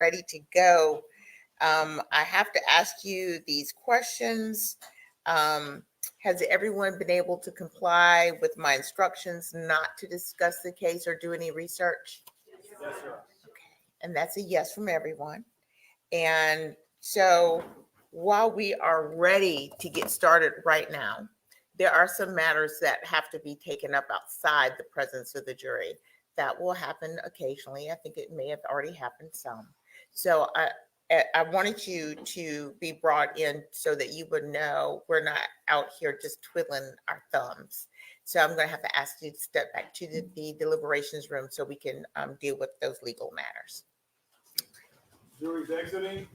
ready to go. I have to ask you these questions. Has everyone been able to comply with my instructions not to discuss the case or do any research? Yes, sir. Okay, and that's a yes from everyone. And so while we are ready to get started right now, there are some matters that have to be taken up outside the presence of the jury. That will happen occasionally. I think it may have already happened some. So I wanted you to be brought in so that you would know we're not out here just twiddling our thumbs. So I'm going to have to ask you to step back to the deliberations room so we can deal with those legal matters. Jury's exiting.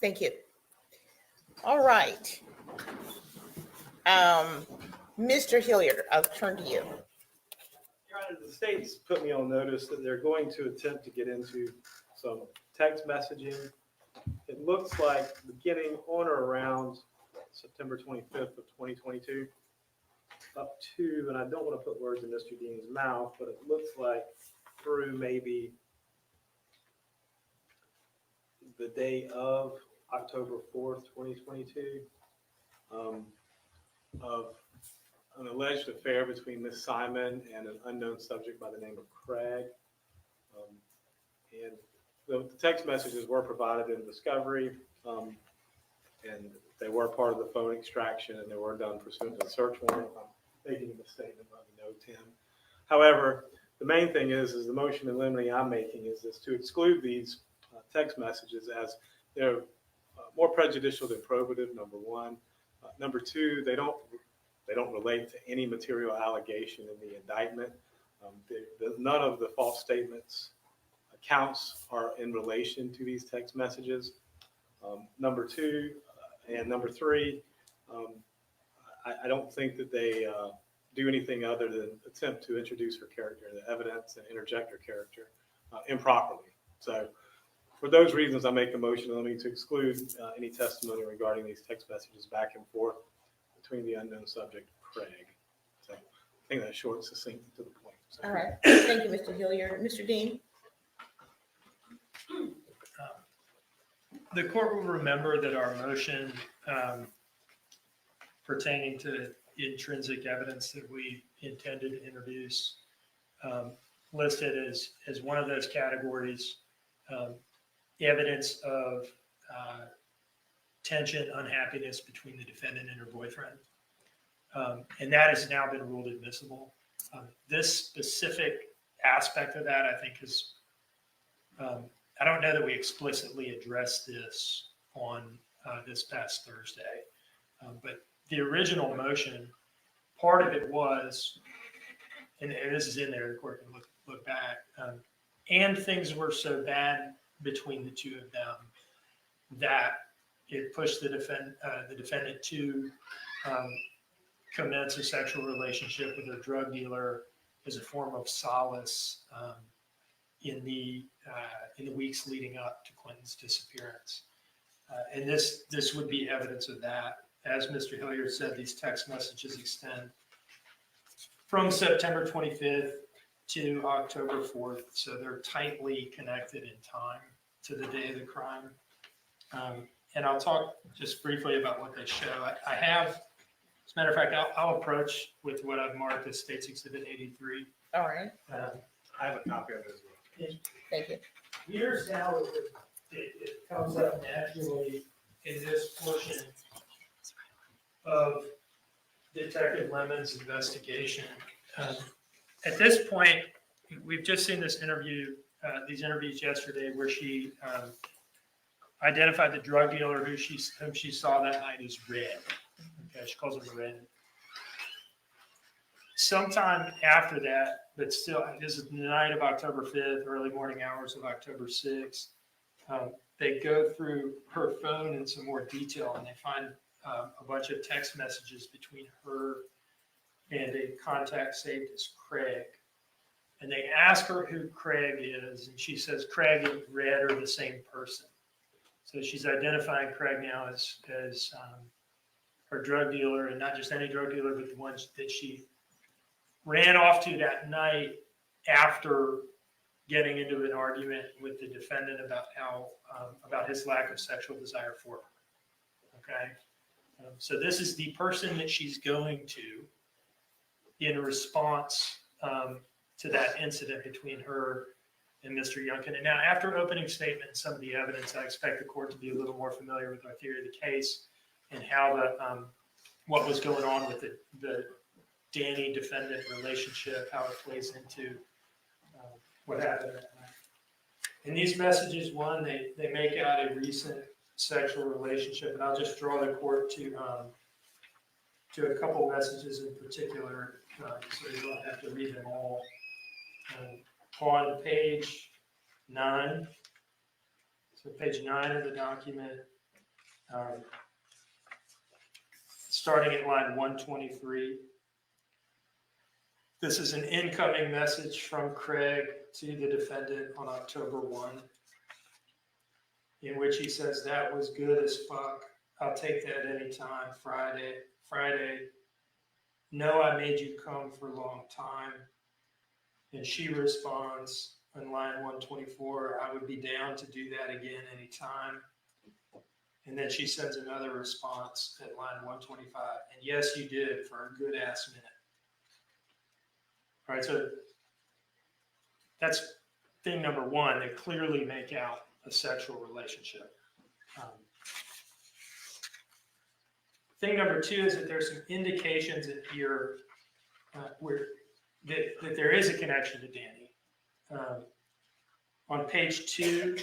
Thank you. All right. Mr. Hilliard, I'll turn to you. Your Honor, the state's put me on notice that they're going to attempt to get into some text messaging. It looks like beginning on or around September 25th of 2022 up to, and I don't want to put words in Mr. Dean's mouth, but it looks like through maybe the day of October 4th, 2022, of an alleged affair between Ms. Simon and an unknown subject by the name of Craig. And the text messages were provided in discovery, and they were part of the phone extraction, and they were done pursuant to the search warrant. I'm making a statement, let me know, Tim. However, the main thing is the motion in limine I'm making is to exclude these text messages as they're more prejudicial than probative, number one. Number two, they don't relate to any material allegation in the indictment. None of the false statements counts are in relation to these text messages. Number two and number three, I don't think that they do anything other than attempt to introduce her character into evidence and interject her character improperly. So for those reasons, I make a motion to exclude any testimony regarding these text messages back and forth between the unknown subject, Craig. So I think that's short and succinct to the point. So. All right. Thank you, Mr. Hilliard. Mr. Dean? The court will remember that our motion pertaining to intrinsic evidence that we intended to introduce listed as one of those categories, evidence of tension, unhappiness between the defendant and her boyfriend. And that has now been ruled admissible. This specific aspect of that, I think, is, I don't know that we explicitly addressed this on this past Thursday, but the original motion, part of it was, and this is in there, the court can look back, and things were so bad between the two of them that it pushed the defendant to commence a sexual relationship with a drug dealer as a form of solace in the weeks leading up to Clinton's disappearance. And this would be evidence of that. As Mr. Hilliard said, these text messages extend from September 25th to October 4th, so they're tightly connected in time to the day of the crime. And I'll talk just briefly about what they show. I have, as a matter of fact, I'll approach with what I've marked as State's Exhibit 83. All right. I have a copy of it as well. Thank you. Here's how it comes up naturally in this portion of Detective Lemon's investigation. At this point, we've just seen this interview, these interviews yesterday, where she identified the drug dealer whom she saw that night as Red. Okay, she calls him Red. Sometime after that, but still, this is the night of October 5th, early morning hours of October 6th. They go through her phone in some more detail, and they find a bunch of text messages between her and a contact saved as Craig. And they ask her who Craig is, and she says Craig and Red are the same person. So she's identifying Craig now as her drug dealer, and not just any drug dealer, but the ones that she ran off to that night after getting into an argument with the defendant about about his lack of sexual desire for her. Okay, so this is the person that she's going to in response to that incident between her and Mr. Youngkin. And now, after opening statement and some of the evidence, I expect the court to be a little more familiar with our theory of the case and how what was going on with the Danny defendant relationship, how it plays into what happened that night. In these messages, one, they make out a recent sexual relationship, and I'll just draw the court to a couple messages in particular, so you don't have to read them all. On page 9, so page 9 of the document, starting at line 123. This is an incoming message from Craig to the defendant on October 1, in which he says, "That was good as fuck. I'll take that anytime. Friday. No, I made you come for a long time." And she responds on line 124, "I would be down to do that again anytime." And then she sends another response at line 125. "And yes, you did for a good ass minute." All right, so that's thing number one. They clearly make out a sexual relationship. Thing number two is that there's some indications in here that there is a connection to Danny. On page 2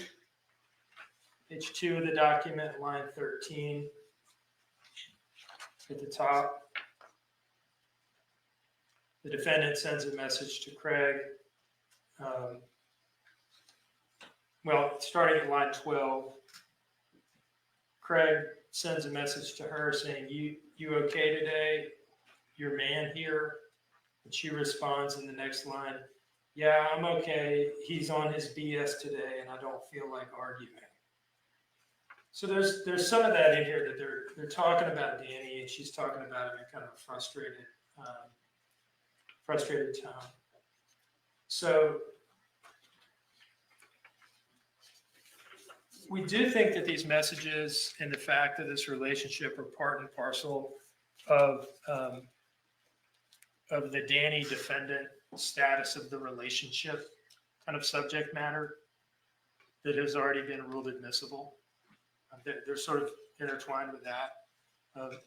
of the document, line 13, at the top, the defendant sends a message to Craig. Starting at line 12, Craig sends a message to her saying, you okay today? Your man here? And she responds in the next line, "Yeah, I'm okay. He's on his BS today, and I don't feel like arguing." So there's some of that in here that they're talking about Danny, and she's talking about him in kind of a frustrated tone. So we do think that these messages and the fact that this relationship are part and parcel of the Danny defendant status of the relationship kind of subject matter that has already been ruled admissible. They're sort of intertwined with that.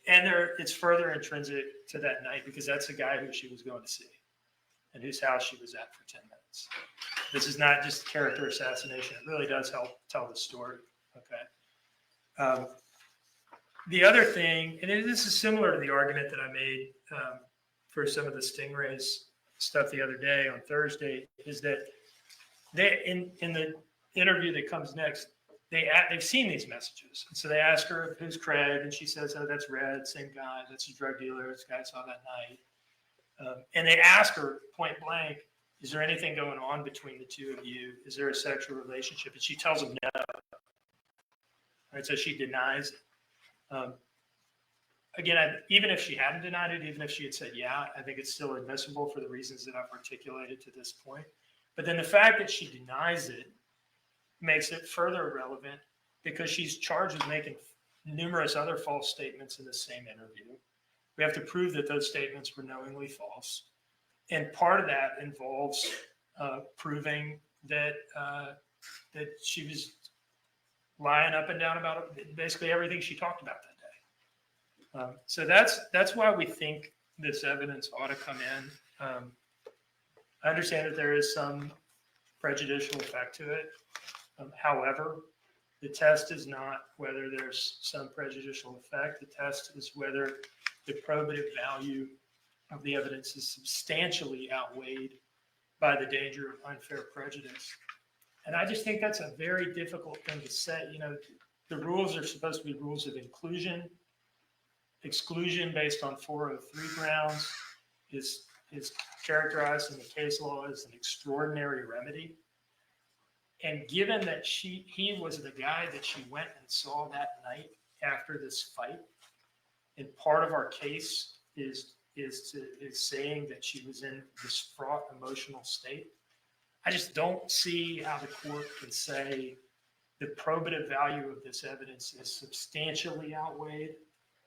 And it's further intrinsic to that night because that's the guy who she was going to see and whose house she was at for 10 minutes. This is not just character assassination. It really does help tell the story. Okay. The other thing, and this is similar to the argument that I made for some of the Stingrays stuff the other day on Thursday, is that they in the interview that comes next, they've seen these messages. And so they ask her, "Who's Craig?" And she says, "Oh, that's Red, same guy. That's a drug dealer. This guy I saw that night." And they ask her point blank, "Is there anything going on between the two of you? Is there a sexual relationship?" And she tells them no. Right, so she denies it. Again, even if she hadn't denied it, even if she had said, yeah, I think it's still admissible for the reasons that I've articulated to this point. But then the fact that she denies it makes it further relevant because she's charged with making numerous other false statements in the same interview. We have to prove that those statements were knowingly false. And part of that involves proving that she was lying up and down about basically everything she talked about that day. So that's why we think this evidence ought to come in. I understand that there is some prejudicial effect to it. However, the test is not whether there's some prejudicial effect. The test is whether the probative value of the evidence is substantially outweighed by the danger of unfair prejudice. And I just think that's a very difficult thing to say. You know, the rules are supposed to be rules of inclusion. Exclusion based on 403 grounds is characterized in the case law as an extraordinary remedy. And given that he was the guy that she went and saw that night after this fight, and part of our case is saying that she was in this fraught emotional state, I just don't see how the court can say the probative value of this evidence is substantially outweighed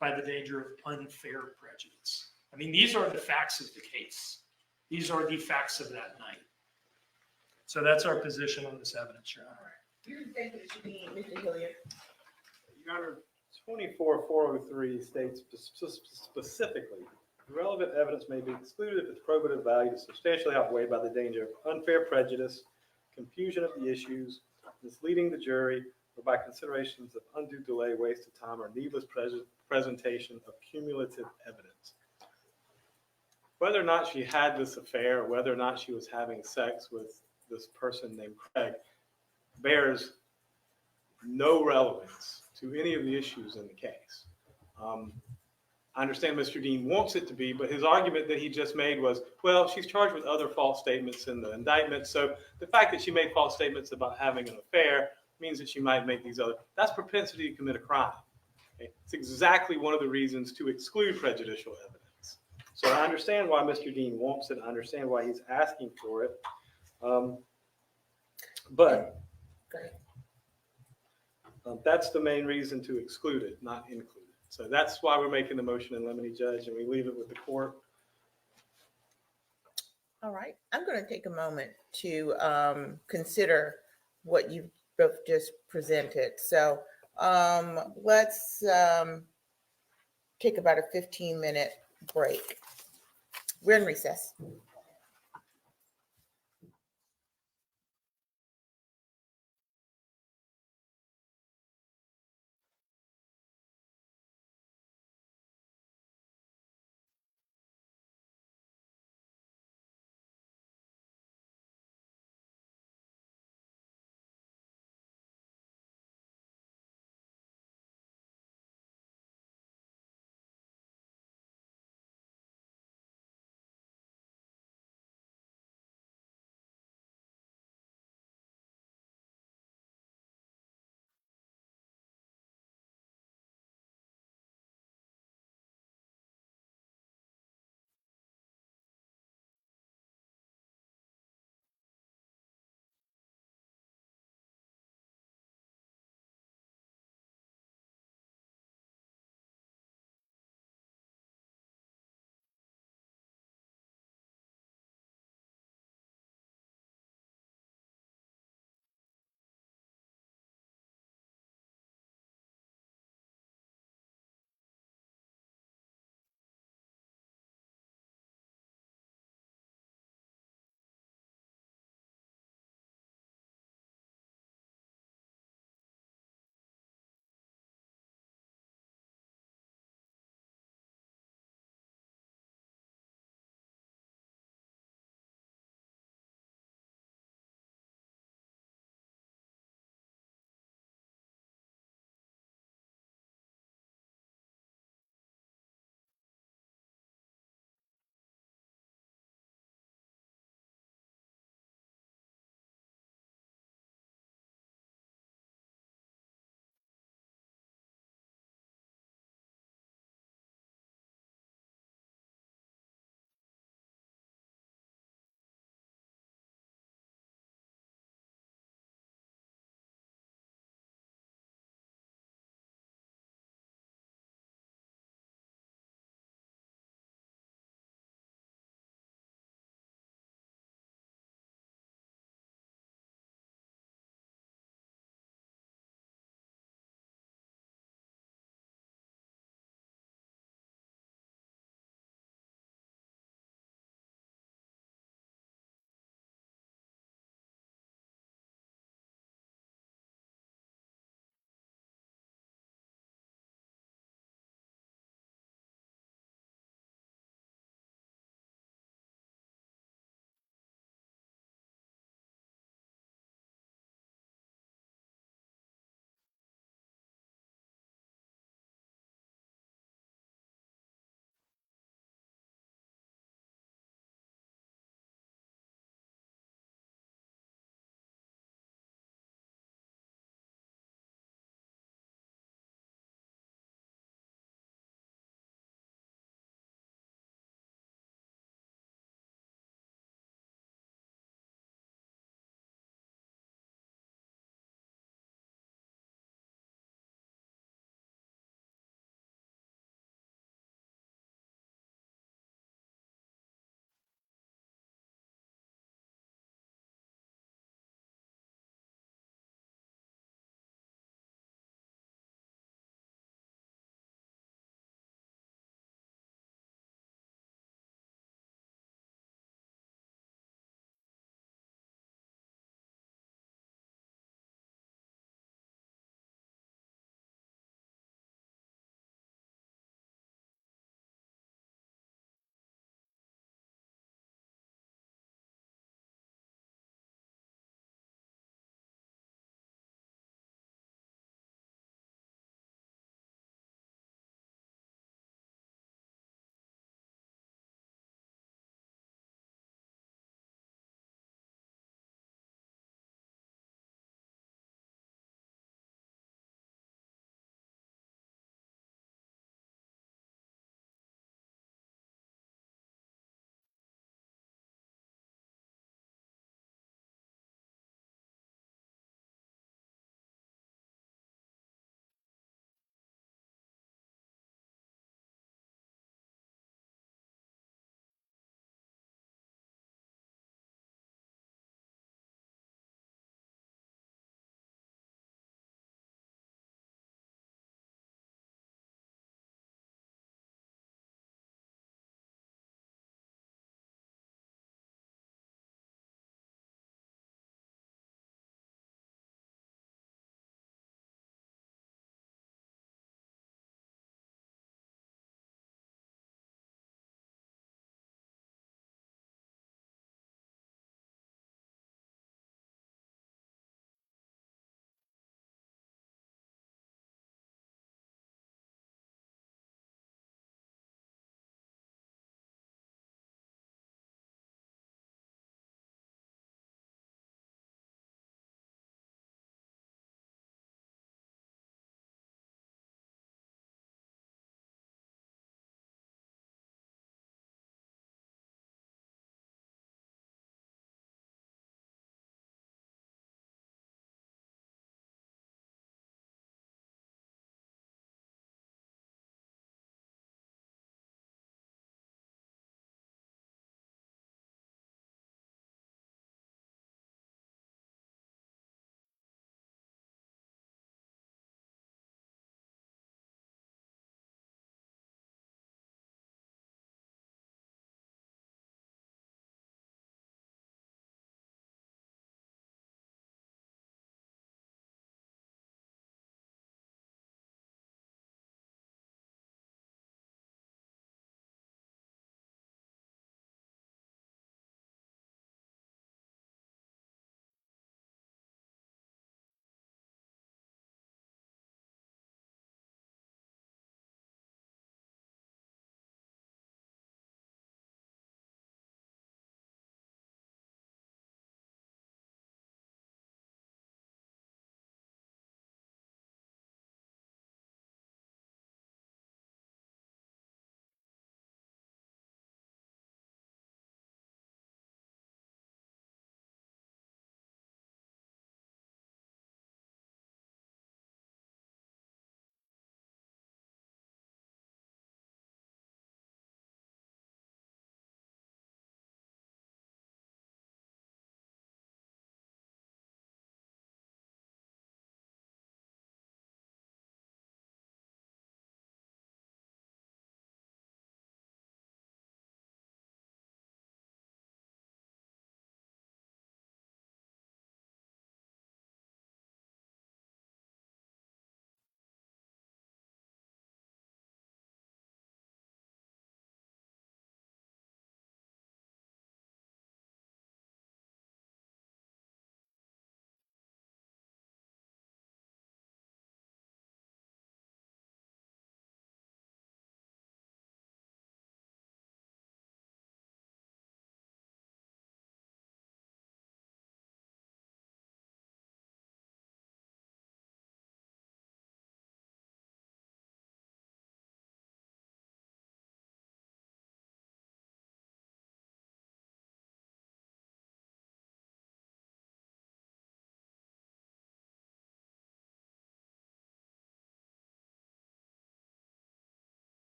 by the danger of unfair prejudice. I mean, these are the facts of the case. These are the facts of that night. So that's our position on this evidence, Your Honor. Thank you, Mr. Hilliard. Your Honor, 24403 states specifically, the relevant evidence may be excluded if its probative value is substantially outweighed by the danger of unfair prejudice, confusion of the issues, misleading the jury, or by considerations of undue delay, waste of time, or needless presentation of cumulative evidence. Whether or not she had this affair, or whether or not she was having sex with this person named Craig, bears no relevance to any of the issues in the case. I understand Mr. Dean wants it to be, but his argument that he just made was, well, she's charged with other false statements in the indictment, so the fact that she made false statements about having an affair means that she might make these other, that's propensity to commit a crime. Okay? It's exactly one of the reasons to exclude prejudicial evidence. So I understand why Mr. Dean wants it. I understand why he's asking for it. But that's the main reason to exclude it, not include it. So that's why we're making the motion in limine, Judge, and we leave it with the court. All right. I'm going to take a moment to consider what you both just presented. So let's take about a 15-minute break. We're in recess.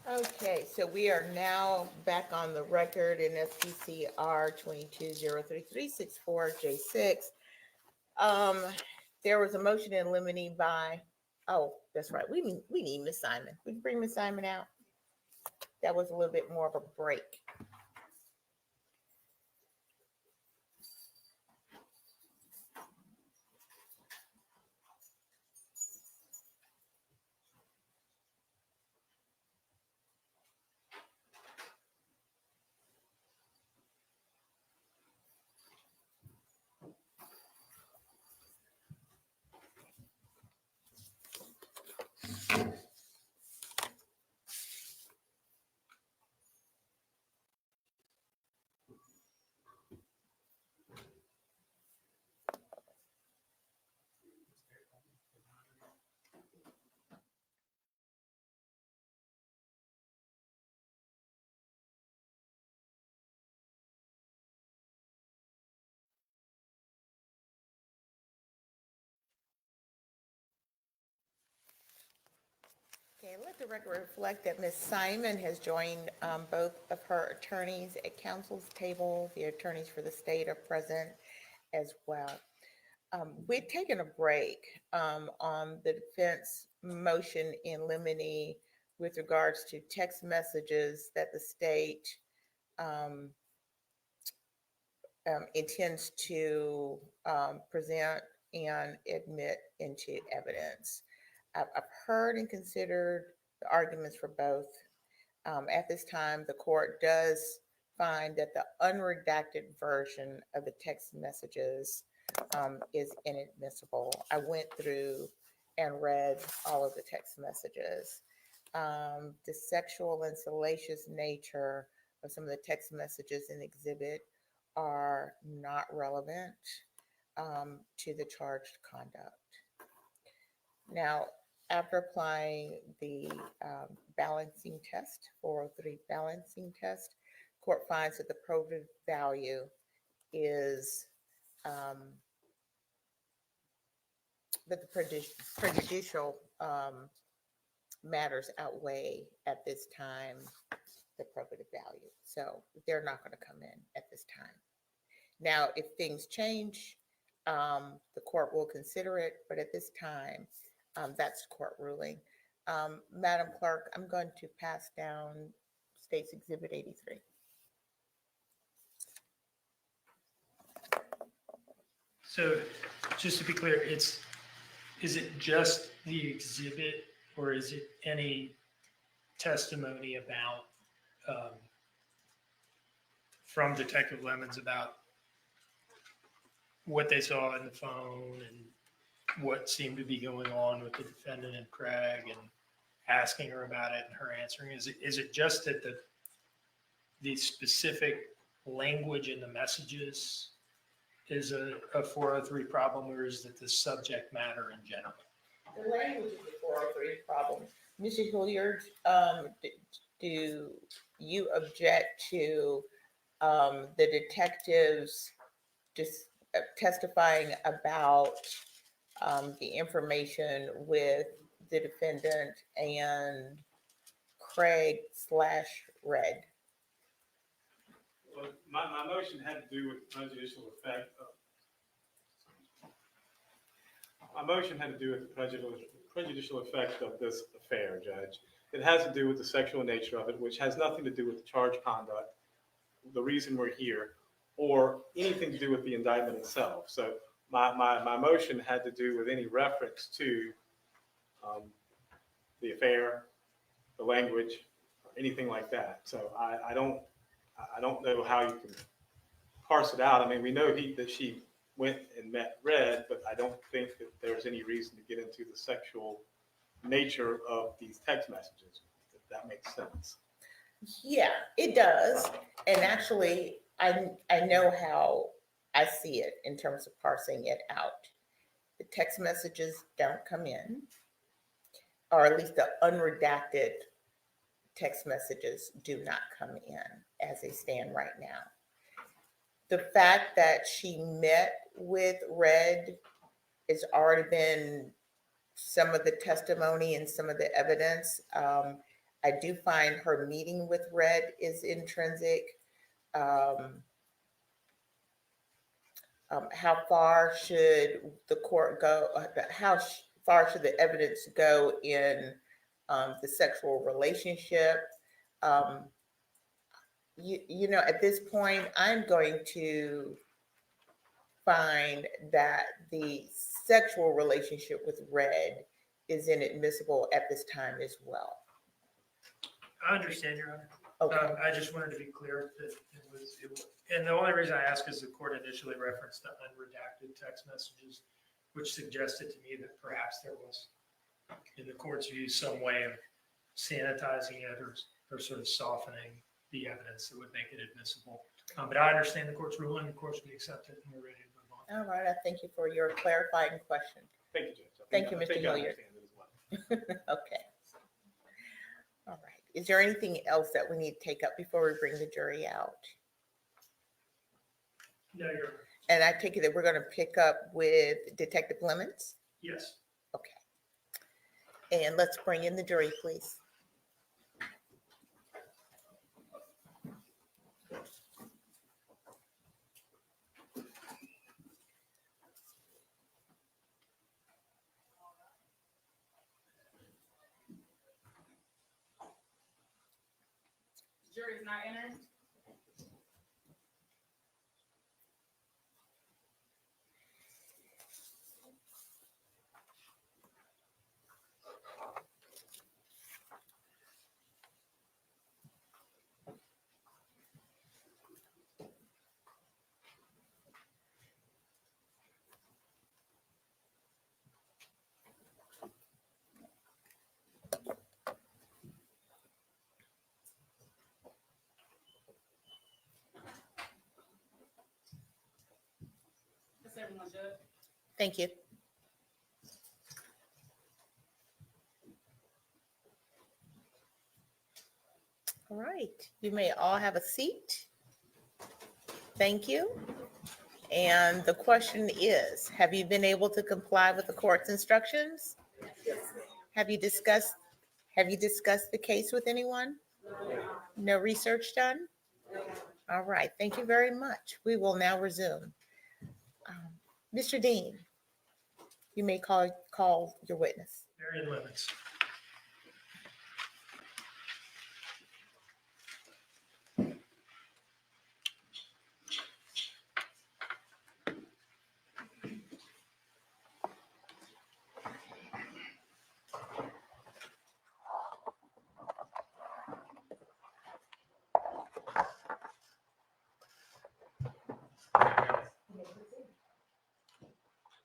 Okay, so we are now back on the record in SPCR 22-03364J6. There was a motion in limine by, oh, that's right, we need Miss Simon. We can bring Miss Simon out. That was a little bit more of a break. Okay, let the record reflect that Ms. Simon has joined both of her attorneys at counsel's table. The attorneys for the state are present as well. We'd taken a break on the defense motion in limine with regards to text messages that the state um, intends to present and admit into evidence. I've heard and considered the arguments for both. At this time, the court does find that the unredacted version of the text messages is inadmissible. I went through and read all of the text messages. The sexual and salacious nature of some of the text messages in exhibit are not relevant to the charged conduct. Now, after applying the balancing test, 403 balancing test, court finds that the probative value is that the prejudicial matters outweigh at this time the probative value. So they're not going to come in at this time. Now, if things change, the court will consider it, but at this time, that's court ruling. Madam Clerk, I'm going to pass down State's Exhibit 83. So just to be clear, is it just the exhibit or is it any testimony about, from Detective Lemons about what they saw in the phone and what seemed to be going on with the defendant and Craig and asking her about it and her answering? Is it just that the specific language in the messages is a 403 problem, or is it the subject matter in general? The language is the 403 problem. Mr. Hilliard, do you object to the detectives just testifying about the information with the defendant and Craig/Red? Well, my motion had to do with prejudicial effect of. My motion had to do with the prejudicial effect of this affair, Judge. It has to do with the sexual nature of it, which has nothing to do with the charge conduct, the reason we're here, or anything to do with the indictment itself. So my motion had to do with any reference to the affair, the language, or anything like that. So I don't know how you can parse it out. I mean, we know that she went and met Red, but I don't think that there's any reason to get into the sexual nature of these text messages, if that makes sense. Yeah, it does. And actually, I know how I see it in terms of parsing it out. The text messages don't come in, or at least the unredacted text messages do not come in as they stand right now. The fact that she met with Red has already been some of the testimony and some of the evidence. I do find her meeting with Red is intrinsic. How far should the court go? How far should the evidence go in the sexual relationship? You know, at this point, I'm going to find that the sexual relationship with Red is inadmissible at this time as well. I understand, Your Honor. Okay. I just wanted to be clear that it was, and the only reason I ask is the court initially referenced the unredacted text messages, which suggested to me that perhaps there was, in the court's view, some way of sanitizing it or sort of softening the evidence that would make it admissible. But I understand the court's ruling. Of course, we accept it and we're ready to move on. All right. I thank you for your clarifying question. Thank you, Judge. Thank you, I Mr. think I Hilliard. understand it as well. Okay. All right. Is there anything else that we need to take up before we bring the jury out? No, Your Honor. And I take it that we're going to pick up with Detective Lemons? Yes. Okay. And let's bring in the jury, please. Jury is not entered. That's everyone, Judge. Thank you. All right. You may all have a seat. Thank you. And the question is, have you been able to comply with the court's instructions? Have you discussed the case with anyone? No research done? All right, thank you very much. We will now resume. Mr. Dean, you may call your witness. Marion Lemons.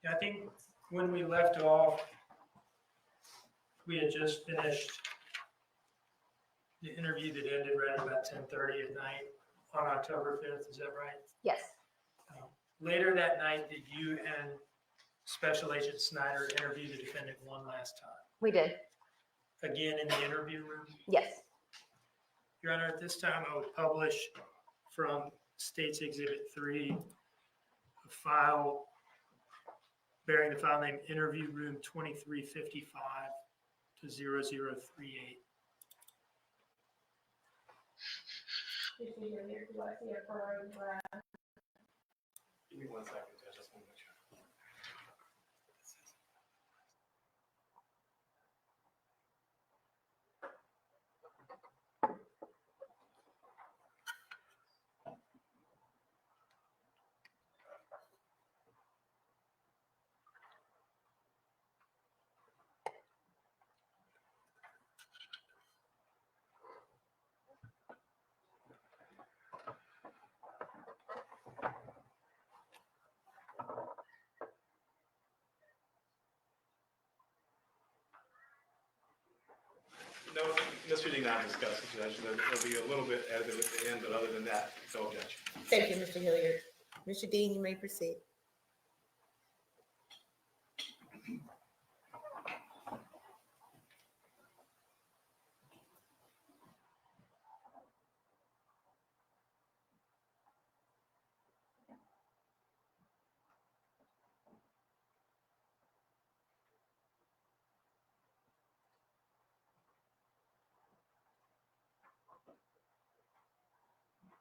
I think when we left off, we had just finished the interview that ended right about 10:30 at night on October 5th. Is that right? Yes, Later that night, did you and Special Agent Snyder interview the defendant one last time? we did. Again in the interview room? Yes. Your Honor, at this time, I would publish from State's Exhibit 3 a file bearing the file name Interview Room 2355 to 0038. Give me 1 second, Judge. I just want to make sure. No, Mr. did not discuss it, Judge. There'll be a little bit added at the end, but other than that, no objection. Thank you, Mr. Hilliard. Mr. Dean, you may proceed.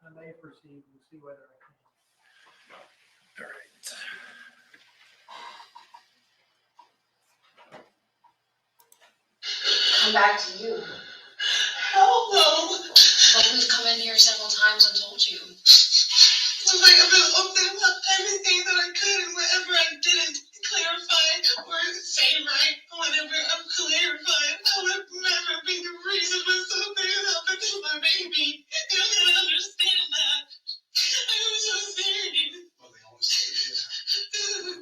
I may proceed. We'll see whether I can. All right. Come back to you. Hello. But we've come in here several times and told you. Was I ever open about everything that I could and whatever I didn't clarify or say right, whatever I'm clarifying, I would never be the reason when something happened to my baby. You can understand that. I am so serious. Well, they always say it.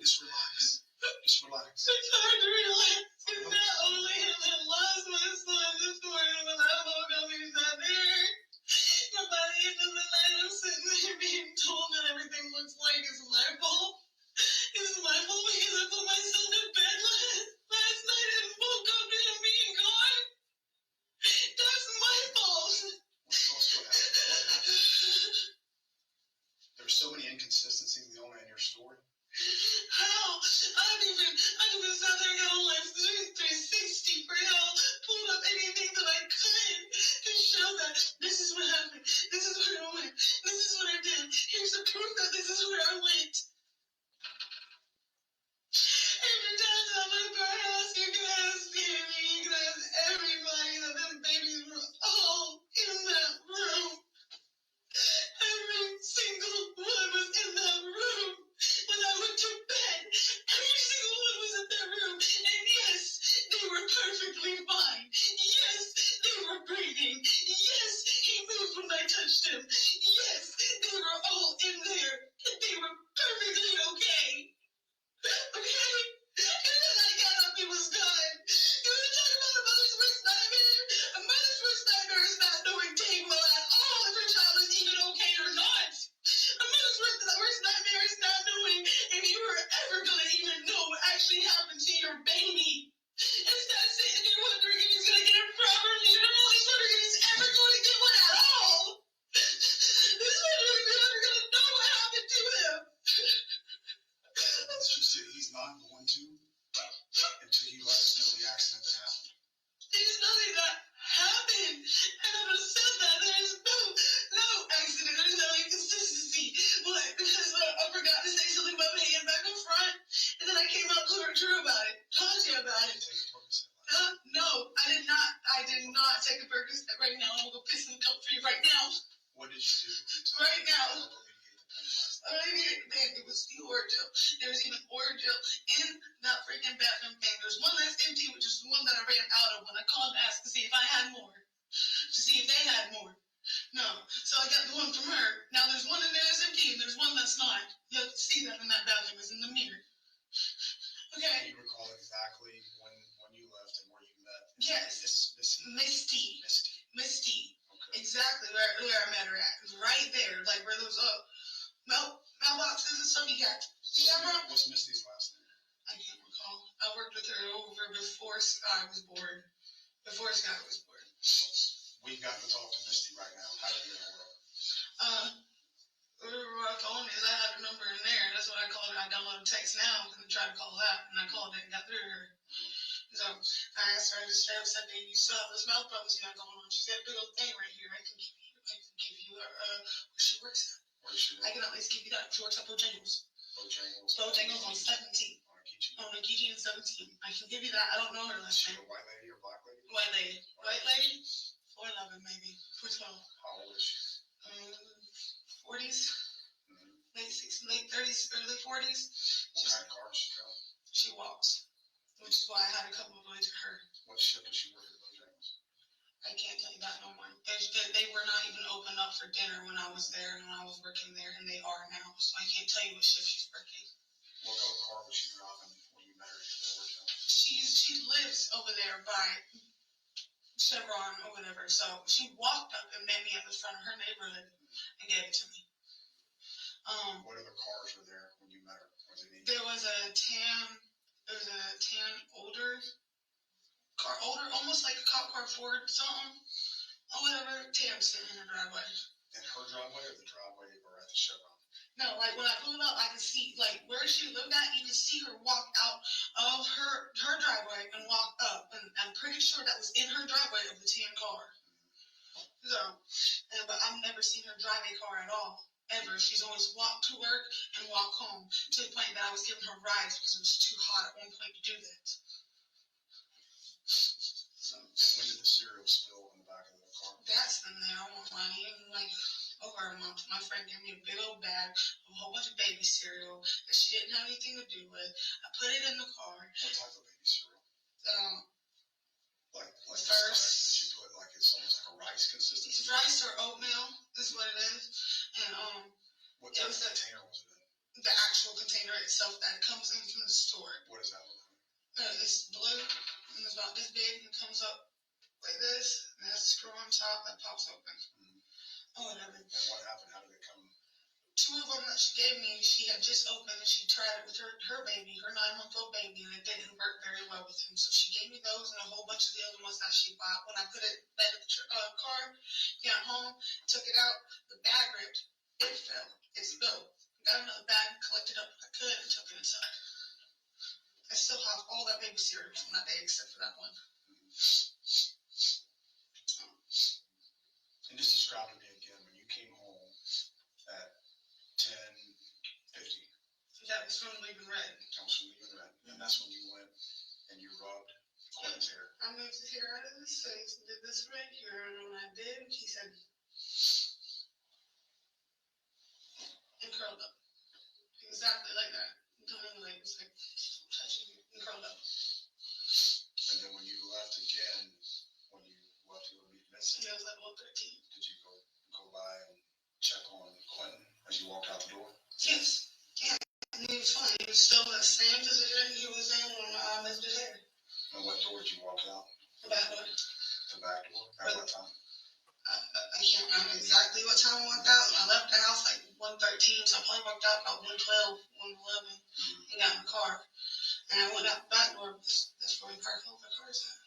Just relax. Just relax. It's hard to relax. It's not only him that lost my son this morning when I woke up, he's not there. But by the end of the night, I'm sitting there being told that everything looks like it's my fault. It's my fault because I put my son to bed last night and woke up to him being gone. That's my fault. What happened? There's so many inconsistencies, Leona, in your story. How? I've even sat there and got on like 360 for hell, pulled up anything that I could to show that this is what happened. This is where I went. This is what I did. Here's the proof that this is where I went. Every time I'm at my house, you can ask Danny, you can ask everybody that them babies were all in that room. Every single one was in that room. When I went to bed, every single one was in that room. And yes, they were perfectly fine. Yes, they were breathing. Yes, he moved when I touched him. Yes, they were all in there. And they were perfectly okay. Okay? And then I got up, he was gone. You want to talk about a mother's worst nightmare? A mother's worst nightmare is not knowing dang well at all if her child is even okay or not. A mother's worst nightmare is not knowing if you were ever going to even know what actually happened to your baby. It's not sitting there wondering if he's going to get a proper funeral. He's wondering if he's ever going to get one at all. He's wondering if he's ever going to know what happened to him. Let's just say he's not going to until you let us know the accident that happened. There's nothing that happened. I never said that. There's no accident. There's no inconsistency. What? Because I forgot to say something about paying back up front, and then I came out true about it. Told you about it. Take a Percocet last night. No, I did not. I did not take a Percocet right now. I'm gonna go piss in the cup for you right now. What did you do? Right now. To alleviate the pain last night? It was the Orajel. There was even Orajel in that freaking bathroom thing. There's one that's empty, which is the one that I ran out of when I called and asked to see if I had more. To see if they had more. No. So I got the one from her. Now there's one in there that's empty and there's one that's not. You have to see that in that bathroom. It's in the mirror. Do Okay. you recall exactly when you left and where you met? Yes. Misty. Misty. Okay. Exactly where I met her at. It was right there, like where those mailboxes and stuff you got. What's Misty's last name? I can't recall. I worked with her over before Sky was born. Before Sky was born. We've got to talk to Misty right now. How do you know her? What I told me is I had her number in there. That's what I called her. I downloaded text now and tried to call that, and I called it and got through to her. So I asked her to straight up said, "Baby, you still have this mouth problems you got going on." She said, "Big old thing right here. I can give you where she works at. Where is she? I can at least give you that. She works at Bojangles. Bojangles On 17. On Akichi. On Akichi and 17. I can give you that. I don't know her Is last she name. a white lady or black lady? White lady. White lady? 4'11" maybe. 4'12. How old is she? 40s. Mm-hmm. Late 30s, early 40s. What kind of car does she drive? She walks, which is why I had to come all the way to her. What shift does she work at Bojangles? I can't tell you that no more. They were not even open up for dinner when I was there and when I was working there, and they are now. So I can't tell you what shift she's working. What color car was she driving when you met her at Bojangles? She lives over there by Chevron or whatever. So she walked up and met me at the front of her neighborhood and gave it to me. What other cars were there when you met her? Was it any? There was a tan older car, almost like a cop car Ford something, or whatever, tan sitting in her driveway. In her driveway or the driveway or at the Chevron? No, like when I pulled up, I could see like where she lived at. You could see her walk out of her driveway and walk up, and I'm pretty sure that was in her driveway of the tan car. So, but I've never seen her drive a car at all, ever. She's always walked to work and walked home, to the point that I was giving her rides because it was too hot at one point to do that. So, When did the cereal spill in the back of the car? that's in there. I won't lie. Even like over a month, my friend gave me a big old bag of a whole bunch of baby cereal that she didn't have anything to do with. I put it in the car. What type of baby cereal? Like the First- size that you put, like it's almost like a rice consistency? It's rice or oatmeal is what it is. And What it type was of a- container was it in? the actual container itself that comes in from the store. What does that look like? It's blue and it's about this big and comes up like this. And there's a screw on top that pops open. Oh, whatever. And what happened? How did it come? 2 of them that she gave me, she had just opened and she tried it with her baby, her 9-month-old baby, and it didn't work very well with him. So she gave me those and a whole bunch of the other ones that she bought. When I put it back in the car, got home, took it out, the bag ripped. It fell. It spilled. Got another bag, collected up what I could, and took it inside. I still have all that baby cereal from that day except for that one. And just describe to me again, when you came home at 10:50, That was from leaving red. I was leaving red, and that's when you went and you rubbed Quentin's hair. I moved his hair out of his face and did this right here, and when I did, he said, and curled up. Exactly like that. Totally like, it was like touching me and curled up. And then when you left again, when you left to go meet Mitzi, It was like 1:13. did you go by and check on Quentin as you walked out the door? Yes. Yeah. And he was fine. He was still in the same position he was in when I moved his hair. And what door did you walk out? The back door. The back door? At what time? I can't remember exactly what time I walked out. I left the house like 1:13, so I probably walked out about 1:12, 1:11, and got in the car. And I went out the back door. That's where we park all the cars at.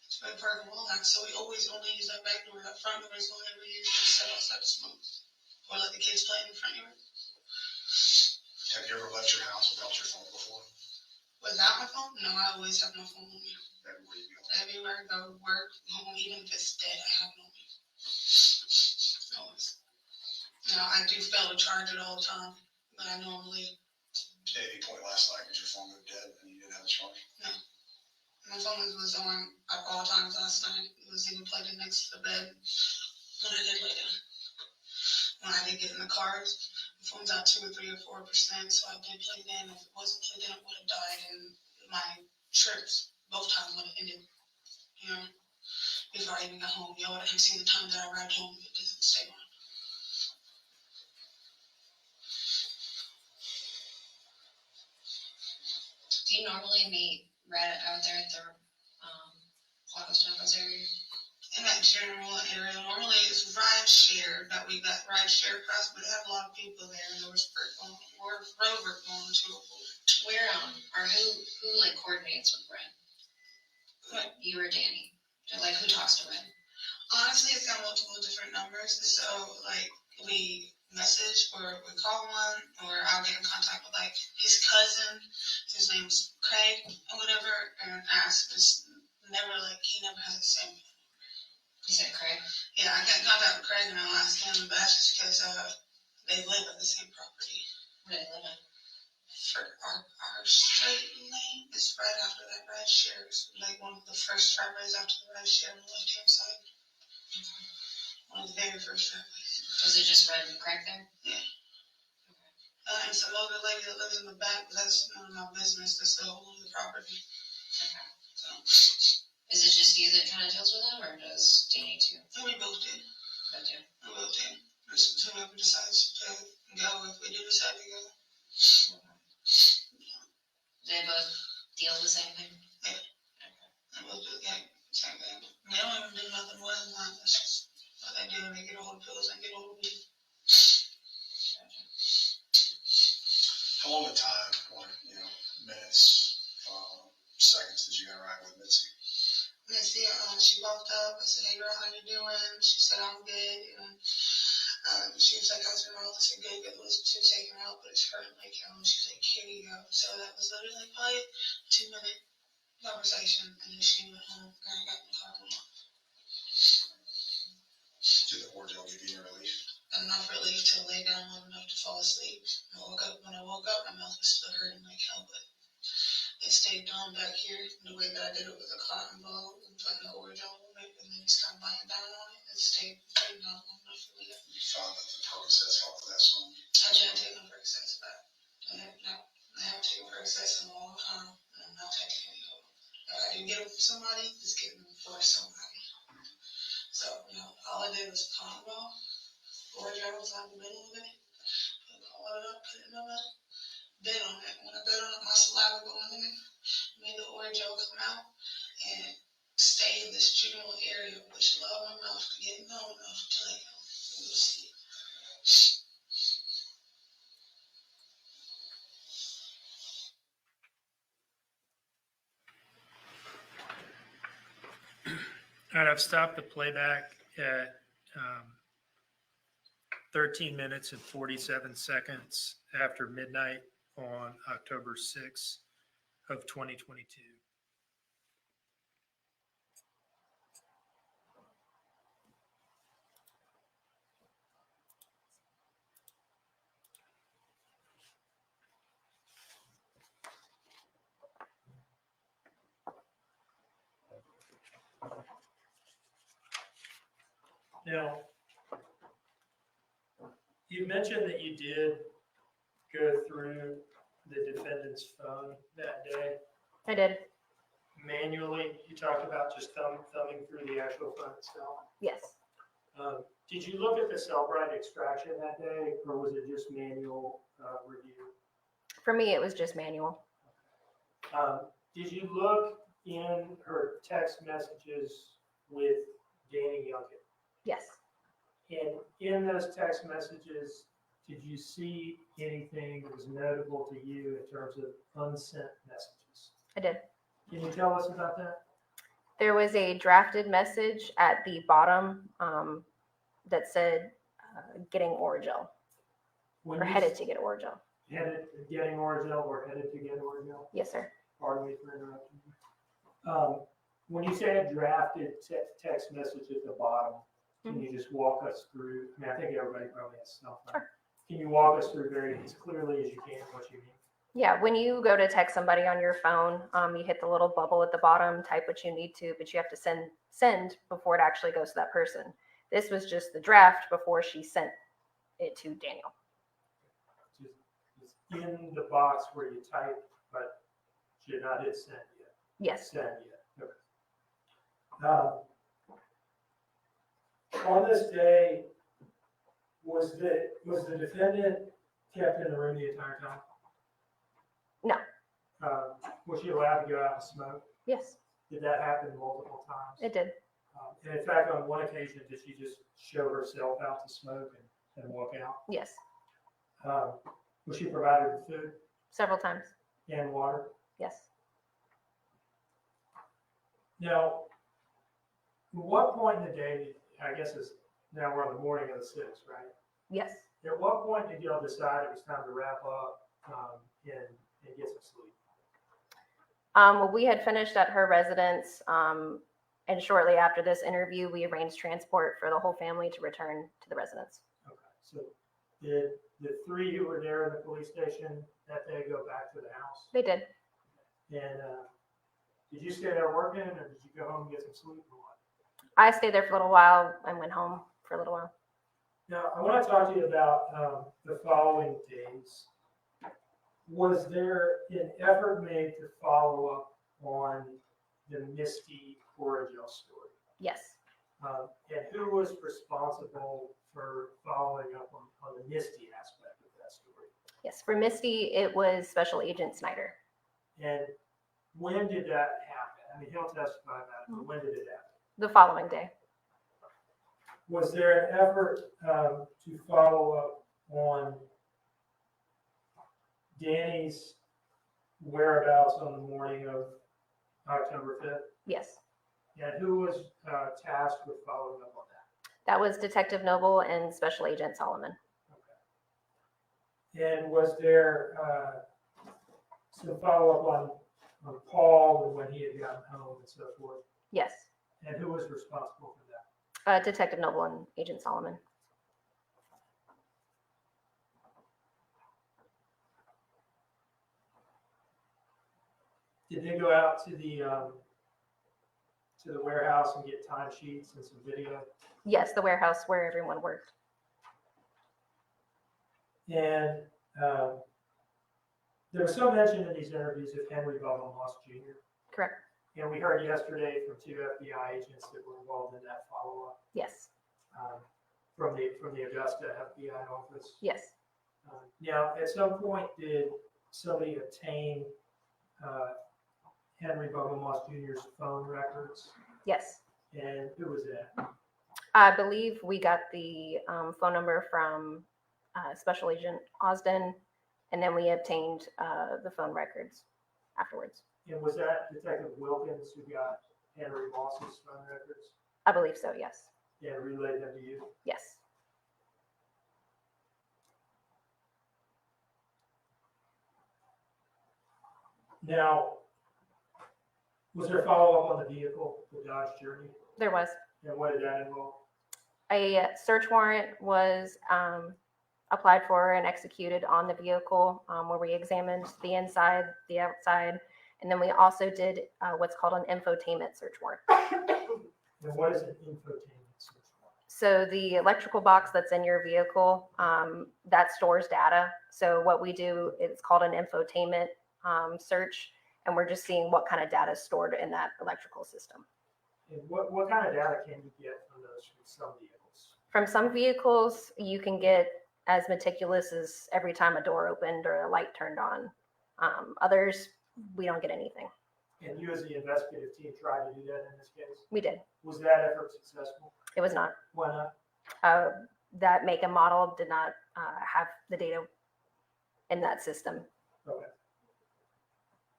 That's where we park them all at. So we always only use that back door. That front door is the only we use to sit outside to smoke. Or let the kids play in the front yard. Have you ever left your house without your phone before? Without my phone? No, I always have my phone on me. Everywhere you go. Everywhere I go, work, home, even if it's dead, I have it on me. Always. You know, I do fail to charge it all the time, but I normally, At any point last night, did your phone go dead and you didn't have a charge? my phone was on at all times last night. It was even plugged in next to the bed when I did lay down. When I did get in the cars, the phone's at 2 or 3 or 4%, so I did plug it in. If it wasn't plugged in, it would have died, and my trips both times would have ended. You know, before I even got home, y'all would have seen the time that I arrived home if it didn't stay on. Do you normally meet Red out there at the Tacos Tacos area? In that general area, normally it's ride share that we got ride share across, but it had a lot of people there, and there was road work going to it. Where or who like coordinates with Red? What? You or Danny? Like who talks to Red? Honestly, it's got multiple different numbers, so like we message or we call one, or I'll get in contact with like his cousin. His name's Craig or whatever, and ask. It's never like he never has the same. You said Craig? Yeah, I got in contact with Craig and I'll ask him, but that's just because they live at the same property. Where do they live at? For our straight lane is right after that ride share. It's like one of the first driveways after the ride share on the left hand side. One of the very first driveways. Is it just Red and Craig there? And some other lady that lives in the back, but that's none of my business. That's the whole of the property. Okay. So, Is it just you that kind of deals with them, or does Danny too? and we both do. That do? We both do. Just whoever decides to go, if we do decide to go. They both deal the same thing? And we'll do the same thing. They don't even do nothing more than that. That's just what they do. And they get a hold of pills and get a hold of me. How long a time, or, minutes, seconds did you interact with Mitzi? Missy, she walked up. I said, "Hey girl, how you doing?" She said, "I'm good." And she was like, "How's your mouth?" I said, "Good, good." She was taking her out, but it's hurting like hell. And she's like, "Here you go." So that was literally like probably a 2-minute conversation, and then she went home and I got in the car and went off. Did the ordeal give you any relief? Enough relief to lay down long enough to fall asleep. When I woke up, my mouth was still hurting like hell, but it stayed down back here. The way that I did it with a cotton ball and putting the Oreo on it, and then start biting down on it, it stayed down long enough for me. You found that the Percocets helped with that some? I didn't take no Percocets back. I haven't taken Percocets in a long time, and I'm not taking any of them. If I can get them for somebody, just get them for somebody. So, all I did was cotton ball, Oreo was on the middle of it, call it up, put it in my mouth, bit on it. When I bit on it, my saliva going in it, made the Oreo come out, and stay in this general area, which allowed my mouth to get numb enough to let go. You'll see. All right, I've stopped the playback at 13 minutes and 47 seconds after midnight on October 6th of 2022. Now, you mentioned that you did go through the defendant's phone that day I did. manually. You talked about just thumbing through the actual phone itself. Yes. Did you look at the Cellbrite extraction that day, or was it just manual review? For me, it was just manual. Did you look in her text messages with Danny Youngkin? Yes. And in those text messages, did you see anything that was notable to you in terms of unsent messages? I did. Can you tell us about that? There was a drafted message at the bottom that said getting Orajel When or you headed to get Orajel. headed getting Orajel or headed to get Orajel? Yes, sir. Pardon me for interrupting you. When you say a drafted text message at the bottom, can you just walk us through? I mean, I think everybody probably has cell phone. Sure. Can you walk us through very as clearly as you can what you mean? Yeah, when you go to text somebody on your phone, you hit the little bubble at the bottom, type what you need to, but you have to send before it actually goes to that person. This was just the draft before she sent it to Daniel. Just in the box where you type, but you're not hit send yet. Yes. Send yet. Okay. On this day, was the defendant kept in the room the entire time? No. Was she allowed to go out and smoke? Yes, Did that happen multiple times? it did. And in fact, on one occasion, did she just show herself out to smoke and walk out? Yes, Was she provided with food several times. and water? Yes. Now, at what point in the day, I guess it's now we're on the morning of the 6th, right? Yes. At what point did y'all decide it was time to wrap up and get some sleep? Well, we had finished at her residence, and shortly after this interview, we arranged transport for the whole family to return to the residence. Okay, so did the three who were there in the police station that day go back to the house? They did. And did you stay there working, or did you go home and get some sleep, or what? I stayed there for a little while and went home for a little while. Now, I want to talk to you about the following days. Was there an effort made to follow up on the Misty Orajel story? Yes. And who was responsible for following up on the Misty aspect of that story? Yes. For Misty, it was Special Agent Snyder. And when did that happen? I mean, he'll testify about it, but when did it happen? The following day. Was there an effort to follow up on Danny's whereabouts on the morning of October 5th? Yes. And who was tasked with following up on that? That was Detective Noble and Special Agent Solomon. Okay. And was there some follow-up on Paul and when he had gotten home and so forth? Yes. And who was responsible for that? Detective Noble and Agent Solomon. Did they go out to the warehouse and get timesheets and some video? Yes, the warehouse where everyone worked. And there was some mention in these interviews of Henry Bubba Moss Jr. Correct. And we heard yesterday from 2 FBI agents that were involved in that follow-up Yes. From the Augusta FBI office. Yes. Now, at some point, did somebody obtain Henry Bubba Moss Jr.'s phone records? Yes. And who was that? I believe we got the phone number from Special Agent Osden, and then we obtained the phone records afterwards. And was that Detective Wilkins who got Henry Moss's phone records I believe so, yes. and relayed them to you? Yes. Now, was there follow-up on the vehicle, the Dodge Journey? There was. And what did that involve? A search warrant was applied for and executed on the vehicle where we examined the inside, the outside, and then we also did what's called an infotainment search warrant. And what is an infotainment search warrant? So the electrical box that's in your vehicle, that stores data. So what we do, it's called an infotainment search, and we're just seeing what kind of data is stored in that electrical system. And what kind of data can you get from those from some vehicles? From some vehicles, you can get as meticulous as every time a door opened or a light turned on. Others, we don't get anything. And you as the investigative team tried to do that in this case? We did. Was that effort successful? It was not. Why not? That make and model did not have the data in that system. Okay.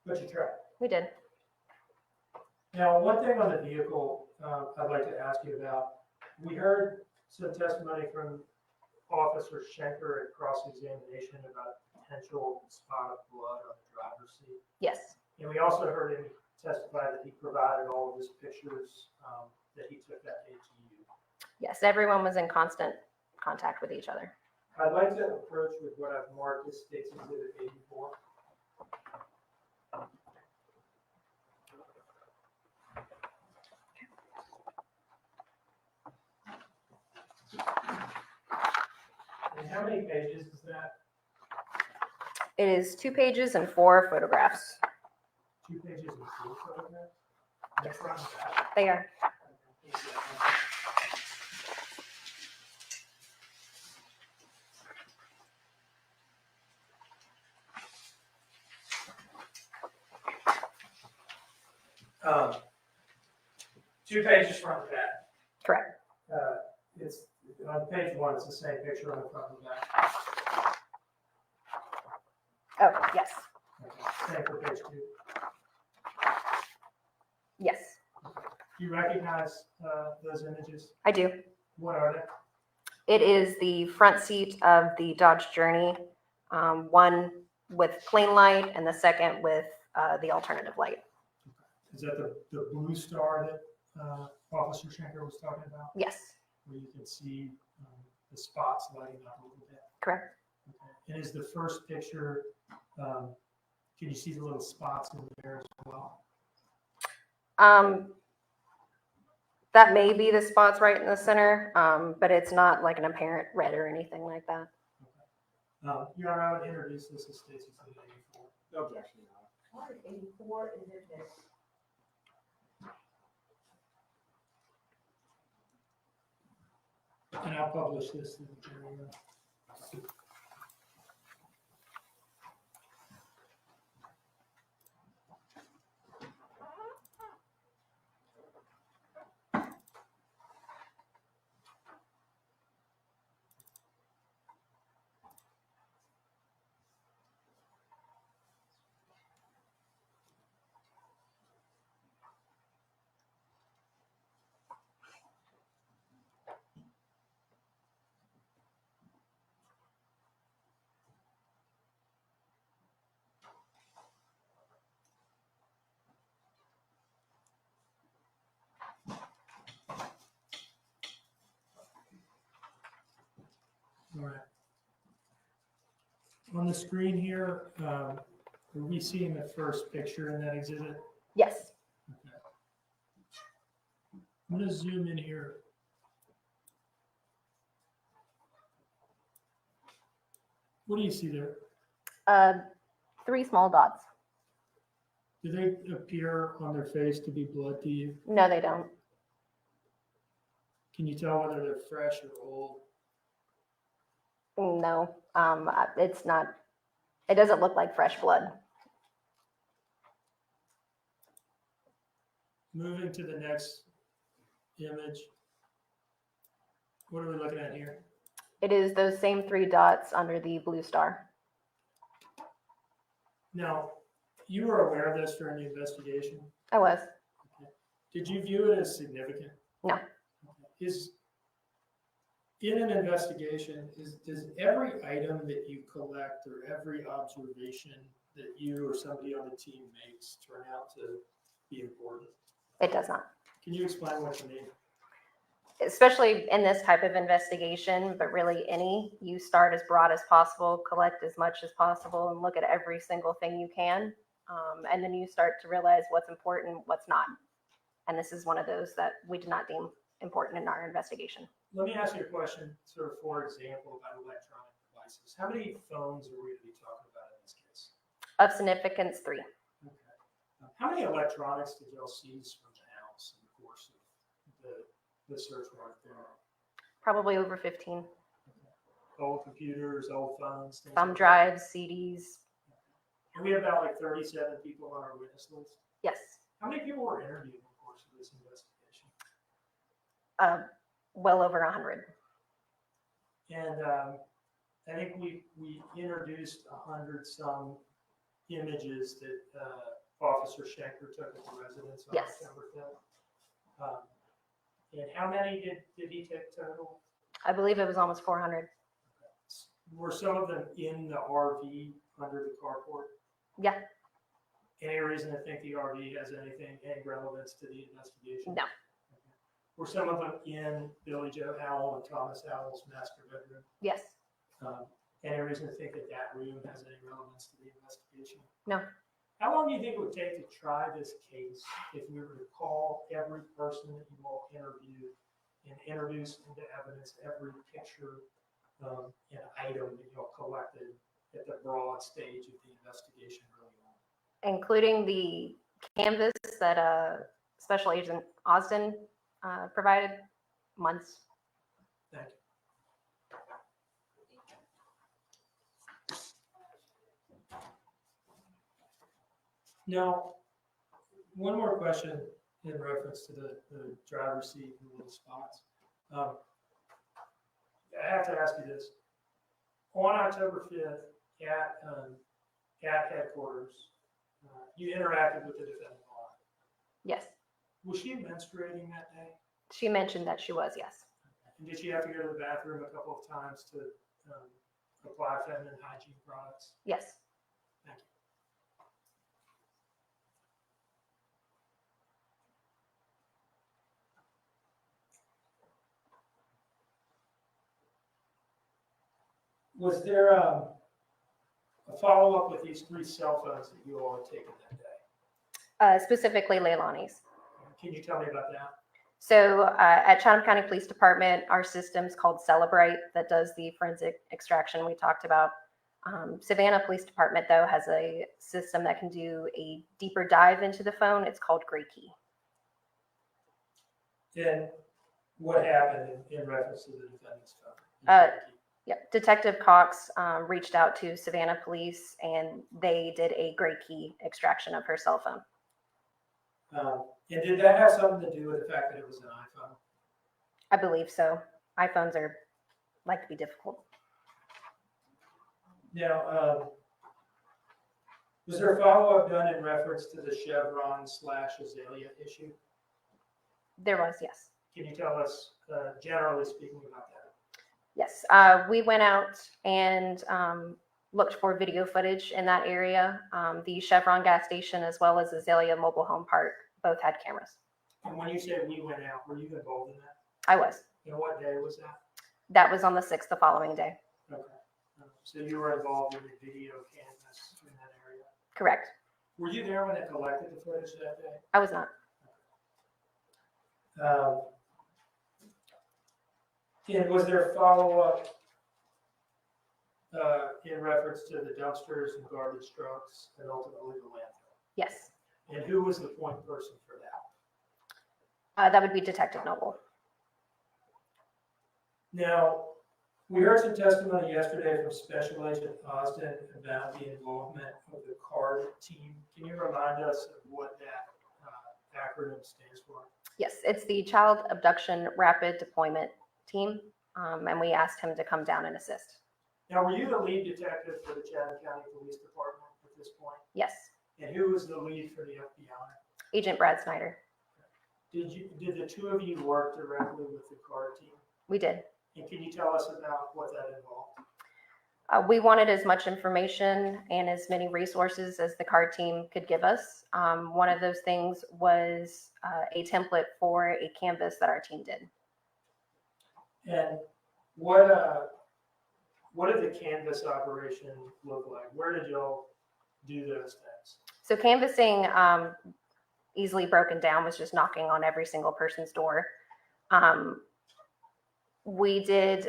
But you tried. We did. Now, one thing on the vehicle I'd like to ask you about. We heard some testimony from Officer Schenker at cross-examination about a potential spot of blood on the driver's seat. Yes. And we also heard him testify that he provided all of his pictures that he took that day to you. Yes, everyone was in constant contact with each other. I'd like to approach with what I've marked as State's Exhibit 84. And how many pages is that? It is 2 pages and 4 photographs. 2 pages and 4 photographs? They're front and back. They are. Um, 2 pages front and back. Correct. It's on page 1. It's the same picture on the front and back. Oh, yes. Okay. Same for page 2. Yes, Do you recognize those images? I do. What are they? It is the front seat of the Dodge Journey, one with plain light and the second with the alternative light. Is that the blue star that Officer Schenker was talking about? Yes, Where you can see the spots lighting up a little bit. correct. Okay. And is the first picture, can you see the little spots in there as well? That may be the spots right in the center, but it's not like an apparent red or anything like that. Your Honor, I would introduce this as State's Exhibit 84. No objection, Your Honor. Part 84 is it this? And I'll publish this in the journal. On the screen here, are we seeing the first picture in that exhibit? Yes. Okay. I'm gonna zoom in here. What do you see there? 3 small dots. Do they appear on their face to be blood to you? No, they don't. Can you tell whether they're fresh or old? No, it's not. It doesn't look like fresh blood. Moving to the next image. What are we looking at here? It is those same 3 dots under the blue star. Now, you were aware of this during the investigation. I was. Did you view it as significant? No. Is in an investigation, does every item that you collect or every observation that you or somebody on the team makes turn out to be important? It does not. Can you explain what you mean? Especially in this type of investigation, but really any, you start as broad as possible, collect as much as possible, and look at every single thing you can. And then you start to realize what's important, what's not. And this is one of those that we did not deem important in our investigation. Let me ask you a question, sort of for example, about electronic devices. How many phones are we going to be talking about in this case? Of significance, 3. Okay. How many electronics did y'all seize from the house in the course of the search warrant there? Probably over 15. Old computers, old phones, things Thumb like that? drives, CDs. And we have about like 37 people on our witness list. Yes. How many people were interviewed in the course of this investigation? Well over 100. And I think we introduced 100 some images that Officer Schenker took of the residents on Yes. September 5th. And how many did he take total? I believe it was almost 400. Were some of them in the RV under the carport? Yeah. Any reason to think the RV has any relevance to the investigation? No. Were some of them in Billy Joe Howell and Thomas Howell's master bedroom? Yes. Any reason to think that that room has any relevance to the investigation? No. How long do you think it would take to try this case if we were to call every person that you all interviewed and introduce into evidence every picture and item that you all collected at the broad stage of the investigation early on? Including the canvas that Special Agent Austin provided, months. Thank you. Now, one more question in reference to the driver's seat and the little spots. I have to ask you this. On October 5th at headquarters, you interacted with the defendant a lot. Yes. Was she menstruating that day? She mentioned that she was, yes. And did she have to go to the bathroom a couple of times to apply feminine hygiene products? Yes. Thank you. Was there a follow-up with these 3 cell phones that you all had taken that day? Specifically Leilani's. Can you tell me about that? So at Chatham County Police Department, our system's called Celebrate that does the forensic extraction we talked about. Savannah Police Department, though, has a system that can do a deeper dive into the phone. It's called Gray Key. And what happened in reference to the defendant's phone? Yeah, Detective Cox reached out to Savannah Police, and they did a Gray Key extraction of her cell phone. And did that have something to do with the fact that it was an iPhone? I believe so. iPhones like to be difficult. Now, was there a follow-up done in reference to the Chevron/Azalea issue? There was, yes. Can you tell us, generally speaking, about that? Yes, we went out and looked for video footage in that area. The Chevron gas station as well as Azalea Mobile Home Park both had cameras. And when you say we went out, were you involved in that? I was. And what day was that? That was on the 6th, the following day. Okay. So you were involved in the video canvas in that area. Correct. Were you there when they collected the footage that day? I was not. And was there follow-up in reference to the dumpsters and garbage trucks and ultimately the landfill? Yes. And who was the point person for that? That would be Detective Noble. Now, we heard some testimony yesterday from Special Agent Austin about the involvement of the CARD team. Can you remind us of what that acronym stands for? Yes, it's the Child Abduction Rapid Deployment Team, and we asked him to come down and assist. Now, were you the lead detective for the Chatham County Police Department at this point? Yes, And who was the lead for the FBI? Agent Brad Snyder. Did the two of you work directly with the CARD team? We did. And can you tell us about what that involved? We wanted as much information and as many resources as the CARD team could give us. One of those things was a template for a canvas that our team did. And what did the canvas operation look like? Where did y'all do those things? So canvassing, easily broken down, was just knocking on every single person's door. We did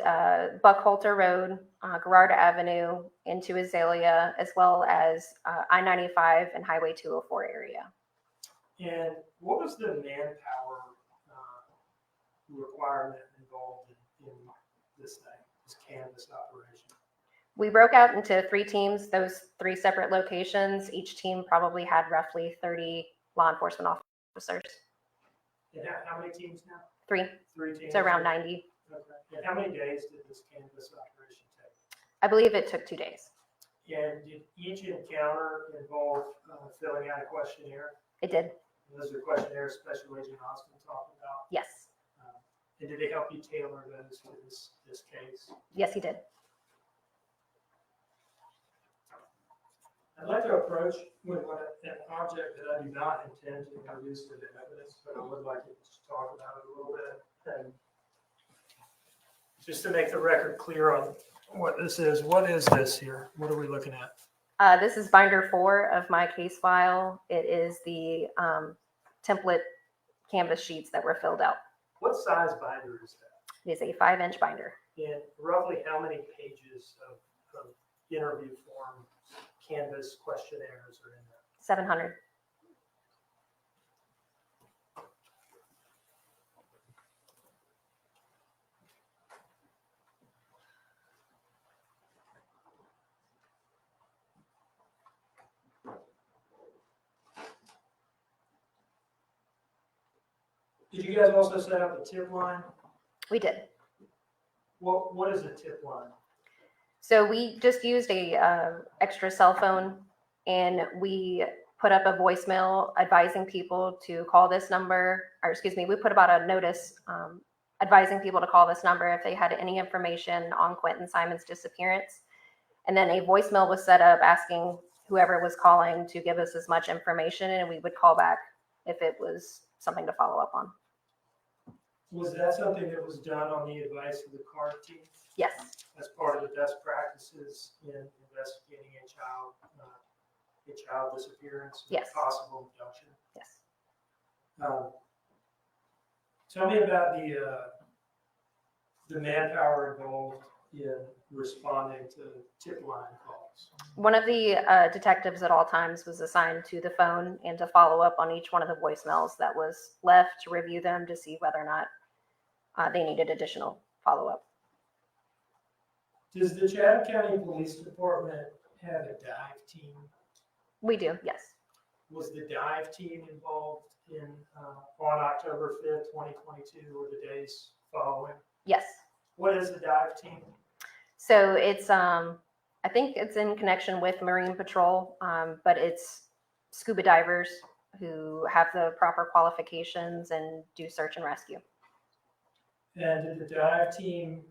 Buckhalter Road, Garrard Avenue, into Azalea, as well as I-95 and Highway 204 area. And what was the manpower requirement involved in this thing, this canvas operation? We broke out into 3 teams, those 3 separate locations. Each team probably had roughly 30 law enforcement officers. And how many teams now? 3, 3 teams? so around 90. Okay. And how many days did this canvas operation take? I believe it took 2 days. And did each encounter involve filling out a questionnaire? It did, And those are questionnaires Special Agent Austin talked about. yes. And did they help you tailor those for this case? Yes, he did. I'd like to approach with an object that I do not intend to introduce to the evidence, but I would like to talk about it a little bit. And just to make the record clear on what this is, what is this here? What are we looking at? This is binder 4 of my case file. It is the template canvas sheets that were filled out. What size binder is that? It is a 5-inch binder. And roughly how many pages of interview form canvas questionnaires are in there? 700. Did you guys also set up a tip line? We did. What is a tip line? So we just used a extra cell phone, and we put up a voicemail advising people to call this number, or excuse me, we put about a notice advising people to call this number if they had any information on Quentin Simon's disappearance. And then a voicemail was set up asking whoever was calling to give us as much information, and we would call back if it was something to follow up on. Was that something that was done on the advice of the CARD team Yes, as part of the best practices in investigating a child disappearance? Yes. Possible abduction? yes. Tell me about the manpower involved in responding to tip line calls. One of the detectives at all times was assigned to the phone and to follow up on each one of the voicemails that was left, to review them to see whether or not they needed additional follow-up. Does the Chatham County Police Department have a dive team? We do, yes. Was the dive team involved in on October 5th, 2022, or the days following? Yes. What is the dive team? So it's, I think it's in connection with Marine Patrol, but it's scuba divers who have the proper qualifications and do search and rescue. And did the dive team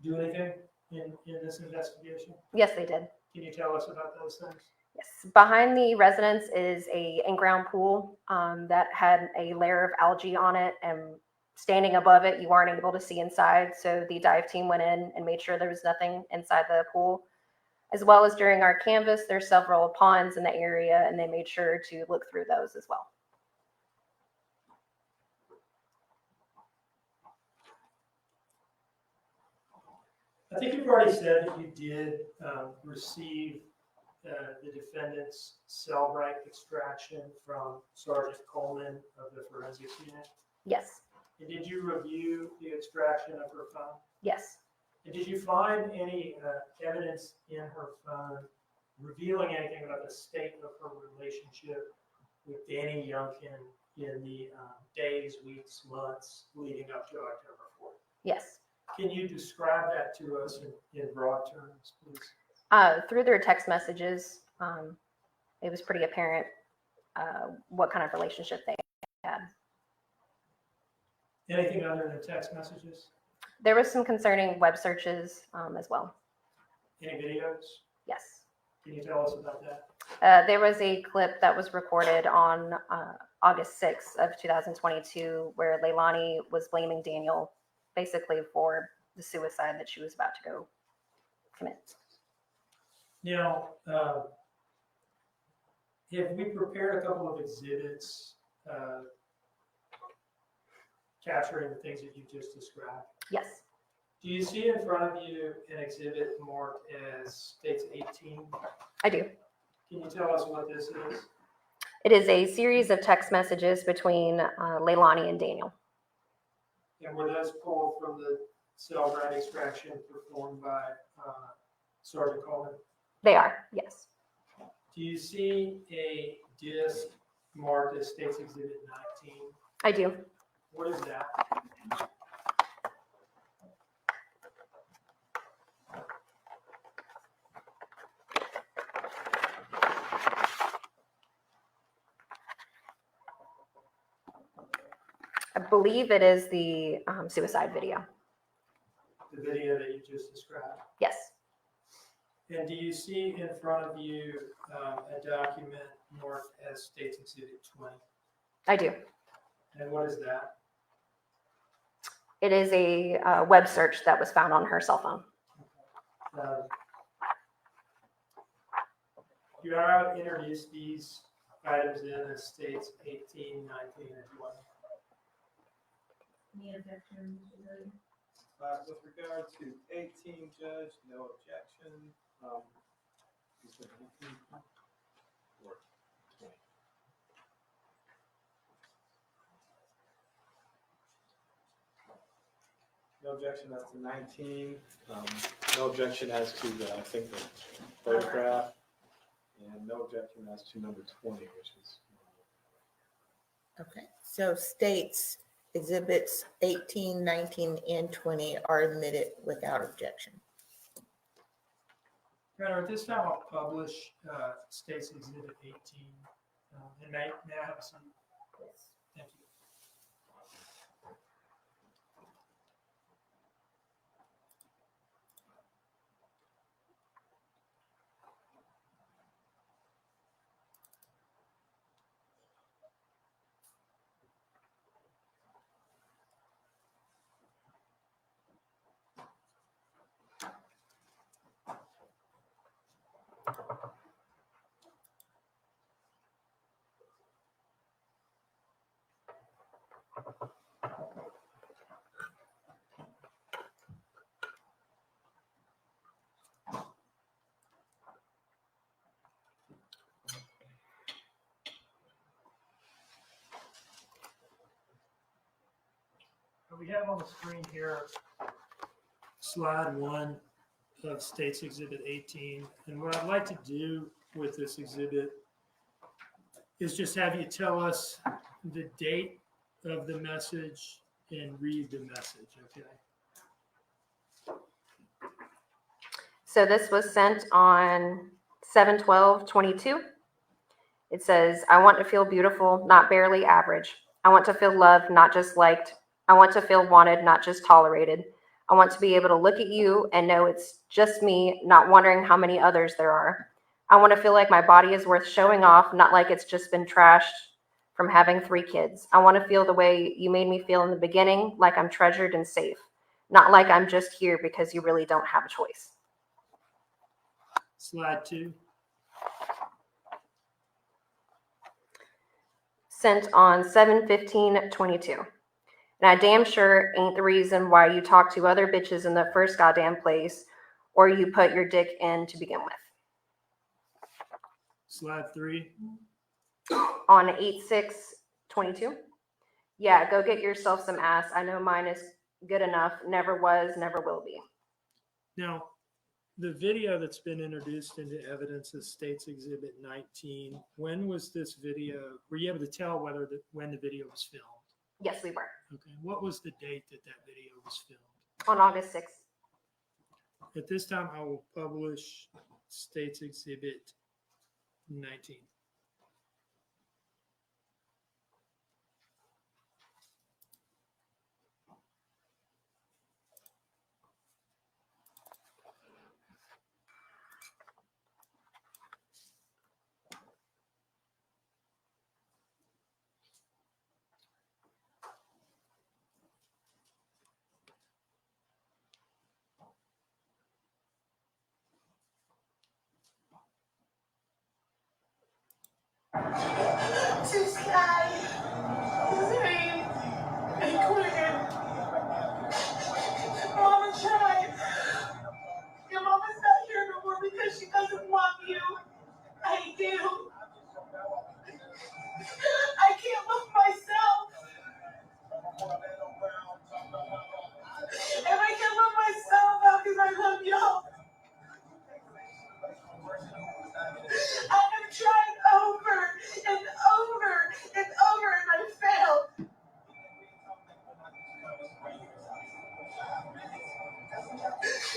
do anything in this investigation? Yes, they did. Can you tell us about those things? Yes. Behind the residence is a in-ground pool that had a layer of algae on it and standing above it, you aren't able to see inside. So the dive team went in and made sure there was nothing inside the pool. As well as during our canvas, there's several ponds in the area, and they made sure to look through those as well. I think you've already said that you did receive the defendant's cell right extraction from Sergeant Coleman of the forensics unit. Yes, And did you review the extraction of her phone? yes. And did you find any evidence in her phone revealing anything about the state of her relationship with Danny Youngkin in the days, weeks, months leading up to October 4th? Yes. Can you describe that to us in broad terms, please? Through their text messages, it was pretty apparent what kind of relationship they had. Anything other than text messages? There was some concerning web searches as well. Any videos? Yes. Can you tell us about that? There was a clip that was recorded on August 6th of 2022 where Leilani was blaming Daniel basically for the suicide that she was about to go commit. Now, have we prepared a couple of exhibits capturing the things that you just described? Yes, Do you see in front of you an exhibit marked as States 18? I do. Can you tell us what this is? It is a series of text messages between Leilani and Daniel. And were those pulled from the cell right extraction performed by Sergeant Coleman? They are, yes. Do you see a disc marked as States Exhibit 19? I do. What is that? I believe it is the suicide video. The video that you just described. Yes, And do you see in front of you a document marked as States Exhibit 20? I do. And what is that? It is a web search that was found on her cell phone. You are out to introduce these items in as States 18, 19, and 20. Any objection? With regard to 18, Judge, no objection. You said 19? Or 20? No objection as to 19. No objection as to the, I think, the photograph. And no objection as to number 20, which is. Okay, so states exhibits 18, 19, and 20 are admitted without objection. Your Honor, at this time, I'll publish States Exhibit 18. And may I have a seat? Thank you. We have on the screen here slide 1 of States Exhibit 18. And what I'd like to do with this exhibit is just have you tell us the date of the message and read the message, okay? So this was sent on 7/12/22. It says, I want to feel beautiful, not barely average. I want to feel loved, not just liked. I want to feel wanted, not just tolerated. I want to be able to look at you and know it's just me, not wondering how many others there are. I want to feel like my body is worth showing off, not like it's just been trashed from having 3 kids. I want to feel the way you made me feel in the beginning, like I'm treasured and safe, not like I'm just here because you really don't have a choice. Slide 2. Sent on 7/15/22. And I damn sure ain't the reason why you talk to other bitches in the first goddamn place or you put your dick in to begin with. Slide 3. On 8/6/22. Yeah, go get yourself some ass. I know mine is good enough. Never was, never will be. Now, the video that's been introduced into evidence is States Exhibit 19. When was this video? Were you able to tell when the video was filmed? Yes, we were. Okay. What was the date that video was filmed? On August 6th. At this time, I will publish States Exhibit 19. To Sky, Zane, and Quinn. Mama tried. Your mama's not here no more because she doesn't want you. I do. I can't love myself. If I can't love myself, how can I love y'all? I've tried over and over and over and I failed.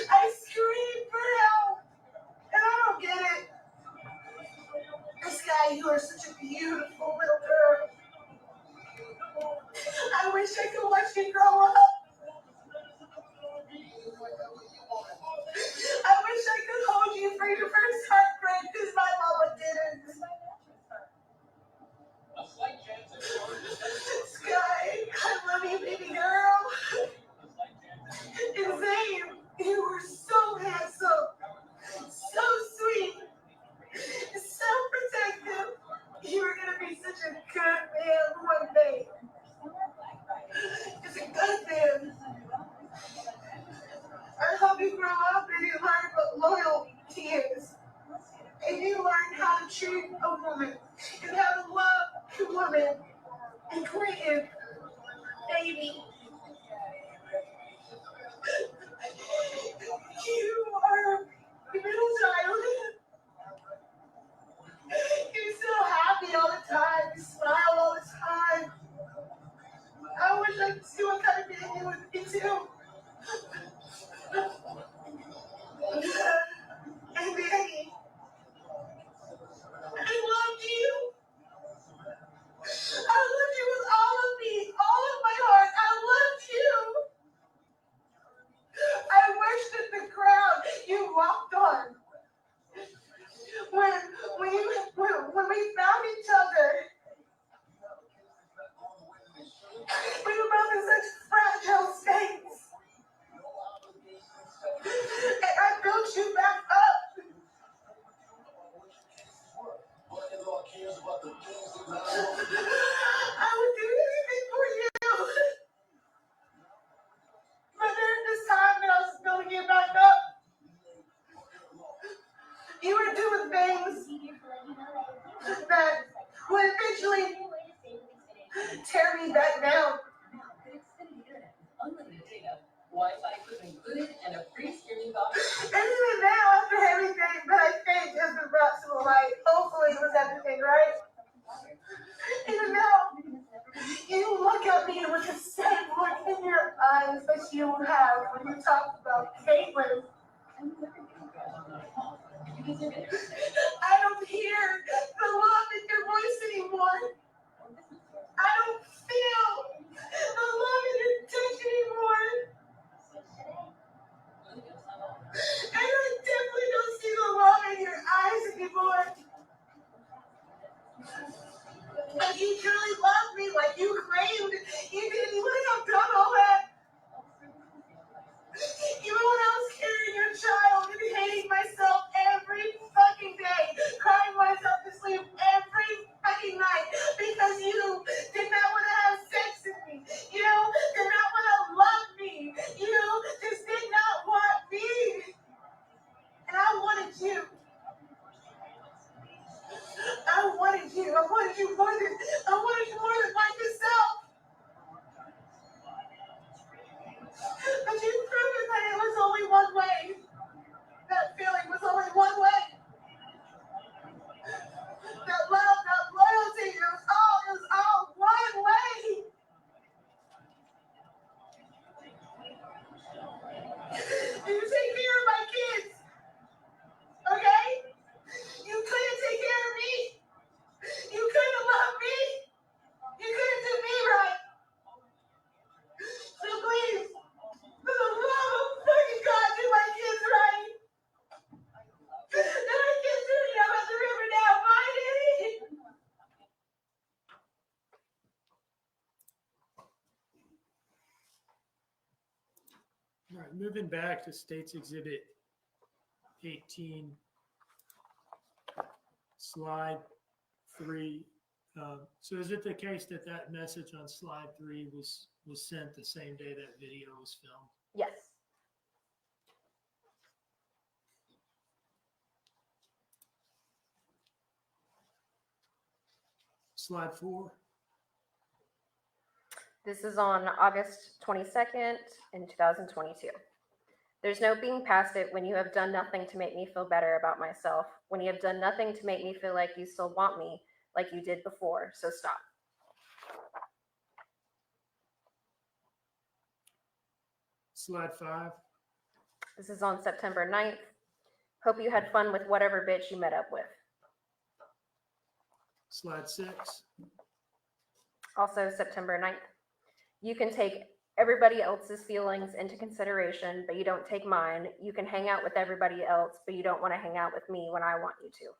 I screamed for help and I don't get it. Sky, you are such a beautiful little girl. I wish I could watch you grow up. I wish I could hold you for your first heartbreak because my mama didn't. Sky, I love you, baby girl. And Zane, you were so handsome, so sweet, so protective. You were gonna be such a good man one day. Just a good man. I hope you grow up and you learn what loyalty is. And you learn how to treat a woman and how to love a woman. And Quentin, baby, you are a middle child. You're so happy all the time. You smile all the time. I wish I could see what kind of man you would be too. And Maggie, I loved you. I loved you with all of me, all of my heart. I loved you. I wish that the ground you walked on, when we found each other, we were both in such fragile states. And I built you back up. I would do anything for you. But during this time that I was building you back up, you were doing things that would eventually tear me back down. And even now, after everything that I think has been brought to light, hopefully it was everything, right? Even now, you look at me with the same look in your eyes that you have when you talk about Caitlin. I don't hear the love in your voice anymore. I don't feel the love in your touch anymore. And I definitely don't see the love in your eyes anymore. If you truly wanted you more than myself. But you've proven that it was only one way. That feeling was only one way. That love, that loyalty, it was all one way. You take care of my kids, okay? You couldn't take care of me. You couldn't love me. You couldn't do me right. So please, for the love of fucking God, do my kids right. And my kids turning up at the river now. Bye, Daddy. All right, moving back to States Exhibit 18, slide 3. So is it the case that that message on slide 3 was sent the same day that video was filmed? Yes. Slide 4. This is on August 22nd in 2022. There's no being past it when you have done nothing to make me feel better about myself, when you have done nothing to make me feel like you still want me like you did before, so stop. Slide 5. This is on September 9th. Hope you had fun with whatever bitch you met up with. Slide 6. Also September 9th. You can take everybody else's feelings into consideration, but you don't take mine. You can hang out with everybody else, but you don't want to hang out with me when I want you to.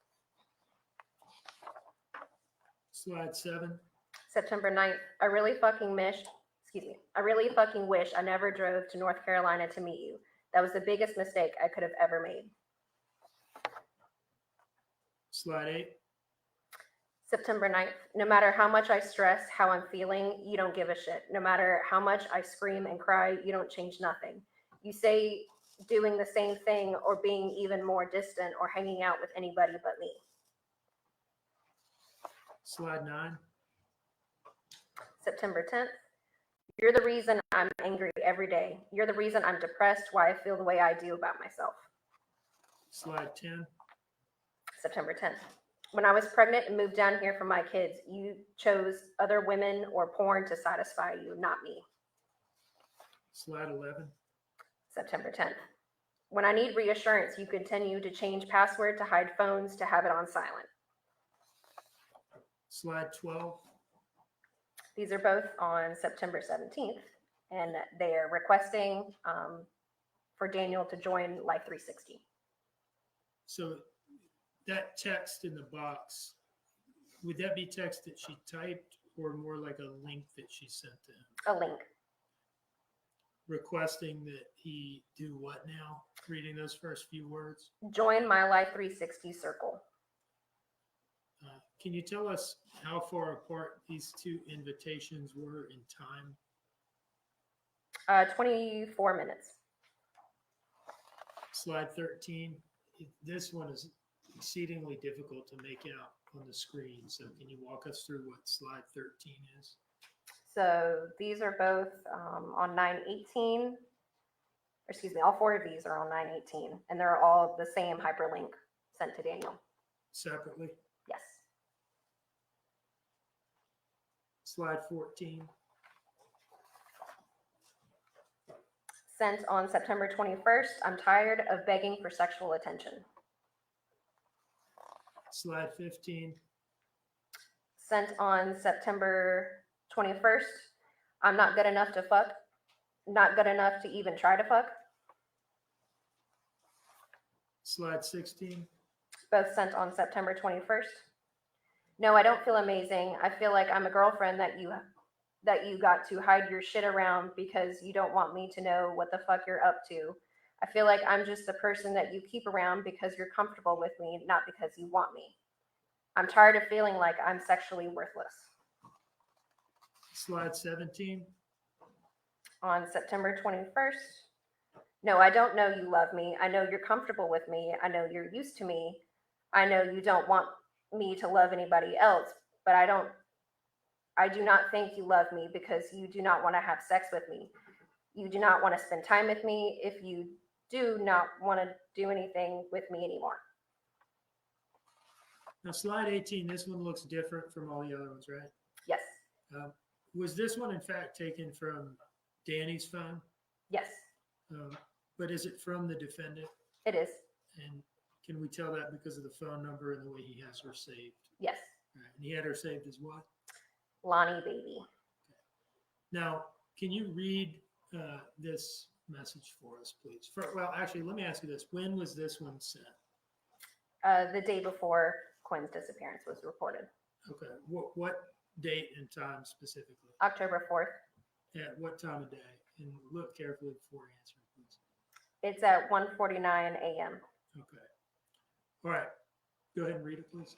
Slide 7. September 9th. I really fucking wish I never drove to North Carolina to meet you. That was the biggest mistake I could have ever made. Slide 8. September 9th. No matter how much I stress how I'm feeling, you don't give a shit. No matter how much I scream and cry, you don't change nothing. You say doing the same thing or being even more distant or hanging out with anybody but me. Slide 9. September 10th. You're the reason I'm angry every day. You're the reason I'm depressed, why I feel the way I do about myself. Slide 10. September 10th. When I was pregnant and moved down here for my kids, you chose other women or porn to satisfy you, not me. Slide 11. September 10th. When I need reassurance, you continue to change password to hide phones to have it on silent. Slide 12. These are both on September 17th, and they are requesting for Daniel to join Life 360. So that text in the box, would that be text that she typed or more like a link that she sent to him? A link. Requesting that he do what now? Reading those first few words. Join my Life 360 circle. Can you tell us how far apart these two invitations were in time? 24 minutes. Slide 13. This one is exceedingly difficult to make out on the screen. So can you walk us through what slide 13 is? So these are both on 9/18. Excuse me, all 4 of these are on 9/18, and they're all the same hyperlink sent to Daniel. Separately. Yes. Slide 14. Sent on September 21st. I'm tired of begging for sexual attention. Slide 15. Sent on September 21st. I'm not good enough to fuck. Not good enough to even try to fuck. Slide 16. Both sent on September 21st. No, I don't feel amazing. I feel like I'm a girlfriend that you got to hide your shit around because you don't want me to know what the fuck you're up to. I feel like I'm just the person that you keep around because you're comfortable with me, not because you want me. I'm tired of feeling like I'm sexually worthless. Slide 17. On September 21st. No, I don't know you love me. I know you're comfortable with me. I know you're used to me. I know you don't want me to love anybody else, but I do not think you love me because you do not want to have sex with me. You do not want to spend time with me if you do not want to do anything with me anymore. Now, slide 18, this one looks different from all the other ones, right? Yes. Was this one, in fact, taken from Danny's phone? Yes, But is it from the defendant? it is. And can we tell that because of the phone number and the way he has her saved? Yes. All right. And he had her saved as what? Lonnie baby. Now, can you read this message for us, please? Well, actually, let me ask you this. When was this one sent? The day before Quinn's disappearance was reported. Okay. What date and time specifically? October 4th. At what time of day? And look carefully before answering, please. It's at 1:49 a.m. Okay. All right. Go ahead and read it, please.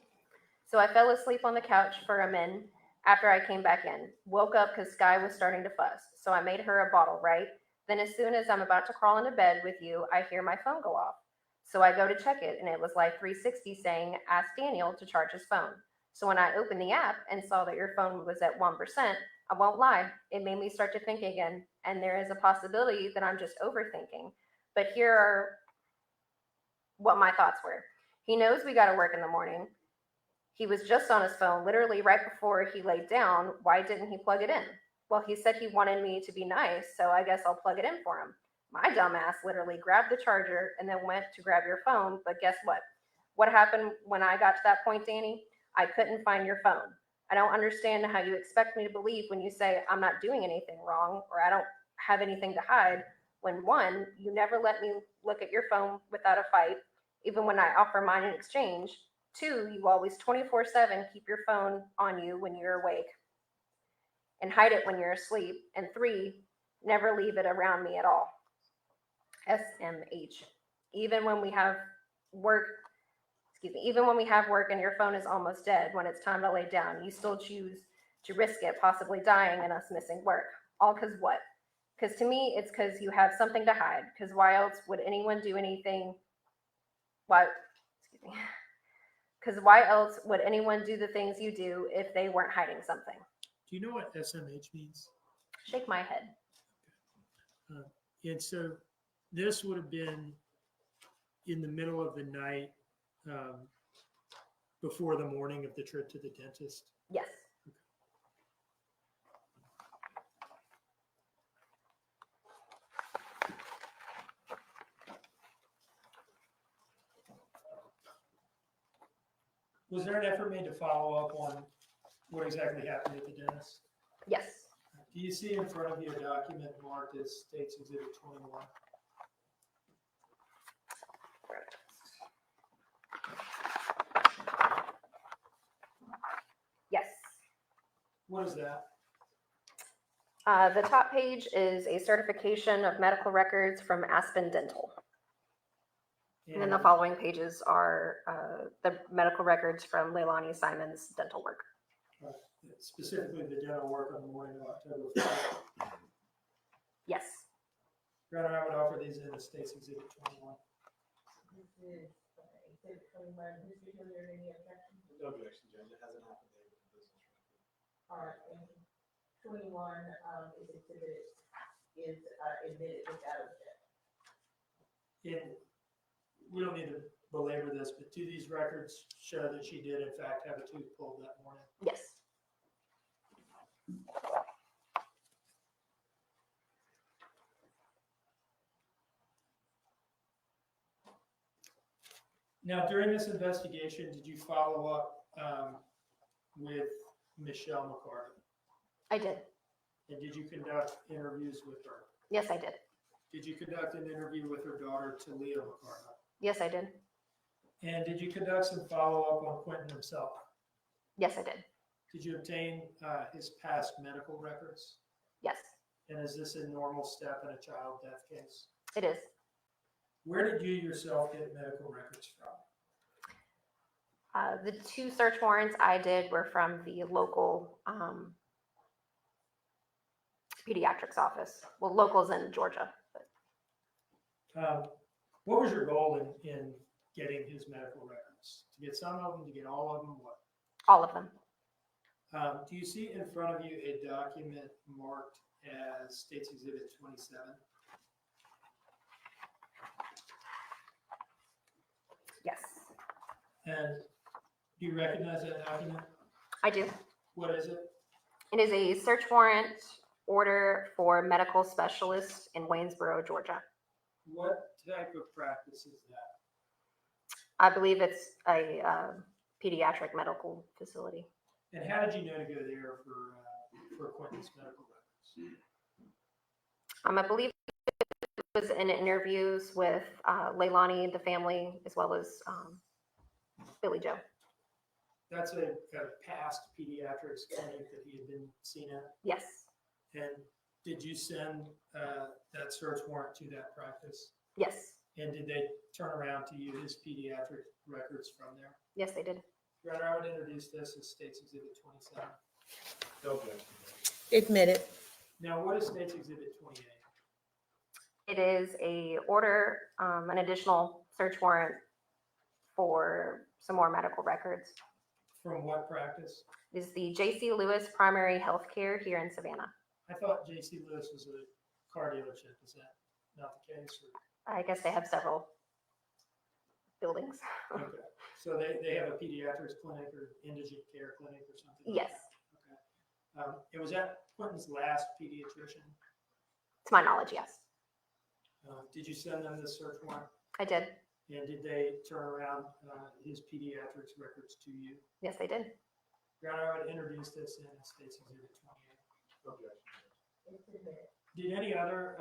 So I fell asleep on the couch for a min after I came back in. Woke up because Sky was starting to fuss. So I made her a bottle, right? Then as soon as I'm about to crawl into bed with you, I hear my phone go off. So I go to check it, and it was like 360 saying, ask Daniel to charge his phone. So when I opened the app and saw that your phone was at 1%, I won't lie, it made me start to think again. And there is a possibility that I'm just overthinking. But here are what my thoughts were. He knows we got to work in the morning. He was just on his phone literally right before he laid down. Why didn't he plug it in? Well, he said he wanted me to be nice, so I guess I'll plug it in for him. My dumbass literally grabbed the charger and then went to grab your phone, but guess what? What happened when I got to that point, Danny? I couldn't find your phone. I don't understand how you expect me to believe when you say I'm not doing anything wrong or I don't have anything to hide, when one, you never let me look at your phone without a fight, even when I offer mine in exchange. Two, you always 24/7 keep your phone on you when you're awake and hide it when you're asleep. And three, never leave it around me at all. SMH. Even when we have work, even when we have work and your phone is almost dead, when it's time to lay down, you still choose to risk it, possibly dying and us missing work. All because what? Because to me, it's because you have something to hide. Because why else would anyone do anything? Because why else would anyone do the things you do if they weren't hiding something? Do you know what SMH means? Shake my head. And so this would have been in the middle of the night before the morning of the trip to the dentist. Yes. Was there an effort made to follow up on what exactly happened at the dentist? Yes. Do you see in front of you a document marked as States Exhibit 21? Yes. What is that? The top page is a certification of medical records from Aspen Dental. And then the following pages are the medical records from Leilani Simon's dental work. Specifically the dental work on the morning of October 4th. Yes. Your Honor, I would offer these in the States Exhibit 21. No objection, Judge. It hasn't happened there with the business record. All right, and 21 is exhibited, is admitted without objection. And we don't need to belabor this, but do these records show that she did in fact have a tooth pulled that morning? Yes. Now, during this investigation, did you follow up with Michelle McCarty? I did. And did you conduct interviews with her? Yes, I did. Did you conduct an interview with her daughter, Talia McCarty? Yes, I did. And did you conduct some follow-up on Quentin himself? Yes, I did. Did you obtain his past medical records? Yes, And is this a normal step in a child death case? it is. Where did you yourself get medical records from? The two search warrants I did were from the local pediatrics office. Well, locals in Georgia. But What was your goal in getting his medical records? To get some of them, to get all of them, what? all of them. Do you see in front of you a document marked as States Exhibit 27? Yes, And do you recognize that document? I do. What is it? It is a search warrant order for medical specialist in Waynesboro, Georgia. What type of practice is that? I believe it's a pediatric medical facility. And how did you know to go there for Quentin's medical records? I believe it was in interviews with Leilani, the family, as well as Billy Joe. That's a past pediatrics clinic that he had been seen at. Yes, And did you send that search warrant to that practice? yes, And did they turn around to you his pediatric records from there? yes, they did. Your Honor, I would introduce this as States Exhibit 27. No objection. Admit it. Now, what is States Exhibit 28? It is a order, an additional search warrant for some more medical records. From what practice? It is the J.C. Lewis Primary Healthcare here in Savannah. I thought J.C. Lewis was a car dealership. Is that not the case? I guess they have several buildings. Or? Okay. So they have a pediatrics clinic or indigent care clinic or something? like Yes, that? Okay. It was at Quentin's last pediatrician. to my knowledge, yes. Did you send them this search warrant? I did. And did they turn around his pediatrics records to you? Yes, they did. Your Honor, I would introduce this in States Exhibit 28. Objection. Did any other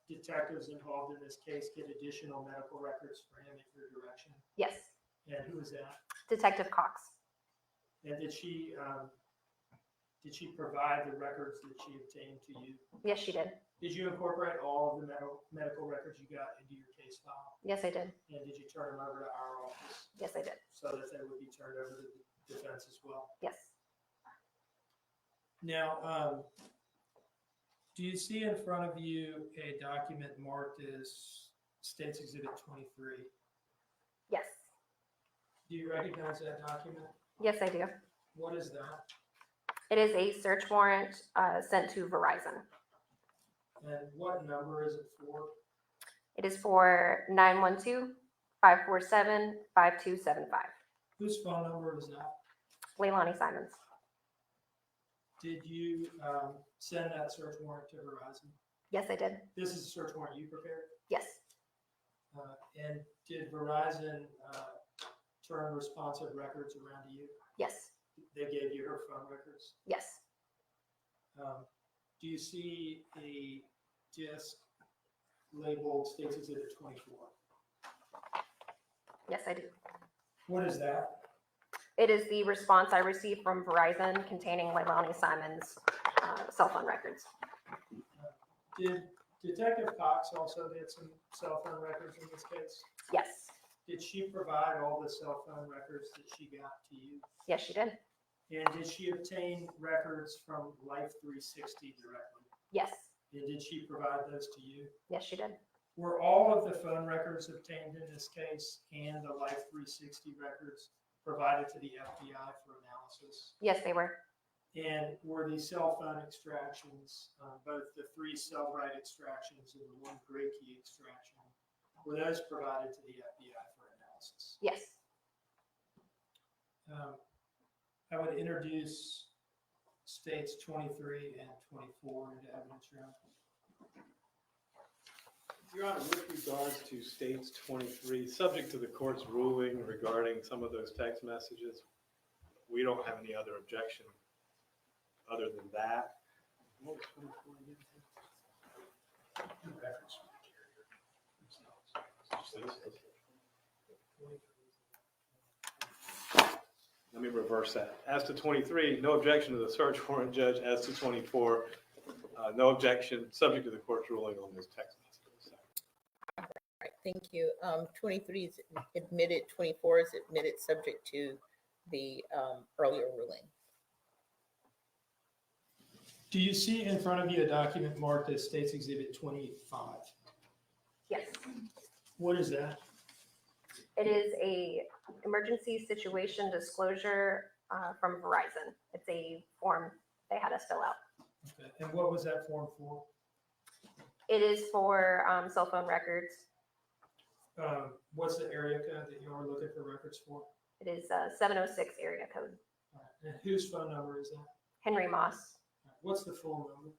detectives involved in this case get additional medical records for him at your direction? Yes, And who was that? Detective Cox. And did she provide the records that she obtained to you? Yes, she did. Did you incorporate all of the medical records you got into your case file? Yes, I did. And did you turn them over to our office Yes, I did. so that they would be turned over to the defense as well? Yes. Now, do you see in front of you a document marked as States Exhibit 23? Yes. Do you recognize that document? Yes, I do. What is that? It is a search warrant sent to Verizon. And what number is it for? It is for 912-547-5275. Whose phone number is that? Leilani Simons. Did you send that search warrant to Verizon? Yes, I did. This is a search warrant you prepared? Yes. And did Verizon turn responsive records around to you? Yes. They gave you her phone records? Yes. Do you see a disc labeled States Exhibit 24? Yes, I do. What is that? It is the response I received from Verizon containing Leilani Simons' cell phone records. Did Detective Cox also get some cell phone records in this case? Yes. Did she provide all the cell phone records that she got to you? Yes, she did. And did she obtain records from Life 360 directly? Yes. And did she provide those to you? Yes, she did. Were all of the phone records obtained in this case and the Life 360 records provided to the FBI for analysis? Yes, they were. And were the cell phone extractions, both the 3 cell write extractions and the 1 gray key extraction, were those provided to the FBI for analysis? Yes. I would introduce states 23 and 24 into evidence round. Your Honor, with regards to states 23, subject to the court's ruling regarding some of those text messages, we don't have any other objection other than that. What was 24 again? Let me reverse that. As to 23, no objection to the search warrant, Judge. As to 24, no objection, subject to the court's ruling on those text messages. Right, thank you. 23 is admitted, 24 is admitted, subject to the earlier ruling. Do you see in front of you a document marked as States Exhibit 25? Yes. What is that? It is a emergency situation disclosure from Verizon. It's a form they had us fill out. Okay. And what was that form for? It is for cell phone records. What's the area code that you are looking for records for? It is 706 area code. All right. And whose phone number is that? Henry Moss. All right. What's the full number?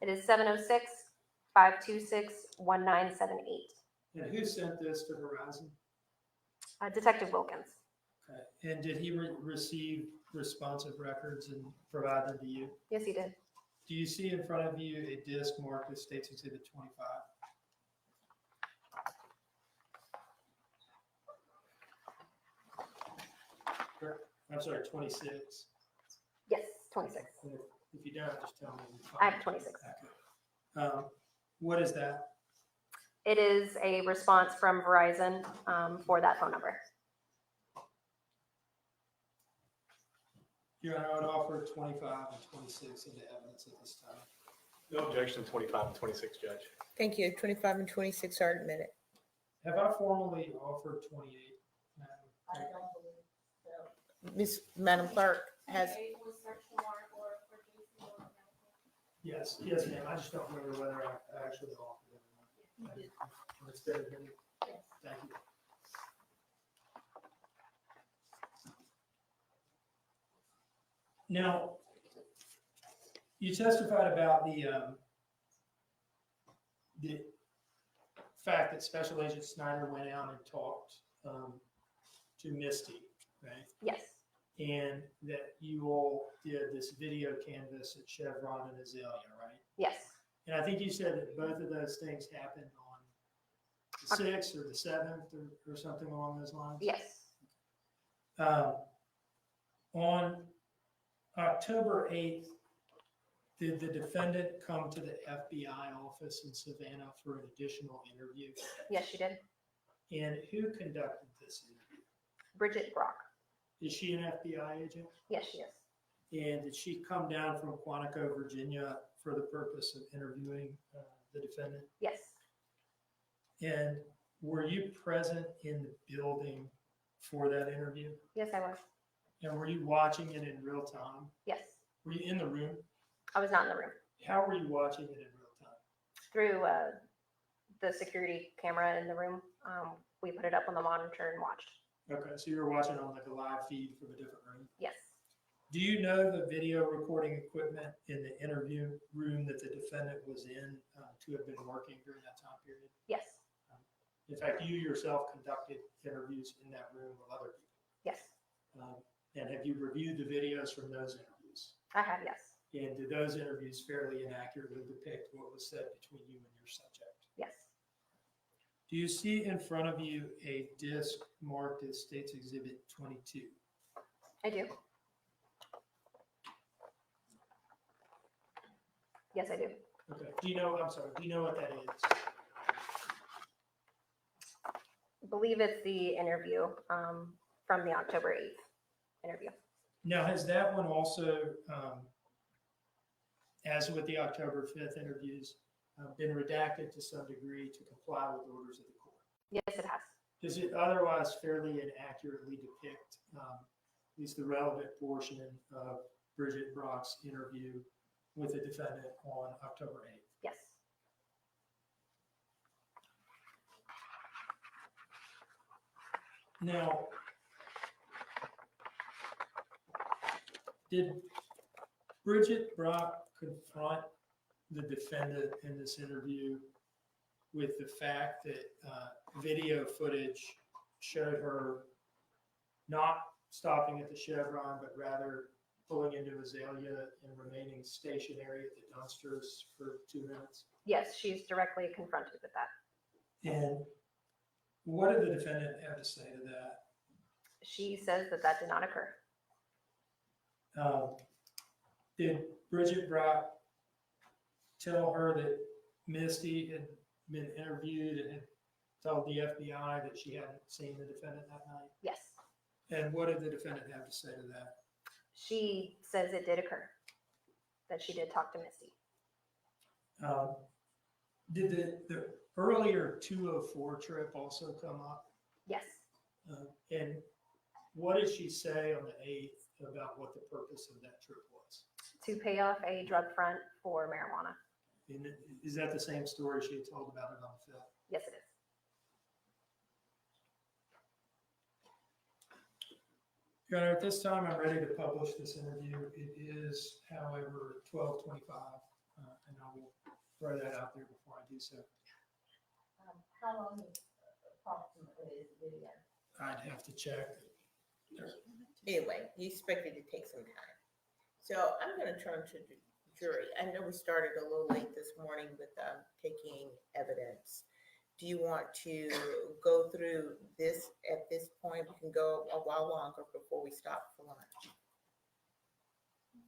It is 706-526-1978. And who sent this to Verizon? Detective Wilkins. Okay. And did he receive responsive records and provide them to you? Yes, he did. Do you see in front of you a disc marked as States Exhibit 25? I'm sorry, 26. Yes, 26. And if you don't, just tell me. I have 26. Okay. What is that? It is a response from Verizon for that phone number. Your Honor, I would offer 25 and 26 into evidence at this time. No objection, 25 and 26, Judge. Thank you. 25 and 26 are admitted. Have I formally offered 28, Madam? Madam Clerk has, Was search warrant or for Casey or Yes, ma'am. I just don't remember whether I actually offered it or not. It's been admitted. Thank you. Now, you testified about the fact that Special Agent Snyder went out and talked to Misty, right? Yes, And that you all did this video canvas at Chevron and Azalea, right? yes, And I think you said that both of those things happened on the 6th or the 7th or something along those lines? yes. On October 8th, did the defendant come to the FBI office in Savannah for an additional interview? Yes, she did. And who conducted this interview? Bridget Brock. Is she an FBI agent? Yes, she is. And did she come down from Quantico, Virginia for the purpose of interviewing the defendant? Yes, And were you present in the building for that interview? yes, I was. And were you watching it in real time? Yes, Were you in the room? I was not in the room. How were you watching it in real time? Through the security camera in the room, we put it up on the monitor and watched. Okay, so you were watching on like a live feed from a different room. Yes, Do you know the video recording equipment in the interview room that the defendant was in to have been working during that time period? yes, In fact, you yourself conducted interviews in that room with other people. yes. And have you reviewed the videos from those interviews? I have, yes, And did those interviews fairly and accurately depict what was said between you and your subject? yes. Do you see in front of you a disc marked as States Exhibit 22? I do. Yes, I do. Okay. Do you know what that is? I believe it's the interview from the October 8th interview. Now, has that one also, as with the October 5th interviews, been redacted to some degree to comply with orders of the court? Yes, it has. Does it otherwise fairly and accurately depict at least the relevant portion of Bridget Brock's interview with the defendant on October 8th? Yes, Now, did Bridget Brock confront the defendant in this interview with the fact that video footage showed her not stopping at the Chevron, but rather pulling into Azalea and remaining stationary at the dumpsters for 2 minutes? yes, she's directly confronted with that. And what did the defendant have to say to that? She says that that did not occur. Did Bridget Brock tell her that Misty had been interviewed and had told the FBI that she hadn't seen the defendant that night? Yes, And what did the defendant have to say to that? she says it did occur, that she did talk to Misty. Did the earlier 204 trip also come up? Yes, And what did she say on the 8th about what the purpose of that trip was. To pay off a drug front for marijuana. And is that the same story she had told about it on the film? Yes, it is. Your Honor, at this time, I'm ready to publish this interview. It is, however, 12:25, and I will throw that out there before I do so. How long approximately is the video? I'd have to check. Anyway, you expect it to take some time. So I'm going to turn to the jury. I know we started a little late this morning with taking evidence. Do you want to go through this at this point? We can go a while longer before we stop for lunch.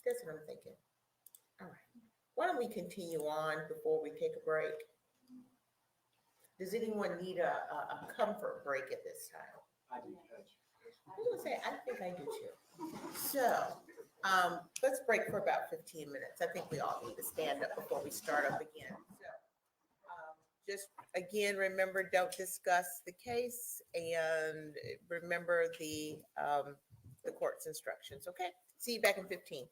That's what I'm thinking. All right. Why don't we continue on before we take a break? Does anyone need a comfort break at this time? I do. I was gonna say, I think I do too. So, let's break for about 15 minutes. I think we all need to stand up before we start up again. So, just again, remember, don't discuss the case and remember the court's instructions, okay? See you back in 15.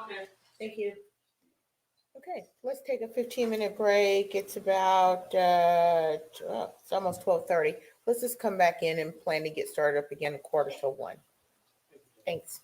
Okay. Thank you. Okay, let's take a 15-minute break. It's about, it's almost 12:30. Let's just come back in and plan to get started up again 1:45. Thanks.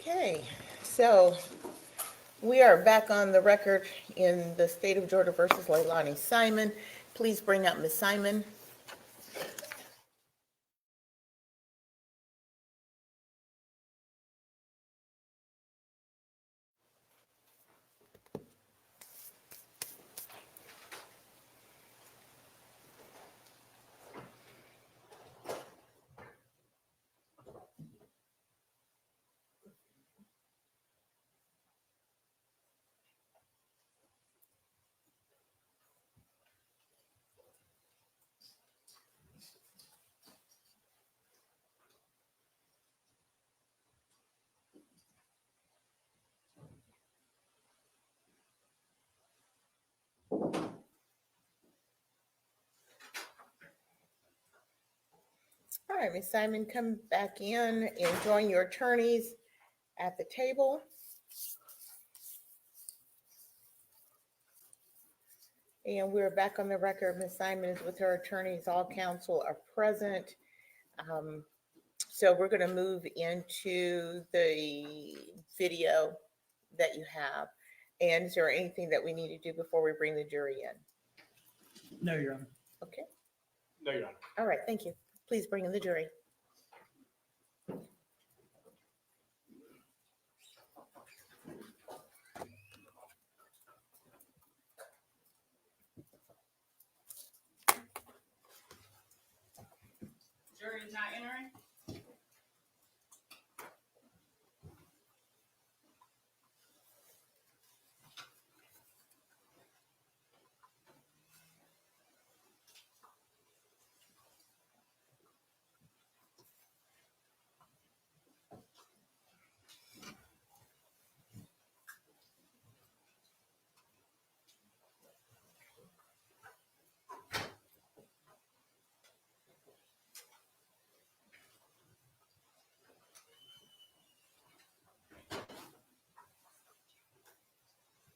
Okay, so we are back on the record in the state of Georgia versus Leilani Simon. Please bring up Ms. Simon. All right, Ms. Simon, come back in and join your attorneys at the table. And we're back on the record. Ms. Simon is with her attorneys. All counsel are present. So we're going to move into the video that you have. And is there anything that we need to do before we bring the jury in? No, Your Honor. Okay. No, Your Honor. All right. Thank you. Please bring in the jury. Jury is not entering.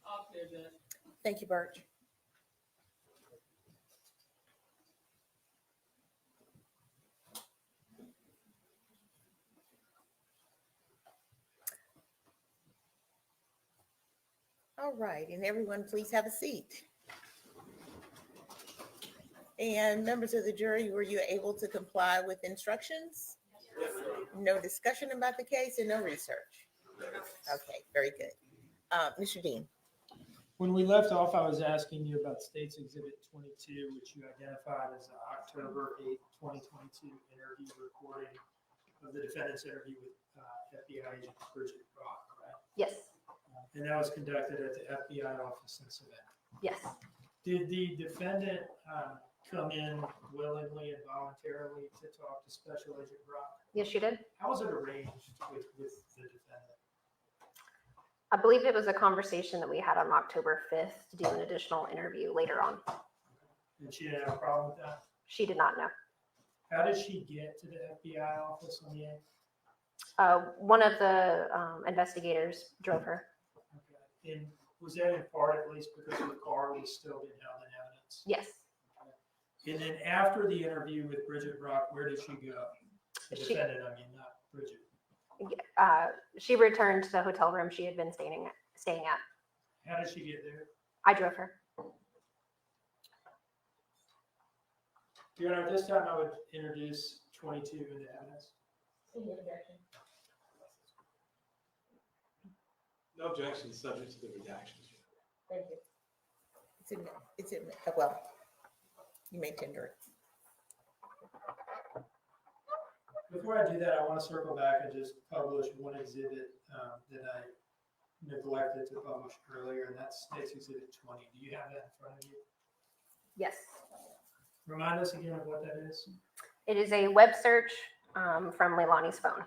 All clear, Judge. Thank you, Birch. All right, and everyone please have a seat. And members of the jury, were you able to comply with instructions? No discussion about the case and no research? Okay, very good. Mr. Dean. When we left off, I was asking you about State's Exhibit 22, which you identified as the October 8th, 2022 interview recording of the defendant's interview with FBI agent Bridget Rock, right? Yes, And that was conducted at the FBI office in Savannah. yes. Did the defendant come in willingly and voluntarily to talk to Special Agent Rock? Yes, you did. How was it arranged with the defendant? I believe it was a conversation that we had on October 5th to do an additional interview later on. And she didn't have a problem with that? She did not know. How did she get to the FBI office on the 8th? One of the investigators drove her. Okay. And was that in part at least because the car was still being held in evidence? Yes. And then after the interview with Bridget Rock, where did she go? The defendant, I mean, not Bridget. She returned to the hotel room she had been staying at. How did she get there? I drove her. Your Honor, at this time I would introduce 22 into evidence. No objection, subject to the redactions. Thank you. Well, you may tender it. Before I do that, I want to circle back and just publish one exhibit that I neglected to publish earlier, and that's State's Exhibit 20. Do you have that in front of you? Yes. Remind us again of what that is. It is a web search from Leilani's phone.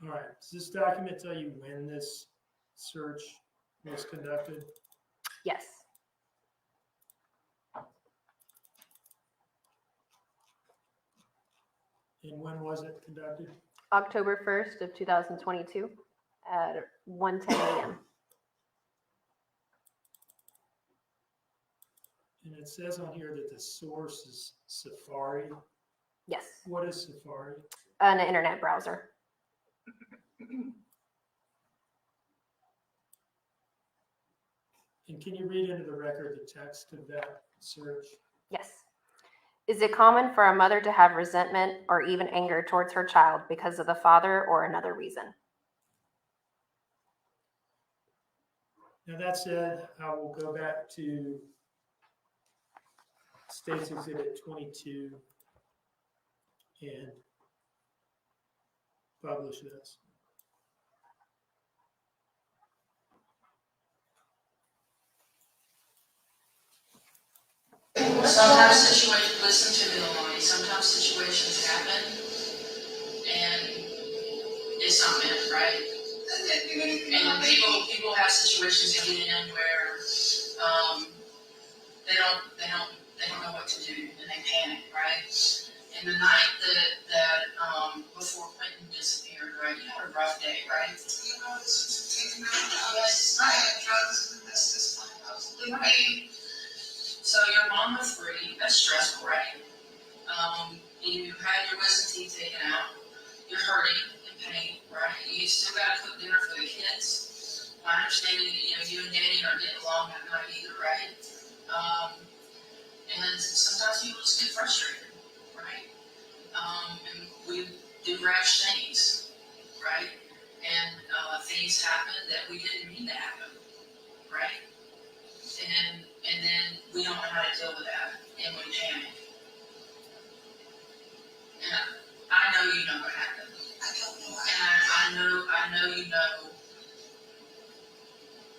All right, does this document tell you when this search was conducted? Yes. And when was it conducted? October 1st of 2022 at 1:10 a.m. And it says on here that the source is Safari. Yes, What is Safari? an internet browser. And can you read into the record the text of that search? Yes. Is it common for a mother to have resentment or even anger towards her child because of the father or another reason? Now that said, I will go back to State's Exhibit 22 and publish this. Sometimes situations, listen to me, Leilani, sometimes situations happen and it's not meant, right? And people have situations they get in where, they don't know what to do and they panic, right? And the night that before Quentin disappeared, right, you had a rough day, right? Yes, I had drugs and that's just fine. I was living. So your mom was free, that's stressful, right? You had your wisdom teeth taken out, you're hurting and pain, right? You still gotta cook dinner for the kids. My understanding, you and Danny aren't getting along that night either, right? And sometimes people just get frustrated, right? And we do rash things, right? And things happen that we didn't mean to happen, right? And then we don't know how to deal with that, and we panic. And I know you know what happened. I don't know. And I know you know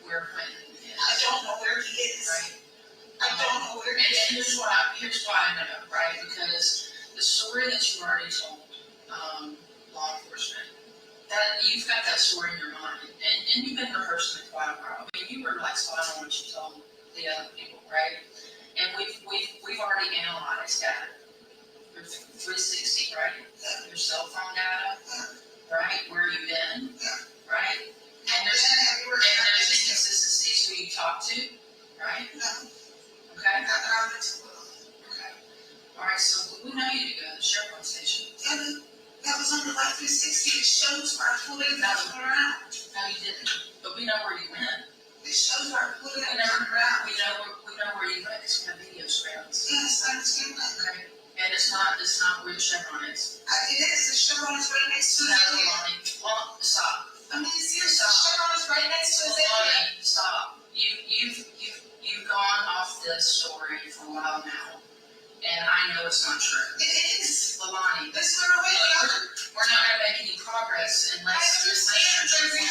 where Quentin is. I don't know where he is. Right? I don't know where he is. And here's why I know, right? Because the story that you already told law enforcement, that you've got that story in your mind, and you've been rehearsing it quite a while. I mean, you were like spot on what you told the other people, right? And we've already analyzed that. Your 360, right? Your cell phone data, right? Where you've been, right? And there's inconsistencies who you talk to, right? Okay? Okay. All right, so we know you to go to the SharePoint station. That was on the Life 360. It shows where I pulled it and around. No, you didn't. But we know where you went. It shows where I pulled it and around. We know where you went because we have video surveillance. Yes, I understand that. Okay. And it's not where the Chevron is. It is. The Chevron is right next to it. No, Leilani. Well, stop. I mean, seriously, the Chevron is right next to his area. Stop. You've gone off this story for a while now. And I know it's not true. It is. Leilani. This is where we're not going to make any progress unless you're being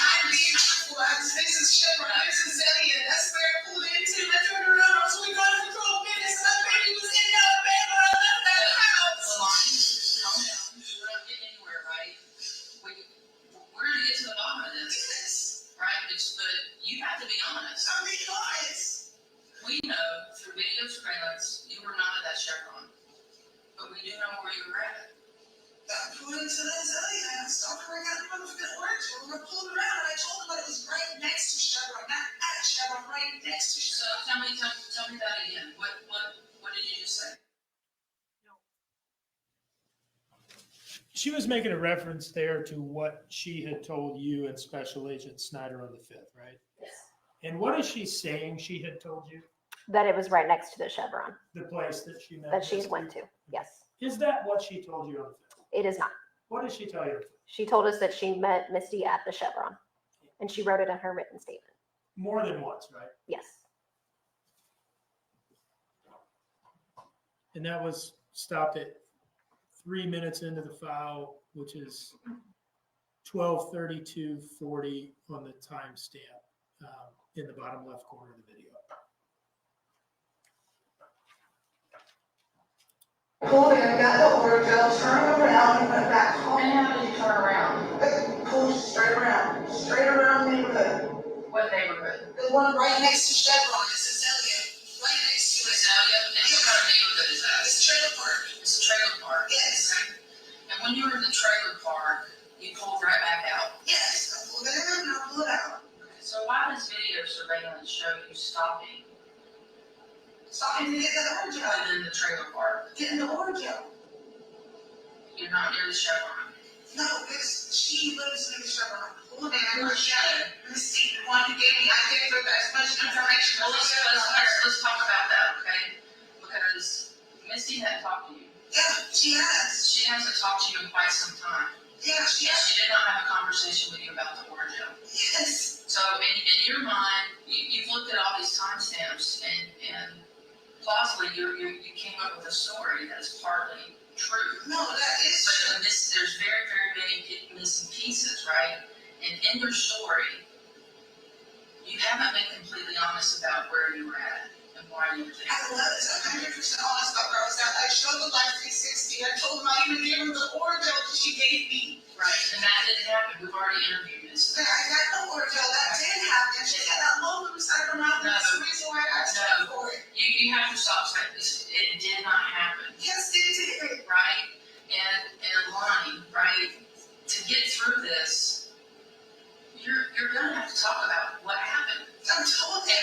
truthful. This is Chevron. This is Zelia. That's where I pulled into. I turned around. I was really going for 12 minutes. And my baby was in the bed when I left that house. Leilani, calm down. We're not getting anywhere, right? We're going to get to the bottom of this. Yes. Right? But you have to be honest. I'm being honest. We know through video surveillance you were not at that Chevron, but we do know where you were at. I pulled into the Zelia and I stopped where I got the motherfucking orange. When I pulled around and I told them that it was right next to Chevron, not at Chevron, right next to Chevron. So tell me that again. What did you just say? She was making a reference there to what she had told you and Special Agent Snyder on the 5th, right? Yes. And what is she saying she had told you? That it was right next to the Chevron The place that she met? that she went to. Yes. Is that what she told you on the 5th? It is not. What did she tell you? She told us that she met Misty at the Chevron, and she wrote it in her written statement. More than once, right? Yes. And that was stopped at 3 minutes into the file, which is 12:32:40 on the timestamp in the bottom left corner of the video. Pulled in, got the order, turned around, and went back home. And how did you turn around? Pulled next to Chevron, it's Azalea, right next to it. Azalea, and what kind of neighborhood is that? It's a trailer park. It's a trailer park. Yes. Okay. And when you were in the trailer park, you pulled right back out. Yes, I pulled it in and I pulled it out. Okay. So why does video surveillance show you stopping Stopping to get to the orange job. within the trailer park? Getting the orange job. You're not near the Chevron. No, because she lives in the Chevron. Pulled in, Who is she? let me see, the one who gave me, I gave her as much information. Well, let's talk about that, okay? Because Misty hadn't talked to you. Yeah, she has. She hasn't talked to you in quite some time. Yeah, she And has. she did not have a conversation with you about the origin. Yes. So in your mind, you've looked at all these timestamps and plausibly you came up with a story that is partly true. No, that is But true. there's very, very many missing pieces, right? And in your story, you haven't been completely honest about where you were at and why you were there. I was 100% honest about where I was at. I showed the Life 360. I told them I even gave her the orangel that she gave me. Right, and that didn't happen. We've already interviewed this. But I got no orangel. That did happen. She had that loaf beside her mouth. And that's the reason why I asked her for it. You have to stop saying this. It did not happen. Yes, it did. Right? And Lonnie, right? To get through this, you're gonna have to talk about what happened I'm told and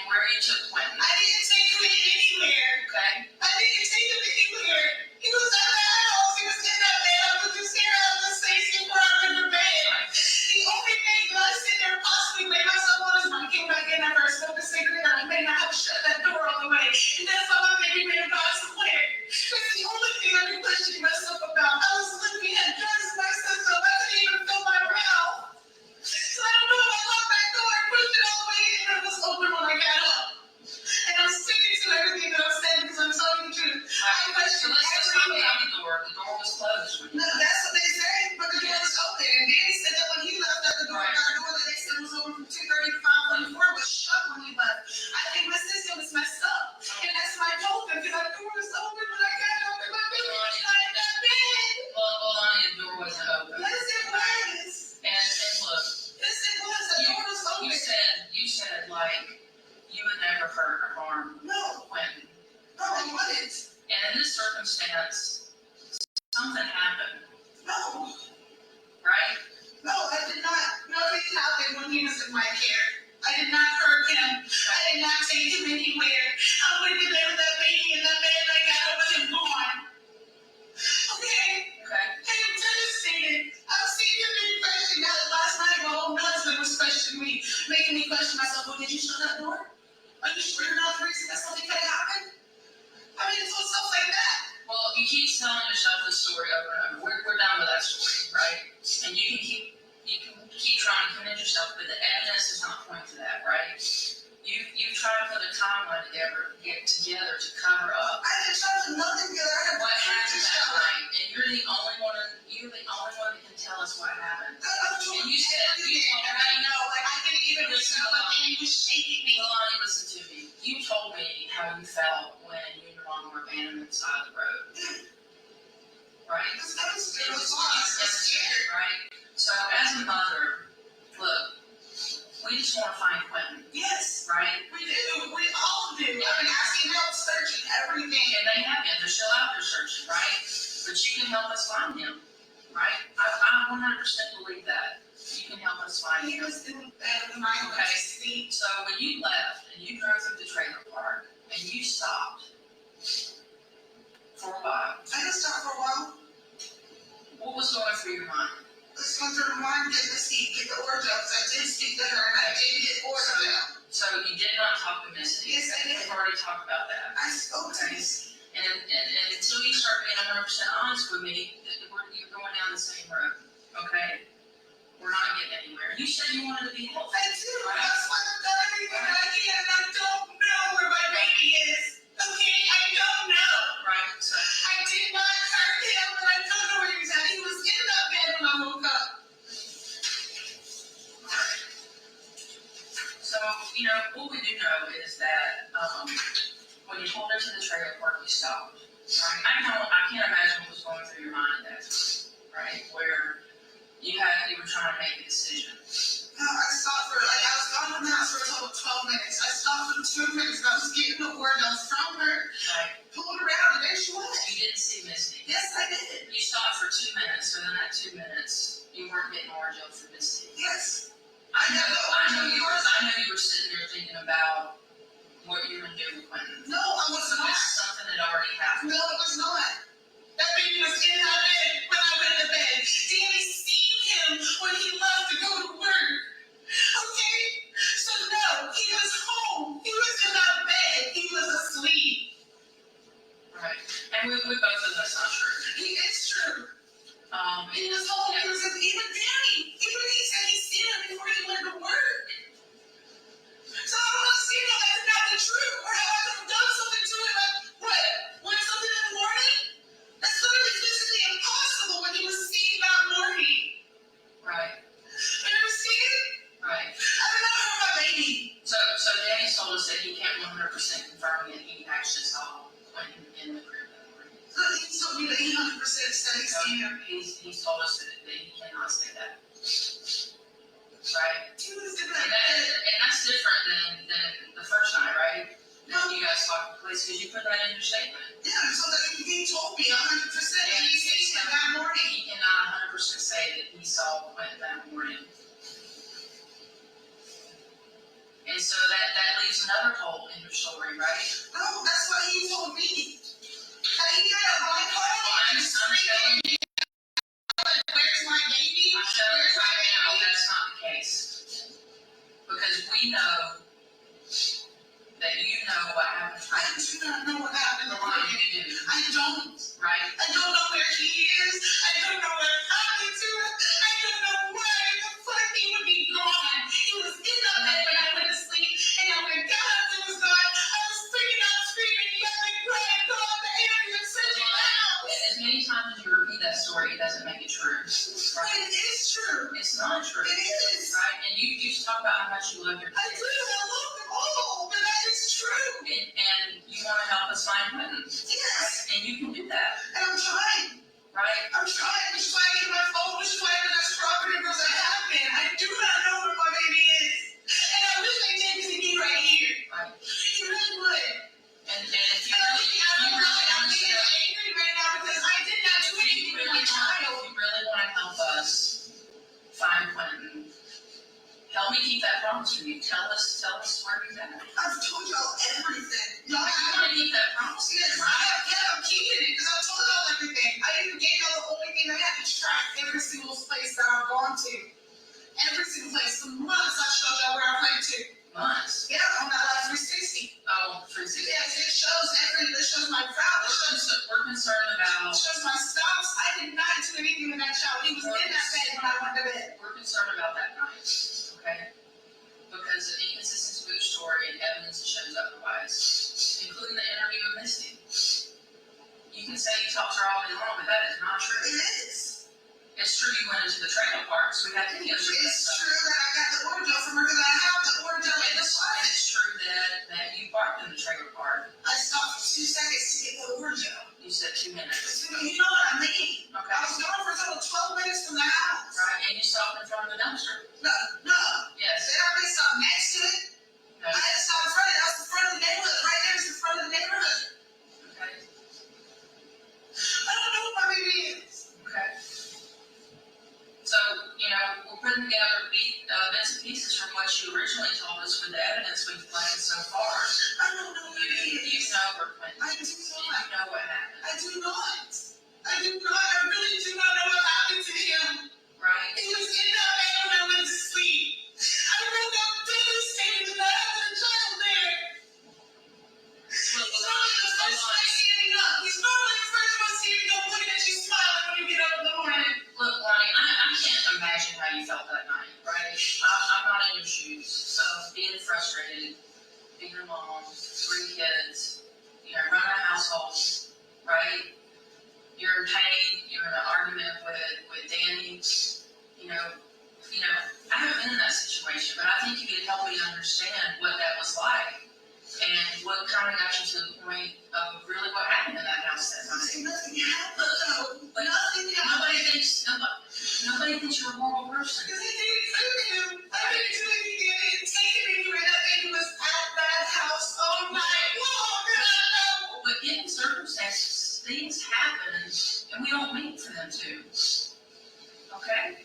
where you took Quentin. I didn't take him anywhere. Okay? I didn't take him anywhere. He was at the house. He was in that bed. I was just here on the station where I'm in the bed. The only thing that I sit there possibly made myself on is when I came back in after I smoked a cigarette and I may not have shut that door all the way. And that's all I made me about somewhere. That's the only thing I can question myself about. I was looking at dressing myself up. I couldn't even feel my mouth. So I don't know if I locked that door and pushed it all the way in and it was open when I got up. And I'm sticking to everything that I'm saying because I'm telling the truth. So let's talk about the door. The door was closed. No, that's what they say, but the door was open. And Danny said that when he left that the door, the door that they said was open from 2:30 to 5:44 was shut when he left. I think my system was messed up. And that's my told them because the door was open when I got up and my baby was lying in that bed. Well, Lonnie, the door wasn't open. Yes, it was. And look, Yes, it was. The door was open. you said like you would never hurt or harm No, Quentin. no, I wouldn't. And in this circumstance, something happened, No, right? no, I did not. Nothing happened when he was in my care. I did not hurt him. I did not take him anywhere. I went in there with that baby in that bed and I got up with him gone. Okay? Okay. I am devastated. I've seen him being questioned. Now, last night, my own husband was questioning me, making me question myself. Well, did you shut that door? Are you sure you're not the reason that something could have happened? I mean, it's all stuff like that. Well, you keep telling yourself this story over and over. We're done with that story, right? And you can keep trying to convince yourself, but the evidence does not point to that, right? You try to put a timeline together to cover up I didn't try to put nothing together. I had what to happened show that it. night, and you're the only one that can tell us what happened. I'm doing And you said everything, and I know, like, I didn't even Listen, know my baby was shaking me. Leilani, listen to me. You told me how you felt when you and your mom were abandoned on the side of the road. Right? It was lost. I was scared. Right? So as a mother, look, we just want to find Quentin, Yes, right? we do. We all do. I've been asking help, searching everything. And they have been. They're still out there searching, right? But you can help us find him, right? I 100% believe that. You can help us find He him. was in the mind of Okay. sleep. So when you left and you drove through the trailer park and you stopped for a while, I just stopped for a while. what was going through your mind? Let's go through the mind, get the seat, get the order up. I did speak to her and I did get order down. So you did not talk to Missy. Yes, I did. We've already talked about that. I spoke to Miss. And until you start being 100% honest with me, you're going down the same road, okay? We're not getting anywhere. You said you wanted to be healthy. I do. That's why I've done everything that I can and I don't know where my baby is. Okay, I don't know. Right? So, I did not hurt him, but I don't know where he was at. He was in that bed when I woke up. so what we do know is that when you pulled into the trailer park, you stopped. Right? I can't imagine what was going through your mind at that time, right? Where you were trying to make a decision. No, I stopped for, like, I was gone from the house for a total Yes, I did. You stopped for 2 minutes, so in that 2 minutes, you weren't getting orange out for Misty. Yes. I know you were sitting there thinking about what you're gonna do with Quentin. No, I was So not. this is something that already happened. No, it was not. That baby was in my bed when I went to bed. Danny seen him when he left to go to work. Okay? So no, he was home. He was in my bed. He was asleep. Right. And we both know that's not true. He is true. He was home. He was even Danny. Even he said he seen him before he went to work. So I don't understand how that's not the truth, or how I could have done something to him. Like, what? When something in the morning? That's literally physically impossible when he was seen that morning. Right. You understand? Right. I don't know about my baby. So Danny told us that he can't 100% confirm that he actually saw Quentin in the crib that morning. Look, he told me that he 100% said he seen him. He's told us that he cannot say that. Right? He was in that And bed. that's different than the first night, right? No. You guys talked to the police because you put that in your statement. Yeah, so that he told me 100% that he seen him that morning. He cannot 100% say that he saw Quentin that morning. And so that leaves another hole in your story, right? No, that's what he told me. That he got a phone call. I'm telling you, Like, where's my baby? I'm telling you Where's my right now, baby? that's not the case. Because we know that you know what happened. I do not know what happened. Leilani, you do, I don't. right? I don't know where he is. I don't know what happened to him. I don't know where the fuck he would be gone. He was in the bed when I went to sleep, and then when I got up, he was gone. I was freaking out, screaming, yelling, crying, calling the ambulance, searching the house. As many times as you repeat that story, it doesn't make it true. But it is true. It's not true. It is. Right? And you just talk about how much you love your I do. I love them all, but that is true. and you want to help us find Quentin. Yes. And you can do that, And I'm trying. right? I'm trying. Which is why I get my phone. Which is why every last property goes I have been. I do not know where my baby is. And I wish I did because he'd be right here. Right. He really would. And if you And really, I'm you really I'm want to being angry right now because I did not do anything with my child. if you really want to help us find Quentin, help me keep that promise from you. Tell us where he's at. I've told y'all everything. Y'all You have. want to keep that promise? Yes, I'm keeping it because I've told y'all everything. I even gave y'all the only thing I had to track every single place that I've gone to. Every single place. For months I showed y'all where I went to. Months. Yeah, on that last 360. Oh, 360. Yes, it shows my route. We're concerned about. It shows my stops. I did not do anything with that child. He was in that bed when I went to bed. We're concerned about that night, okay? Because of inconsistency with your story and evidence that shows otherwise, including the interview with Misty. You can say you talked to her all day long, but that is not true. It is. It's true you went into the trailer parks. We had videos of that It's stuff. true that I got the ordeal from her because I have the ordeal in the closet. It's true that you parked in the trailer park. I stopped for 2 seconds to get the ordeal. You said 2 minutes. You know what I mean? Okay. I was gone for a total of 12 minutes from the house. Right, and you stopped in front of the dumpster. No. Yes. They already stopped next to it. No. I had to stop in front of it. That was the front of the neighborhood. Right there is the front of the neighborhood. Okay. I don't know what my baby is. Okay. So, we're putting together bits and pieces from what you originally told us with the evidence we've collected so far. I don't know what it You is. know where Quentin. I do You not. know what happened, I do not. I do not. I really do not know what happened to him. right? He was in that bed when I went to sleep. I woke up devastated and I have a child there. Look, He's normally the first one standing up. He's normally the first one standing up looking at you smiling when you get up in the morning. Look, Lonnie, I can't imagine how you felt that night, right? I'm not in your shoes. So being frustrated, being a mom, 3 kids, running a household, right? You're in pain, you're in an argument with Danny, I haven't been in that situation, but I think you can help me understand what that was like and what kind of got you to the point of really what happened in that house that night. Nothing happened though. But Nothing happened. Nobody thinks you're a horrible person. Because I didn't do him. I didn't do anything. I didn't take him anywhere. That baby was at that house all night long. And I know. But in circumstances, things happen to. Okay?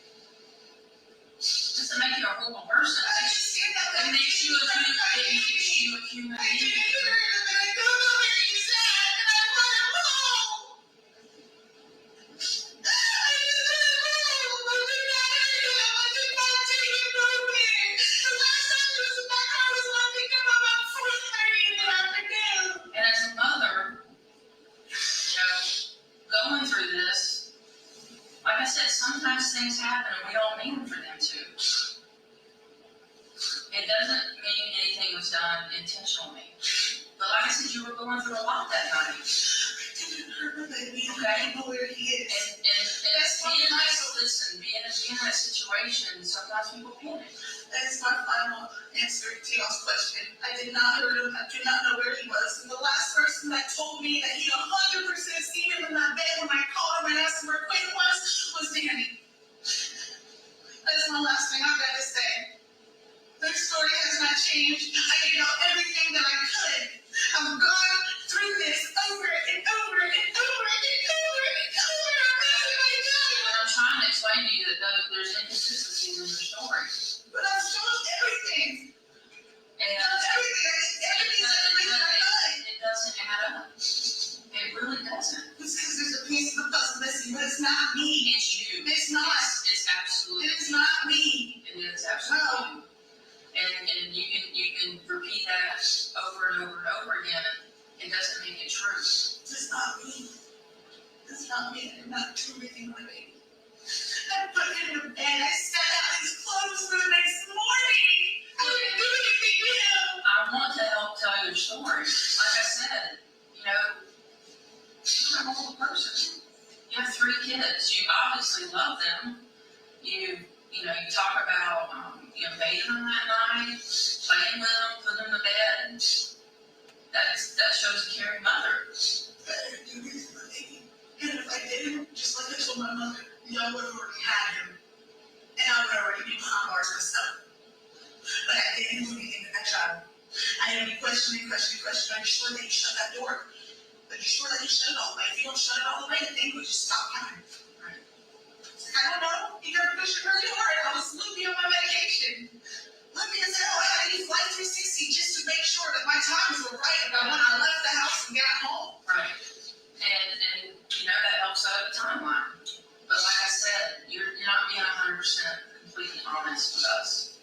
Doesn't make you a horrible person. I understand that. It makes you a human I being. didn't hear him, and I don't know where he's at, and I want him home. I just want him home. I did not hurt him. I did not take him nowhere. The last time he was in my car was when I picked him up about 4:30 in the afternoon. And as a mother, going through this, like I said, sometimes things happen and we don't mean for them to. It doesn't mean anything was done intentionally. But like I said, you were going through a lot that night. I didn't hurt my baby. Okay. I don't know where he is. And That's being what being in that situation, sometimes people panic. That is my final answer to y'all's question. I did not hurt him. I do not know where he was. And the last person that told me that he 100% seen him in that bed when I called him and asked him where Quinn was Danny. That is my last thing I've got to say. Their story has not changed. I did everything that I could. I've gone through this over and over and over and over and over. And I'm trying to explain to you that there's inconsistencies in your story. But I've shown everything. And Everything that I could. it doesn't add up. It really doesn't. It's because there's a piece of the puzzle missing, but it's not me. It's you. It's not. It's absolutely. It is not me. It is absolutely. And you can repeat that over and over and over again, and it doesn't make it true. It's not me. It's not me. I did not do everything my baby. I put him in bed. I set out his clothes for the next morning. I didn't do anything to him. I want to help tell your story. Like I said, you're a normal person. You have 3 kids. You obviously love them. You talk about, bathing them that night, playing with them, putting them to bed. That shows a caring mother. I didn't do anything for my baby. And if I didn't, just like I told my mother, y'all would have already had him. And I would already be behind bars myself. But I didn't do anything to that child. I had to be questioning. Are you sure that you shut that door? Are you sure that you shut it all the way? If you don't shut it all the way, the thing would just stop coming. Right. I don't know. You gotta push it really hard. I was loopy on my medication. Loopy as hell. I had to use Life 360 just to make sure that my times were right about when I left the house and got home. Right. And that helps out the timeline. But like I said, you're not being 100% completely honest with us.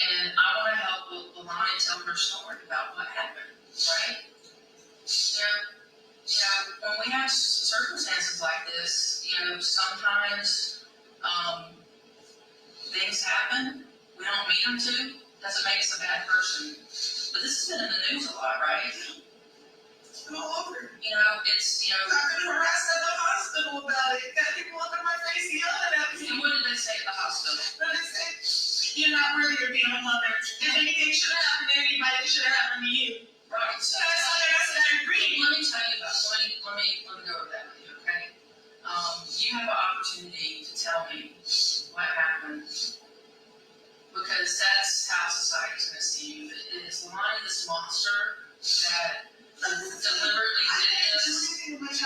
And I want to help Leilani tell her story about what happened, right? When we have circumstances like this, sometimes things happen. We don't mean them to. Doesn't make us a bad person. But this has been in the news a lot, right? It's been all over. It's. I've been harassed at the hospital about it. Got people up in my face yelling at me. And what did they say at the hospital? But they said, you're not worthy of being a mother. If anything should have happened to anybody, it should have happened to you. Right. So I saw that. I said, I agree. Let me tell you about. Let me go over that with you, okay? You have an opportunity to tell me what happened, because that's how society's going to see you. It is Leilani, this monster that deliberately did this, or was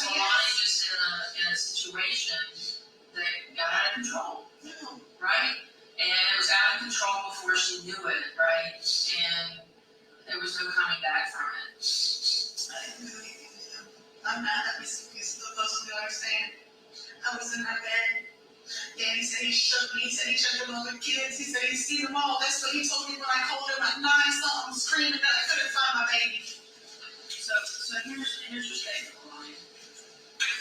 Leilani just in a situation that got out of control, right? And it was out of control before she knew it, right? And there was no coming back from it. I didn't do anything to him. I'm not that missing piece of the puzzle, you understand? I was in my bed. Danny said he shook me. He said he shook them other kids. He said he's seen them all. That's what he told me when I called him at 9-something, screaming that I couldn't find my baby. So here's your statement, Leilani.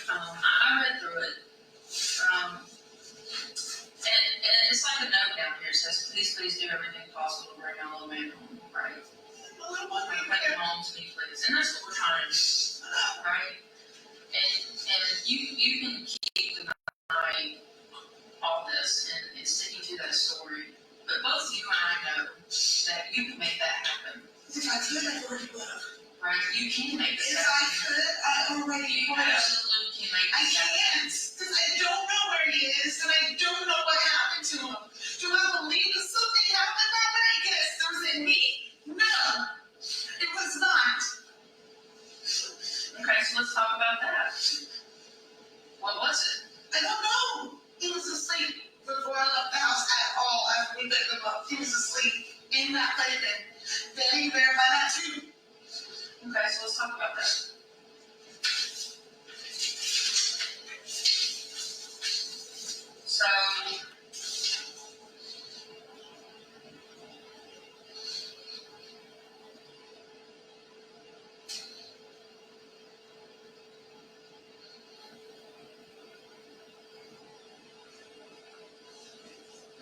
I read through it. And it's like a note down here. It says, please do everything possible to bring my little man home, right? Bring him home to me, please. And that's what we're trying to do, right? And you can keep denying all this and sticking to that story. But both you and I know that you can make that happen. If I could, I already would have. Right? You can make this If happen. I could, I already You would have. absolutely can make I this happen. can't, because I don't know where he is, and I don't know what happened to him. Do I believe that something happened that night? Yes. Was it me? No, it was not. Okay, so let's talk about that.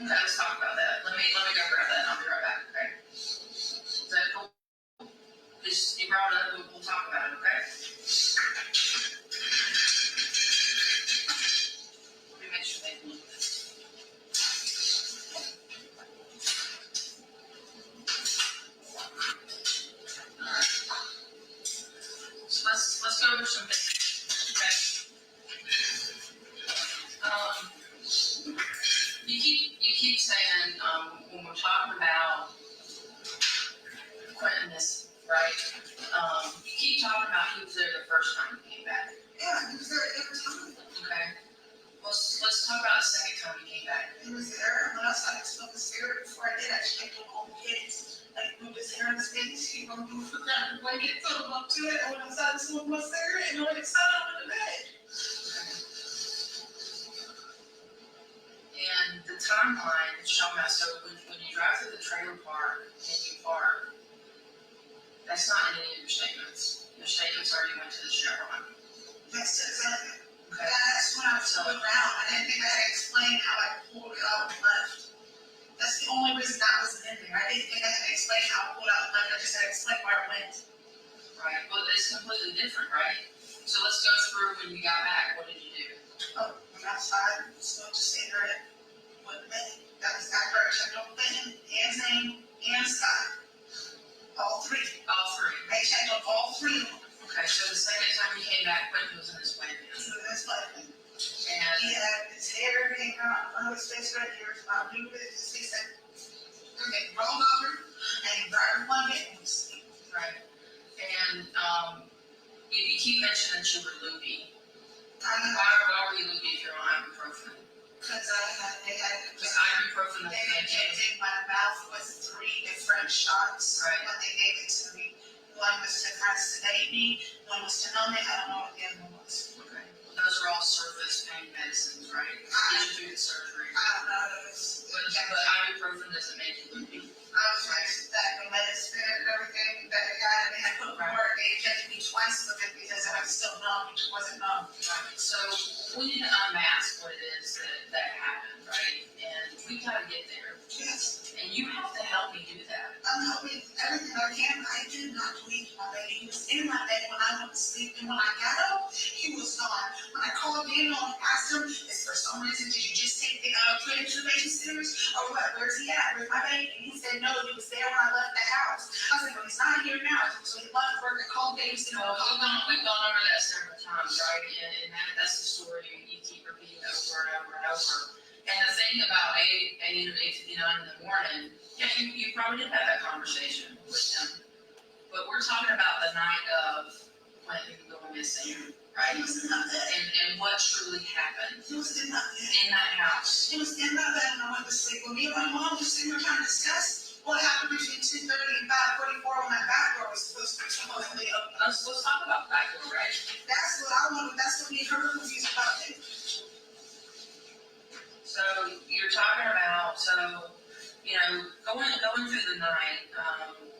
Okay, let's talk about that. Let me go grab that and I'll be right back, okay? Is that cool? Just, you brought it up, we'll talk about it, okay? Let me make sure they can look at this. Alright. So let's go over some things, okay? You keep saying, when we're talking about Quentin this, right? You keep talking about he was there the first time he came back. Yeah, he was there every time. Okay. Let's talk about the second time he came back. He was there when I started smoking cigarette. Before I did, I checked on all the kids. Like, moved his hair in his face. He gonna move the ground blanket, told him up to it. I went outside to smoke my cigarette and went inside on the bed. And the timeline is showing us, so when you drive through the trailer park and you park, that's not in any of your statements. Your statements are you went to the Chevron. That's exactly. Okay. That's when I was going around. I didn't think I had to explain how I pulled it out and left. That's the only reason I wasn't in there. I didn't think I had to explain how I pulled out and left. I just had to explain where I went. Right. Well, it's completely different, right? So let's go through when you got back. What did you do? Oh, went outside, smoked a cigarette, went to bed. That was after I checked on Ben, and Zane, and Scott. All three. All three. I checked on all three of them. Okay, so the second time you came back, Quentin was in his plan. So that's what I And he had his hair hanging out in front of his face right here. I knew it. He said, okay, rolled over, and he grabbed one bit and was asleep. right. And you keep mentioning that you were loopy. Why were you loopy if you're on ibuprofen? Because they had Ibuprofen they injected my mouth with 3 different shots when they gave it to me. One was to kind of sedate me, one was to numb it. I don't know what the other one was. Okay. Well, those are all surface pain medicines, right? Get you through the surgery. I don't know. But ibuprofen doesn't make you loopy. I was raised that the medicine and everything that they got, and they had put more. They injected me twice with it because I was still numb, which wasn't numb. Right. So we need to unmask what it is that happened, right? And we gotta get there. Yes. And you have to help me do that. I'm helping everything I can. I did not leave my baby. He was in my bed when I went to sleep, and when I got up, he was gone. When I called Daniel and asked him, is for some reason did you just take the put him to the babysitters or what? Where's he at? Where's my baby? And he said no, he was there when I left the house. I said, well, he's not here now. So he left work and called babysitter. Well, we've gone over that several times, right? And that's the story you keep repeating over and over and over. And the thing about 8:59 in the morning, yeah, you probably did have that conversation with him. But we're talking about the night of Quentin going missing, right? He was not there. And what truly happened He was in that bed. in that house. He was in that bed when I went to sleep. When me and my mom was sitting there trying to discuss what happened between 2:30 and 5:44 when that back door was supposedly open. Let's talk about back door, right? That's what I wanted. That's what me and her were confused about too. So you're talking about, going through the night,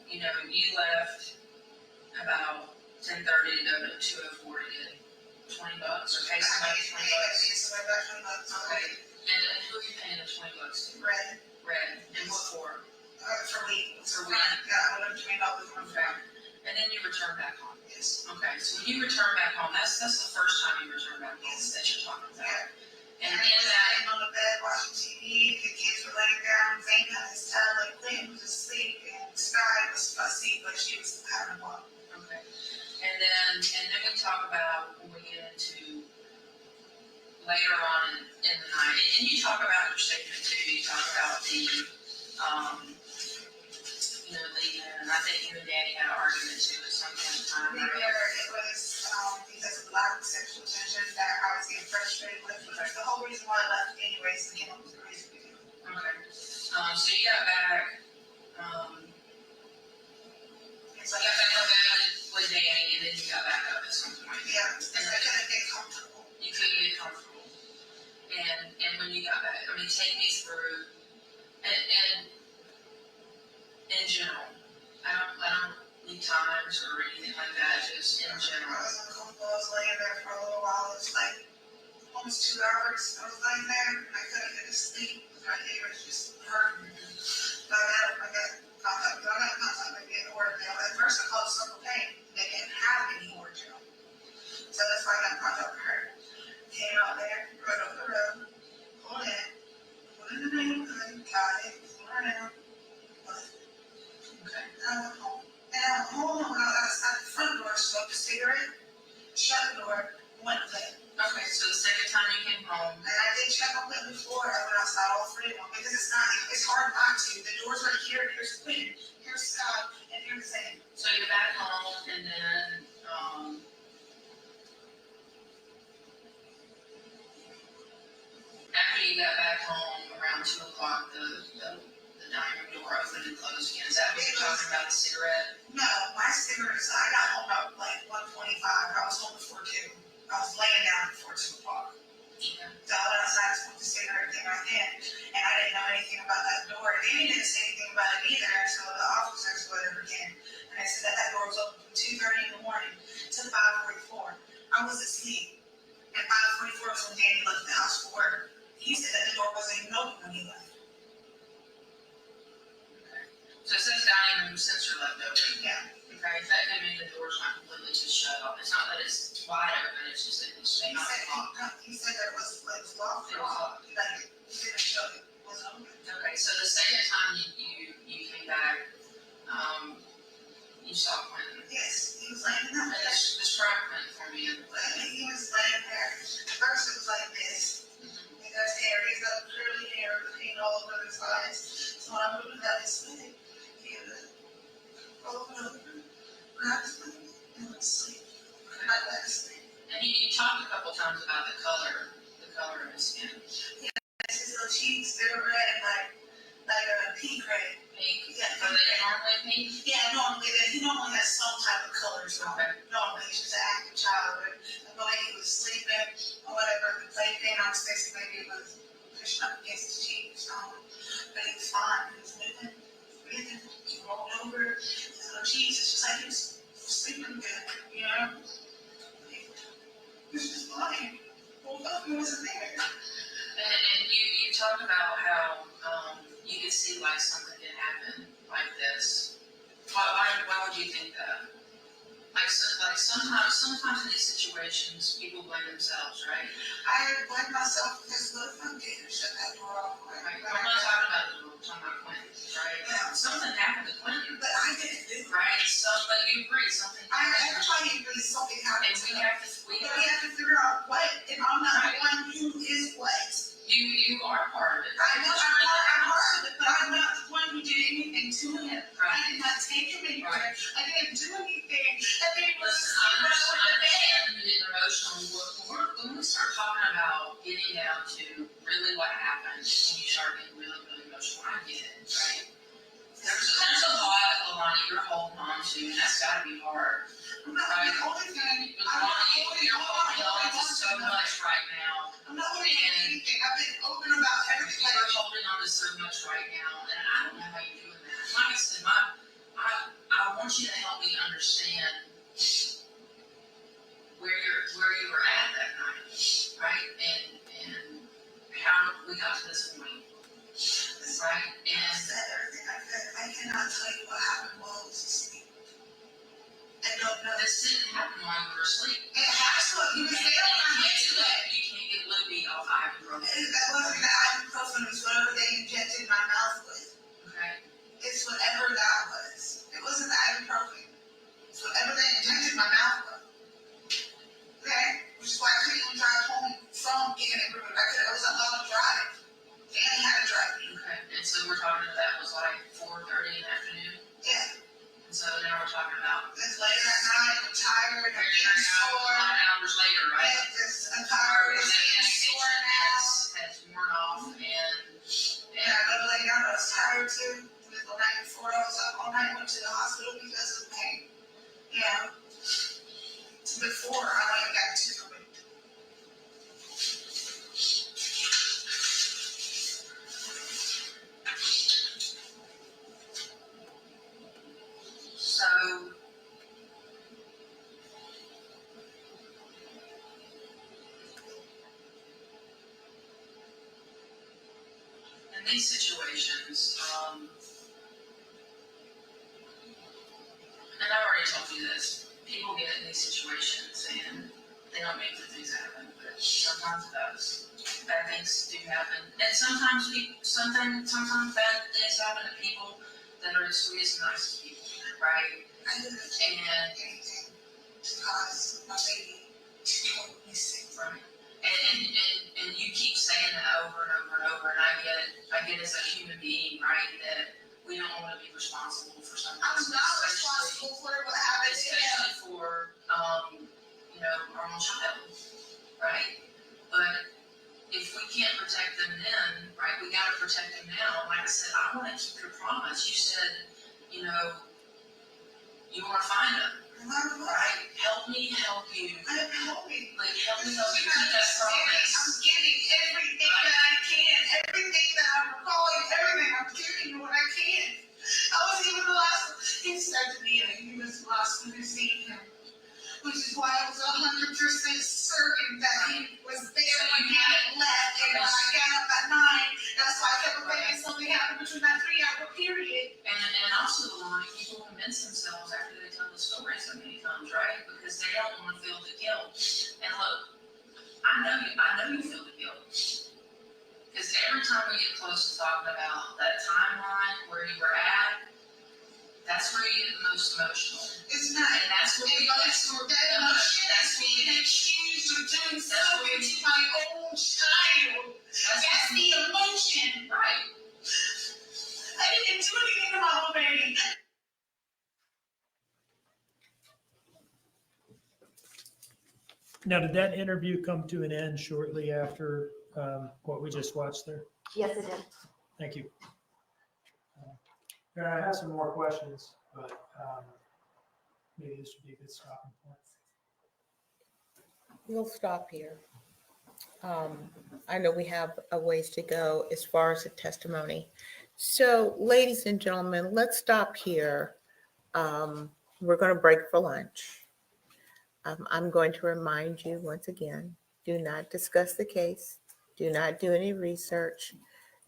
you left about 10:30 to go to 2:04 to get $20 or pay somebody $20. Okay. And who are you paying the $20 to? Red. And what for? For weed. For weed. Yeah, I went up $20 from Okay. And then you return back home. Yes. Okay. So when you return back home, that's the first time you return back home that you're talking about. Yeah. And I in was that, laying on the bed watching TV. The kids were laying down. Zane had his tablet. Clinton was asleep, and Sky was fussy, but she was having one. okay. And then we talk about when we get into later on in the night, and you talk about your statement too. You talk about the leaving, and I think you and Danny had an argument too at some point in time. Maybe it was because of lack of sexual tension that I was getting frustrated with. Because the whole reason why I left anyways, was the reason we did. Okay. So you got back. So you got back with Danny, and then you got back up at some point. Yeah, because I couldn't get comfortable. You couldn't get comfortable. And when you got back, take me through, and in general, I don't need times or anything like that, just in general. I was uncomfortable. I was laying there for almost 2 hours. I was laying there, I couldn't get to sleep. My ear was just hurting. So I got contact with getting order gel. At first I called Circle K. They didn't have any order gel. So that's why I got in contact with her. Came out there, rode over the road, pulled in, put in the neighborhood, got it, put her down. Okay. And I went home. And I went home, and when I was outside the front door, smoked a cigarette, shut the door, went to bed. Okay, so the second time you came home, And I did check on them before I went outside, all 3 of them, because it's hard not to. The door's right here, here's Quinn, here's Scott, and here's Zane. so you're back home, and then, after you got back home around 2 o'clock, the dining room door opened and closed again. Is that what you're talking about, the cigarette? No, my cigarettes, I got home about like 1:25. I was home before 2. I was laying down before 2 o'clock. Okay. So I went outside and smoked the cigarette, came right in, and I didn't know anything about that door. Danny didn't say anything about it either until the officers or whatever came. And they said that door was open from 2:30 in the morning to 5:44. I was asleep. And 5:44 was when Danny left the house for work. He said that the door wasn't even open when he left. So it says dining room sensor left open. Yeah. Okay, that could mean the door's not completely just shut off. It's not that it's wide open, it's just that it's He not said, locked. he said that it was locked. It was locked. Like, he didn't show it was open. Okay, so the second time you came back, you saw Quentin. Yes, he was laying down And there. describe Quentin for me. He was laying there. First it was like this. He got his hair, he's got curly hair, paint all over his eyes. So when I moved out his leg, he would roll it over, grab his leg, and went to sleep. And I let him sleep. And you talked a couple times about the color of his skin. His little cheeks, they're red, like a pea gray. Pink? Yeah, Are they normally pink? Yeah, normally, he normally has some type of colors on him. Normally, he's just an active child, but the way he was sleeping, or whatever, the playpen, I was thinking maybe it was pushing up against his cheeks, but he was fine, he was moving, breathing, he rolled over, his little cheeks, it's just like he was sleeping good, you know? He was just fine, woke up, he wasn't there. And you talked about how you could see like something could happen like this. Why would you think that? Like sometimes in these situations people blame themselves, right? I blame myself because what if I didn't shut that door off? Right. I'm not talking about the door, I'm talking about Quentin, right? Yeah. Something happened to Quentin. But I didn't do it. Right, but you agree something happened. Everybody agrees something happened. And we have to figure out what, and I'm not the one who is what. You are part of it. I know I'm part of it, but I'm not the one who did anything to him. Right. I did not take him anywhere. Right. I didn't do anything. I think it was Listen, I understand the emotional. When we start talking about getting down to really what happened, when you start getting really, really emotional, I get it, right? There's a lot, Leilani, you're holding on to, and that's gotta be hard. I'm not the only thing. You're holding on to so much right now. I'm not holding on to anything. I've been open about everything. You're holding on to so much right now, and I don't know how you're doing that. Like I said, I want you to help me understand where you were at that night, right? And how we got to this point, right? And I said everything I could. I cannot tell you what happened while I was asleep. I don't know. this didn't happen while you were asleep. It has to. You was there when I went to bed. You can't get loopy off ibuprofen. That wasn't the ibuprofen. It was whatever they injected my mouth with. Okay. It's whatever that was. It wasn't the ibuprofen. It's whatever they injected my mouth with. Okay? Which is why I couldn't even drive home from getting it removed. I wasn't allowed to drive. Danny had to drive me. Okay. And so we're talking about that was like 4:30 in the afternoon. Yeah. And so now we're talking about It's later at night. I'm tired. I'm being sore. 9 hours later, right? I'm tired. I'm being sore now. Has worn off, and And I go to lay down. I was tired too. The night before I was up all night. Went to the hospital because of pain. Yeah. Before I went back to the room. these situations, and I already told you this, people get in these situations and they don't make good things happen, but sometimes it does. Bad things do happen, and sometimes sometimes bad things happen to people that are the sweetest and nicest people, right? I didn't take anything because my baby told me sick. Right. And you keep saying that over and over and over, and I get as a human being, right, that we don't want to be responsible for something. I'm not responsible for what happened to him. Especially for, our own child, right? But if we can't protect them then, right, we gotta protect them now. Like I said, I want to keep your promise. You said, you want to find them, right? Help me help you. I'm helping. Like, help me help you keep that promise. I'm giving everything that I can, everything that I'm recalling, everything. I'm giving you what I can. I was even the last, he said to me, and he was the last one who seen him, which is why I was 100% certain that he was there when he left. And when I got up at 9, that's why I kept thinking something happened between that 3-hour period. And also, like, people convince themselves after they tell the story so many times, right? Because they don't want to feel the guilt. And look, I know you feel the guilt. Because every time we get close to talking about that timeline where you were at, that's where you get the most emotional. It's not. And that's what we emotional. That emotion is being accused of doing something to my own child. That's the emotion. Right. I didn't do anything to my own baby. Now, did that interview come to an end shortly after what we just watched there? Yes, it did. Thank you. I have some more questions, but maybe this would be a good stopping point. We'll stop here. I know we have a ways to go as far as the testimony. So, ladies and gentlemen, let's stop here. We're going to break for lunch. I'm going to remind you once again, do not discuss the case. Do not do any research.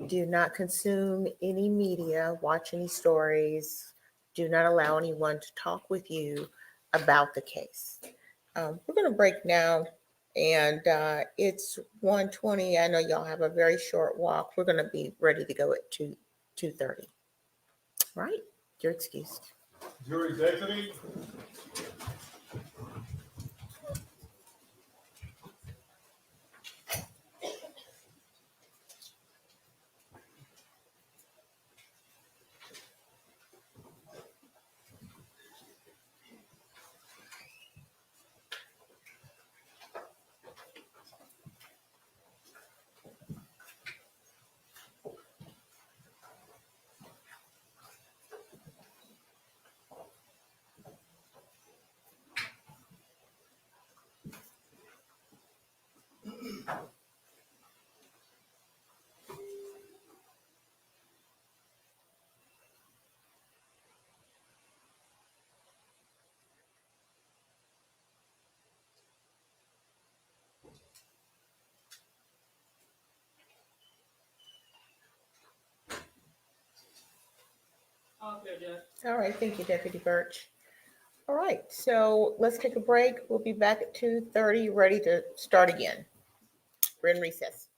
Do not consume any media, watch any stories. Do not allow anyone to talk with you about the case. We're going to break now, and it's 1:20. I know y'all have a very short walk. We're going to be ready to go at 2:30. Right? You're excused. Jury's exiting. Okay, Jeff. All right. Thank you, Deputy Birch. All right. So let's take a break. We'll be back at 2:30, ready to start again. We're in recess.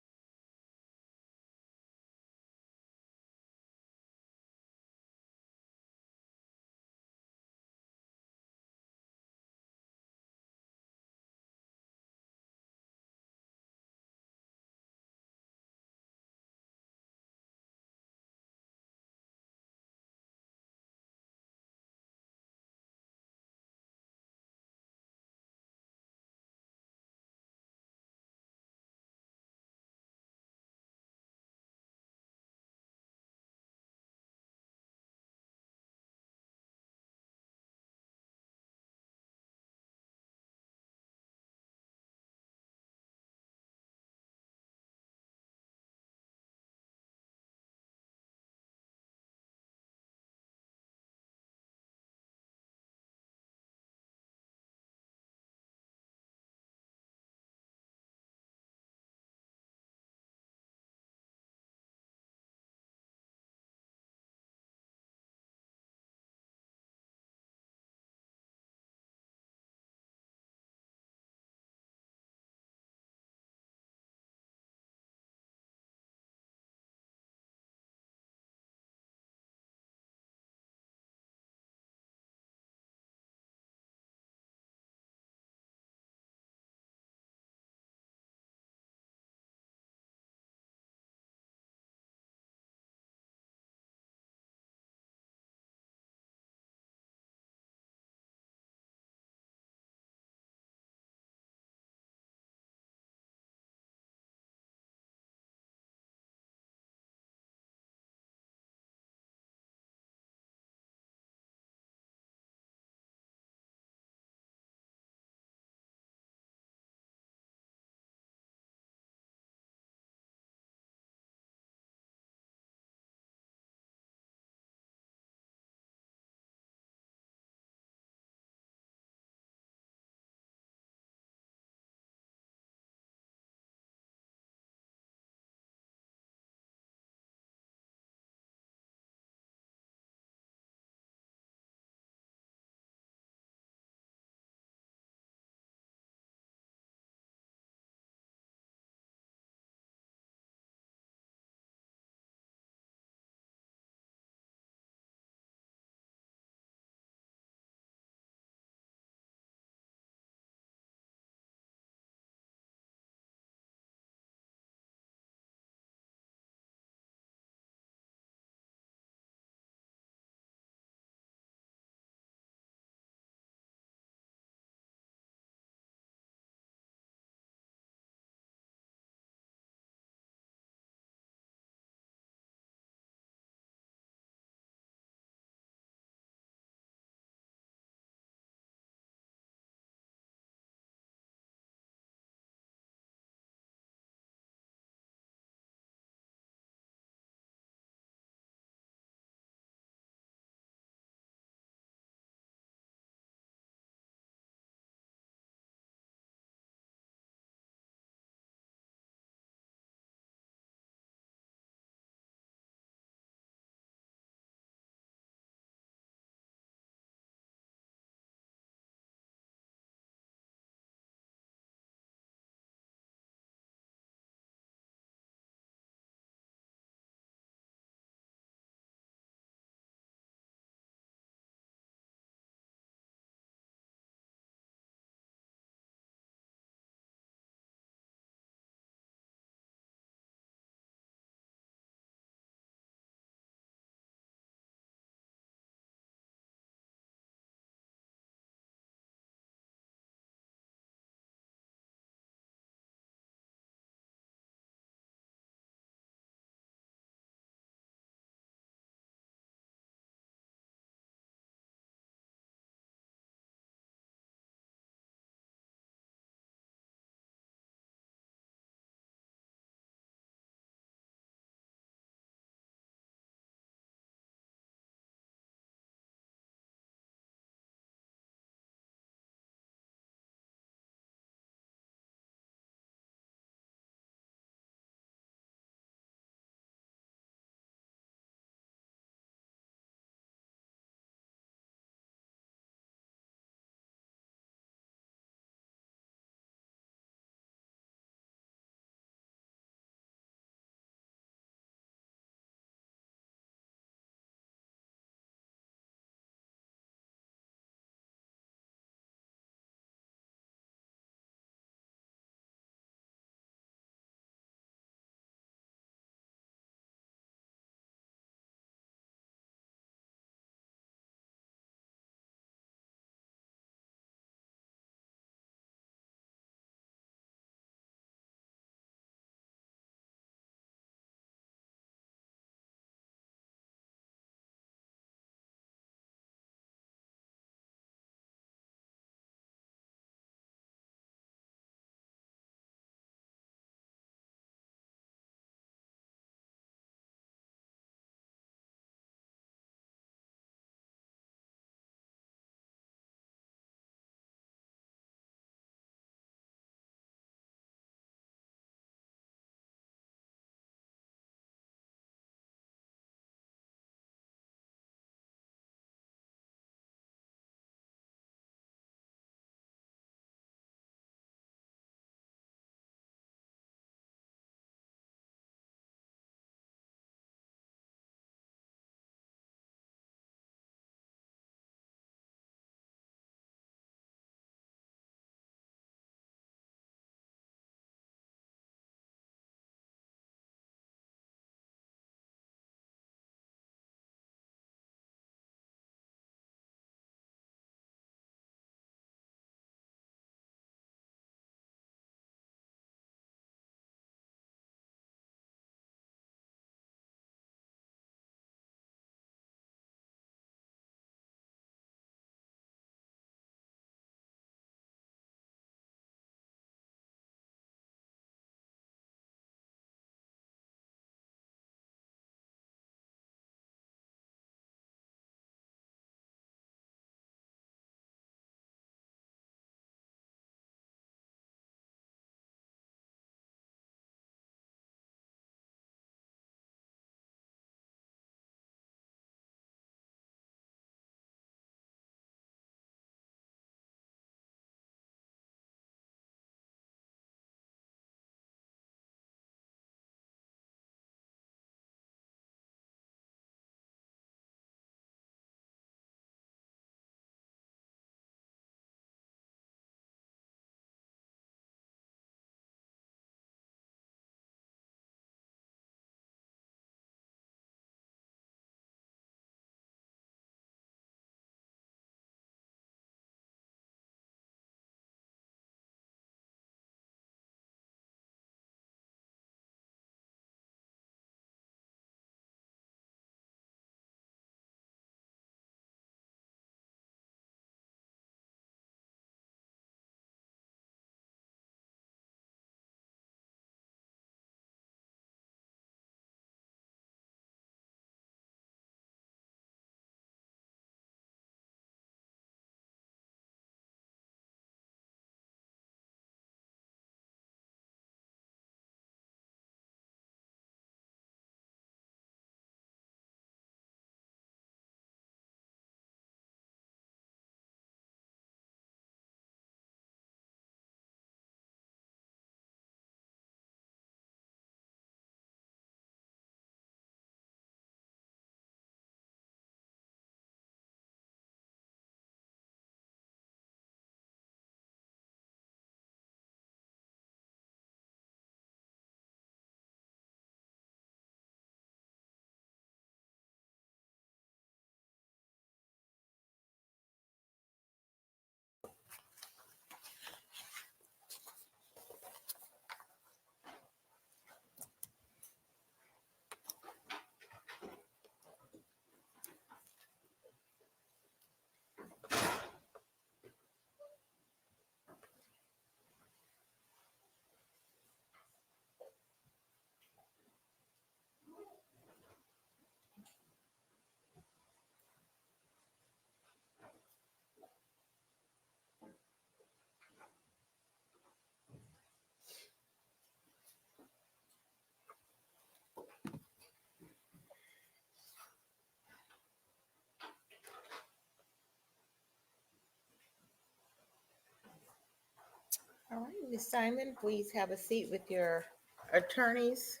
All right, Ms. Simon, please have a seat with your attorneys.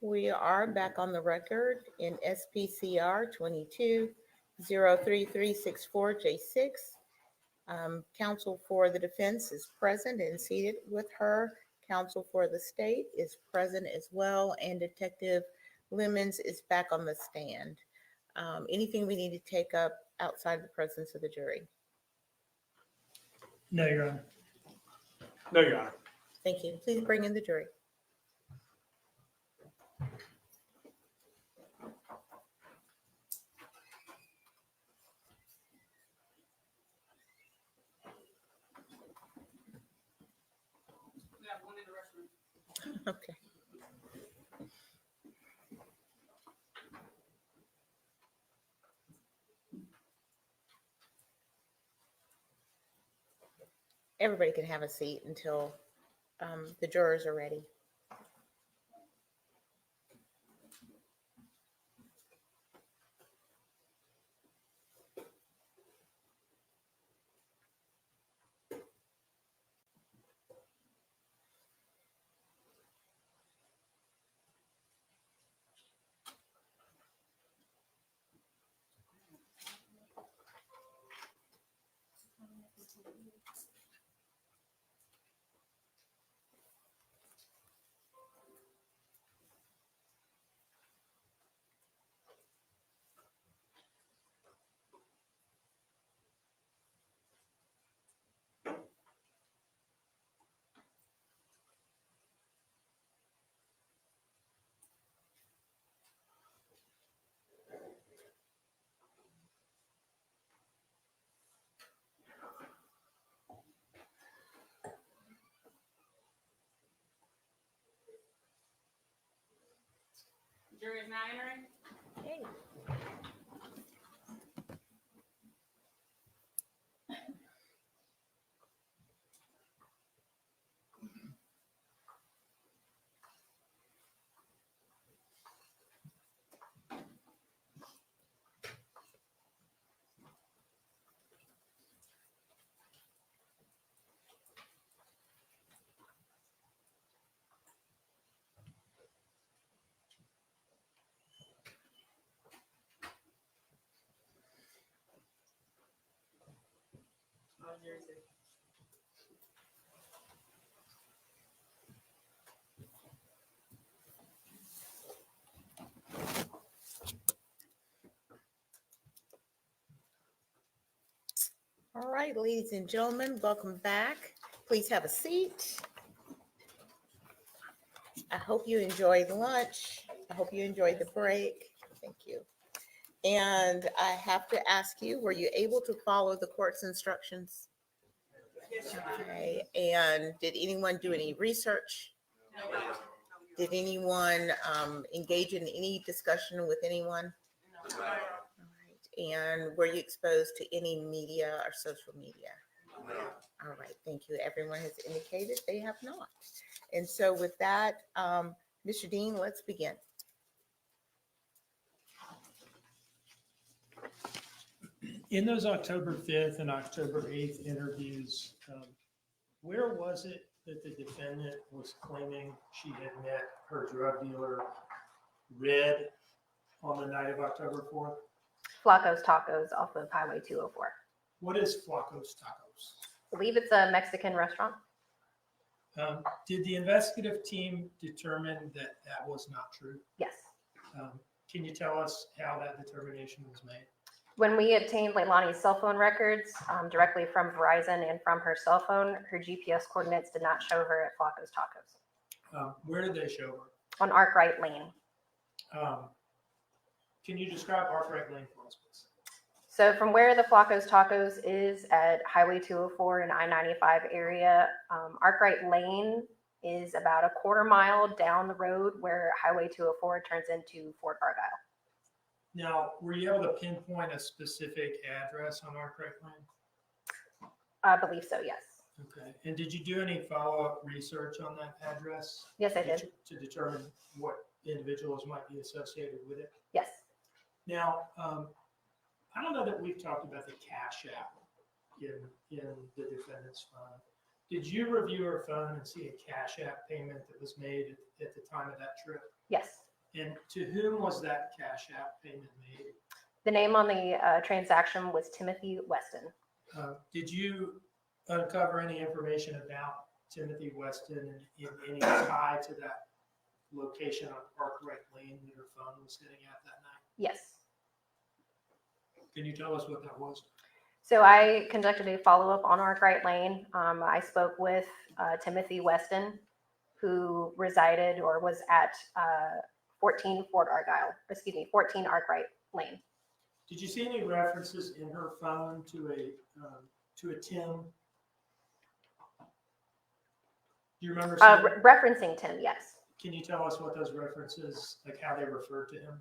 We are back on the record in SPCR 22-03364J6. Counsel for the defense is present and seated with her. Counsel for the state is present as well, and Detective Lemons is back on the stand. Anything we need to take up outside the presence of the jury? No, Your Honor. No, Your Honor. Thank you. Please bring in the jury. We have one in the restroom. Okay. Everybody can have a seat until the jurors are ready. Jury is now entering. Okay. All right, ladies and gentlemen, welcome back. Please have a seat. I hope you enjoyed lunch. I hope you enjoyed the break. Thank you. And I have to ask you, were you able to follow the court's instructions? Okay, and did anyone do any research? Did anyone engage in any discussion with anyone? All right. And were you exposed to any media or social media? All right, thank you. Everyone has indicated they have not. And so with that, Mr. Dean, let's begin. In those October 5th and October 8th interviews, where was it that the defendant was claiming she had met her drug dealer, Red, on the night of October 4th? Flacco's Tacos off of Highway 204. What is Flacco's Tacos? I believe it's a Mexican restaurant. Did the investigative team determine that that was not true? Yes. Can you tell us how that determination was made? When we obtained Leilani's cell phone records directly from Verizon and from her cell phone, her GPS coordinates did not show her at Flacco's Tacos. Where did they show her? On Arkwright Lane. Can you describe Arkwright Lane for us, please? So from where the Flacco's Tacos is at Highway 204 and I-95 area, Arkwright Lane is about a quarter mile down the road where Highway 204 turns into Fort Argyle. Now, were you able to pinpoint a specific address on Arkwright Lane? I believe so, yes. Okay. And did you do any follow-up research on that address? Yes, I did. To determine what individuals might be associated with it? Yes. Now, I don't know that we've talked about the Cash App in the defendant's phone. Did you review her phone and see a Cash App payment that was made at the time of that trip? Yes. And to whom was that Cash App payment made? The name on the transaction was Timothy Weston. Did you uncover any information about Timothy Weston and any tie to that location on Arkwright Lane that her phone was sitting at that night? Yes. Can you tell us what that was? So I conducted a follow-up on Arkwright Lane. I spoke with Timothy Weston, who resided or was at 14 Arkwright Lane. Did you see any references in her phone to a Tim? Do you remember seeing? Referencing Tim, yes. Can you tell us what those references, like how they refer to him?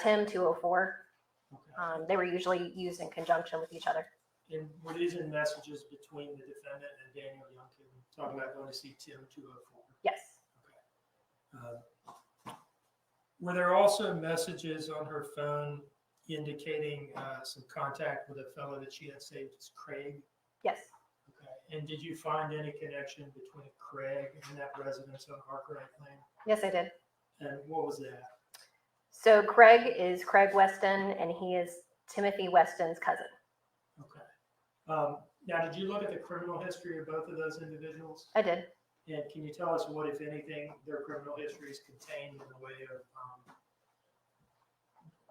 Tim 204. Okay. They were usually used in conjunction with each other. And were these in messages between the defendant and Daniel Youngkin, talking about going to see Tim 204? Yes. Okay. Were there also messages on her phone indicating some contact with a fellow that she had saved as Craig? Yes. Okay. And did you find any connection between Craig and that residence on Arkwright Lane? Yes, I did. And what was that? So Craig is Craig Weston, and he is Timothy Weston's cousin. Okay. Now, did you look at the criminal history of both of those individuals? I did. And can you tell us what, if anything, their criminal histories contained in the way of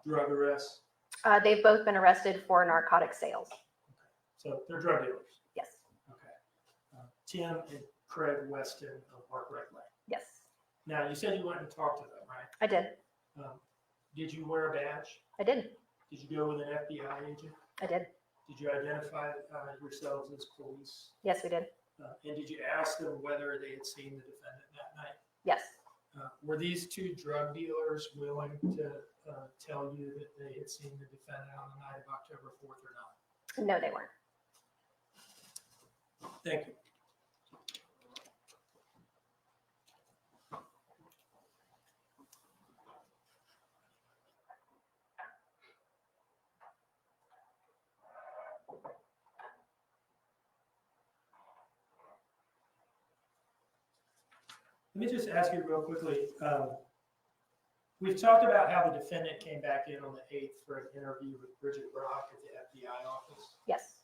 drug arrests? They've both been arrested for narcotic sales. So they're drug dealers? Yes. Okay. Tim and Craig Weston of Arkwright Lane. Yes. Now, you said you went and talked to them, right? I did. Did you wear a badge? I did. Did you go with an FBI agent? I did. Did you identify yourselves as police? Yes, we did. And did you ask them whether they had seen the defendant that night? Yes. Were these two drug dealers willing to tell you that they had seen the defendant on the night of October 4th or not? No, they weren't. Thank you. Let me just ask you real quickly. We've talked about how the defendant came back in on the 8th for an interview with Bridget Brock at the FBI office. Yes.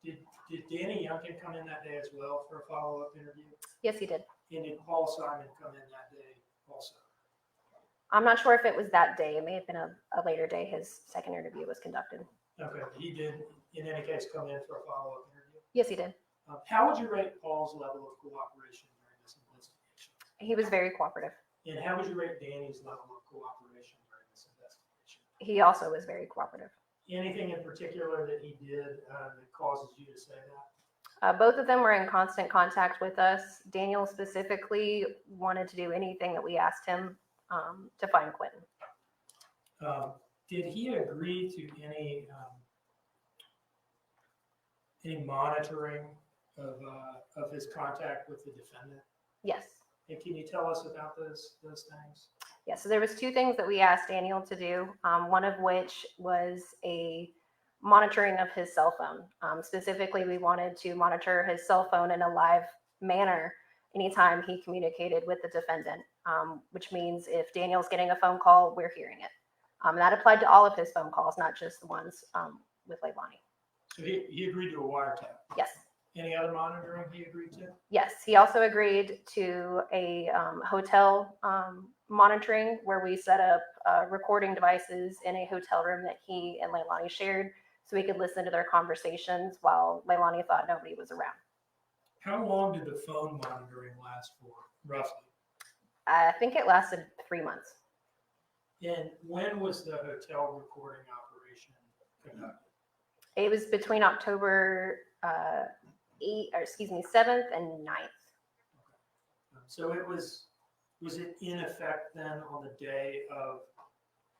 Did Danny Youngkin come in that day as well for a follow-up interview? Yes, he did. And did Paul Simon come in that day also? I'm not sure if it was that day. It may have been a later day. His second interview was conducted. Okay, he did, in any case, come in for a follow-up interview. Yes, he did. How would you rate Paul's level of cooperation during this investigation? He was very cooperative. And how would you rate Danny's level of cooperation during this investigation? He also was very cooperative. Anything in particular that he did that causes you to say that? Both of them were in constant contact with us. Daniel specifically wanted to do anything that we asked him to find Quentin. Did he agree to any monitoring of his contact with the defendant? Yes. And can you tell us about those things? Yeah, so there was two things that we asked Daniel to do, one of which was a monitoring of his cell phone. Specifically, we wanted to monitor his cell phone in a live manner anytime he communicated with the defendant, which means if Daniel's getting a phone call, we're hearing it. That applied to all of his phone calls, not just the ones with Leilani. So he agreed to a wiretap. Yes. Any other monitoring he agreed to? Yes, he also agreed to a hotel monitoring where we set up recording devices in a hotel room that he and Leilani shared so we could listen to their conversations while Leilani thought nobody was around. How long did the phone monitoring last for, roughly? I think it lasted 3 months. And when was the hotel recording operation conducted? It was between October 7th and 9th. So it was it in effect then on the day of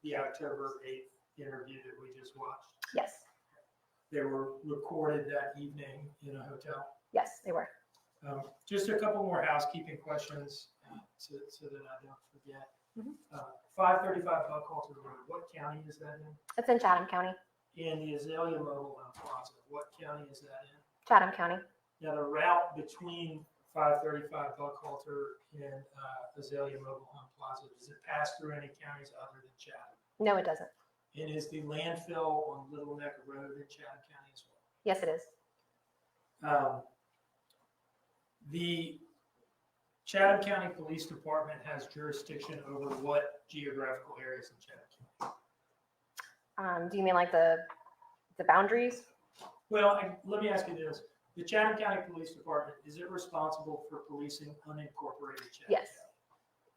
the October 8th interview that we just watched? Yes. They were recorded that evening in a hotel? Yes, they were. Just a couple more housekeeping questions so that I don't forget. Mhm. 535 Buckhalter Road, what county is that in? It's in Chatham County. in the Azalea Mobile Home Plaza. What county is that in? Chatham County. Now, the route between 535 Buckhalter and Azalea Mobile Home Plaza, does it pass through any counties other than Chatham? No, it doesn't. And is the landfill on Little Neck Road in Chatham County as well? Yes, it is. The Chatham County Police Department has jurisdiction over what geographical areas in Chatham County? Do you mean like the boundaries? Well, let me ask you this. The Chatham County Police Department, is it responsible for policing unincorporated Chatham Yes.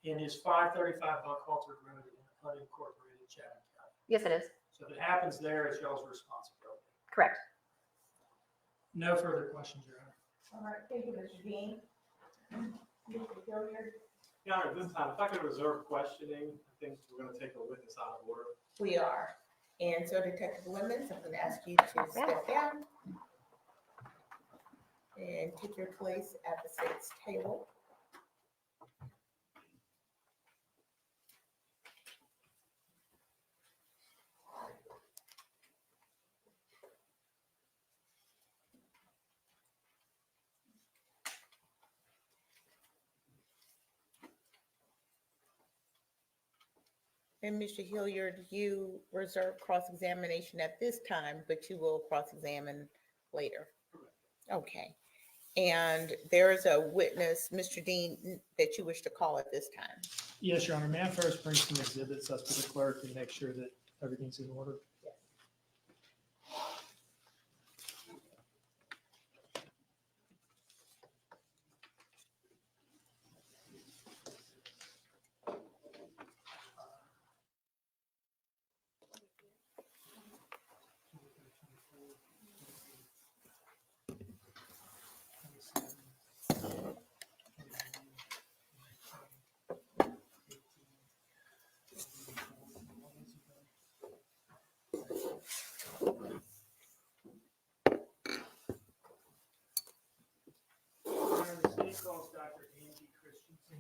County? And is 535 Buckhalter Road in unincorporated Chatham County? Yes, it is. So if it happens there, it's y'all's responsibility. Correct. No further questions, Your Honor. All right, thank you, Mr. Dean. Mr. Hilliard? Your Honor, at this time, if I could reserve questioning, I think we're going to take a witness out of order. We are. And so Detective Lemons, I'm going to ask you to step down and take your place at the state's table. And Mr. Hilliard, you reserve cross-examination at this time, but you will cross-examine later. Okay. And there is a witness, Mr. Dean, that you wish to call at this time. Yes, Your Honor. May I first bring some exhibits up to the clerk and make sure that everything's in order? The state calls Dr. Angie Christensen.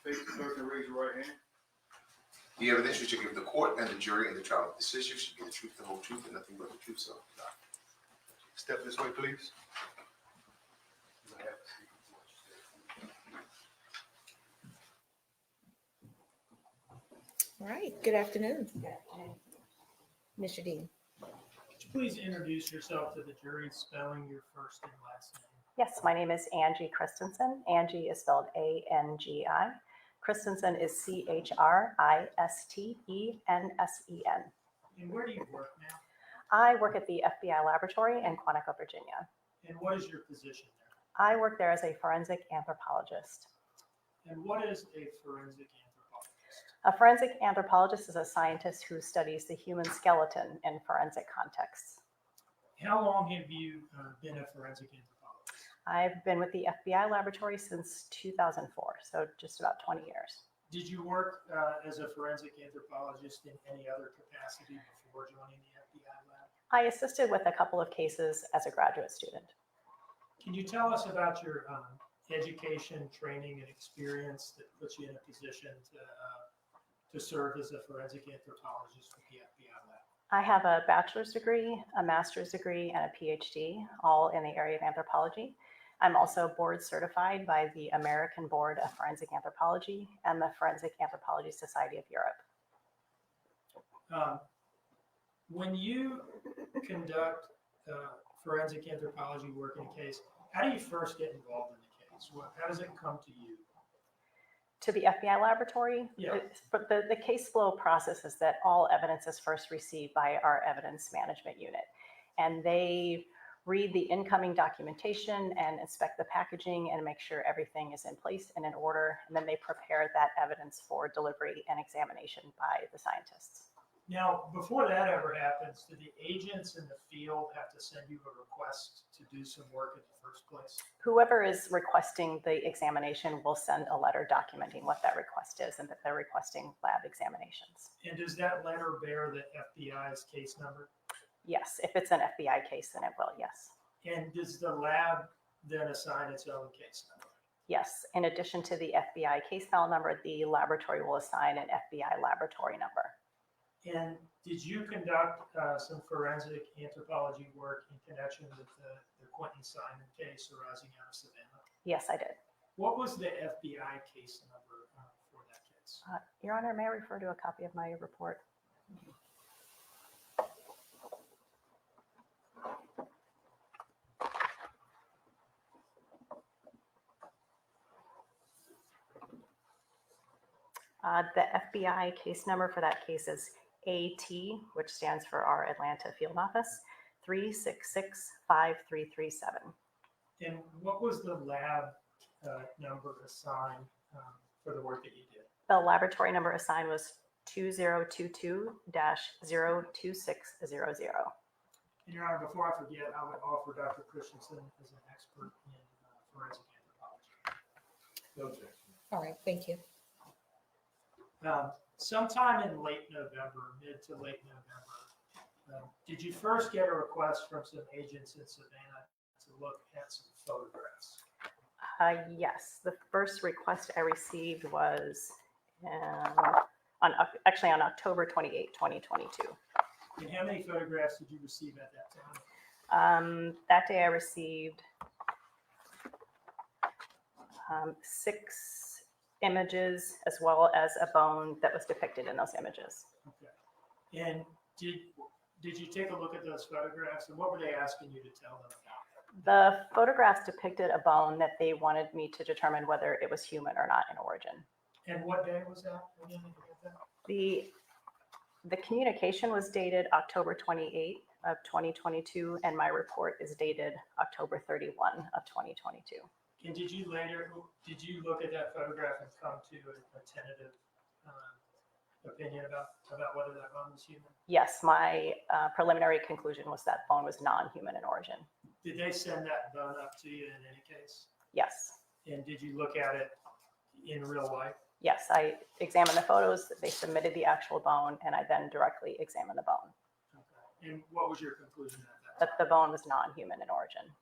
Face the clerk and raise your right hand. The evidence you should give the court and the jury in the trial of this issue should be the truth, the whole truth, and nothing but the truth, so help you God. Step this way, please. All right, good afternoon. Mr. Dean. Could you please introduce yourself to the jury, spelling your first and last name? Yes, my name is Angie Christensen. Angie is spelled A-N-G-I. Christensen is C-H-R-I-S-T-E-N-S-E-N. And where do you work now? I work at the FBI laboratory in Quantico, Virginia. And what is your position there? I work there as a forensic anthropologist. And what is a forensic anthropologist? A forensic anthropologist is a scientist who studies the human skeleton in forensic contexts. How long have you been a forensic anthropologist? I've been with the FBI laboratory since 2004, so just about 20 years. Did you work as a forensic anthropologist in any other capacity before joining the FBI lab? I assisted with a couple of cases as a graduate student. Can you tell us about your education, training, and experience that puts you in a position to serve as a forensic anthropologist with the FBI lab? I have a bachelor's degree, a master's degree, and a PhD, all in the area of anthropology. I'm also board certified by the American Board of Forensic Anthropology and the Forensic Anthropology Society of Europe. When you conduct forensic anthropology work in a case, how do you first get involved in the case? How does it come to you? To the FBI laboratory? Yeah. The case flow process is that all evidence is first received by our evidence management unit. And they read the incoming documentation and inspect the packaging and make sure everything is in place and in order. And then they prepare that evidence for delivery and examination by the scientists. Now, before that ever happens, do the agents in the field have to send you a request to do some work in the first place? Whoever is requesting the examination will send a letter documenting what that request is and that they're requesting lab examinations. And does that letter bear the FBI's case number? Yes, if it's an FBI case, then it will, yes. And does the lab then assign its own case number? Yes, in addition to the FBI case file number, the laboratory will assign an FBI laboratory number. And did you conduct some forensic anthropology work in connection with the Quentin Simon case arising out of Savannah? Yes, I did. What was the FBI case number for that case? Your Honor, may I refer to a copy of my report? The FBI case number for that case is AT, which stands for our Atlanta Field Office, 3665337. And what was the lab number assigned for the work that you did? The laboratory number assigned was 2022-02600. And Your Honor, before I forget, I would offer Dr. Christensen as an expert in forensic anthropology. All right, thank you. Sometime in late November, mid to late November, did you first get a request from some agents in Savannah to look at some photographs? Yes, the first request I received was on October 28, 2022. And how many photographs did you receive at that time? That day I received 6 images as well as a bone that was depicted in those images. Okay. And did you take a look at those photographs, and what were they asking you to tell them about? The photographs depicted a bone that they wanted me to determine whether it was human or not in origin. And what day was that? Again, did you get that? The communication was dated October 28 of 2022, and my report is dated October 31 of 2022. And did you look at that photograph and come to a tentative opinion about whether that bone was human? Yes, my preliminary conclusion was that bone was non-human in origin. Did they send that bone up to you in any case? Yes. And did you look at it in real life? Yes, I examined the photos, they submitted the actual bone, and I then directly examined the bone. Okay. And what was your conclusion at that That the bone was non-human in origin.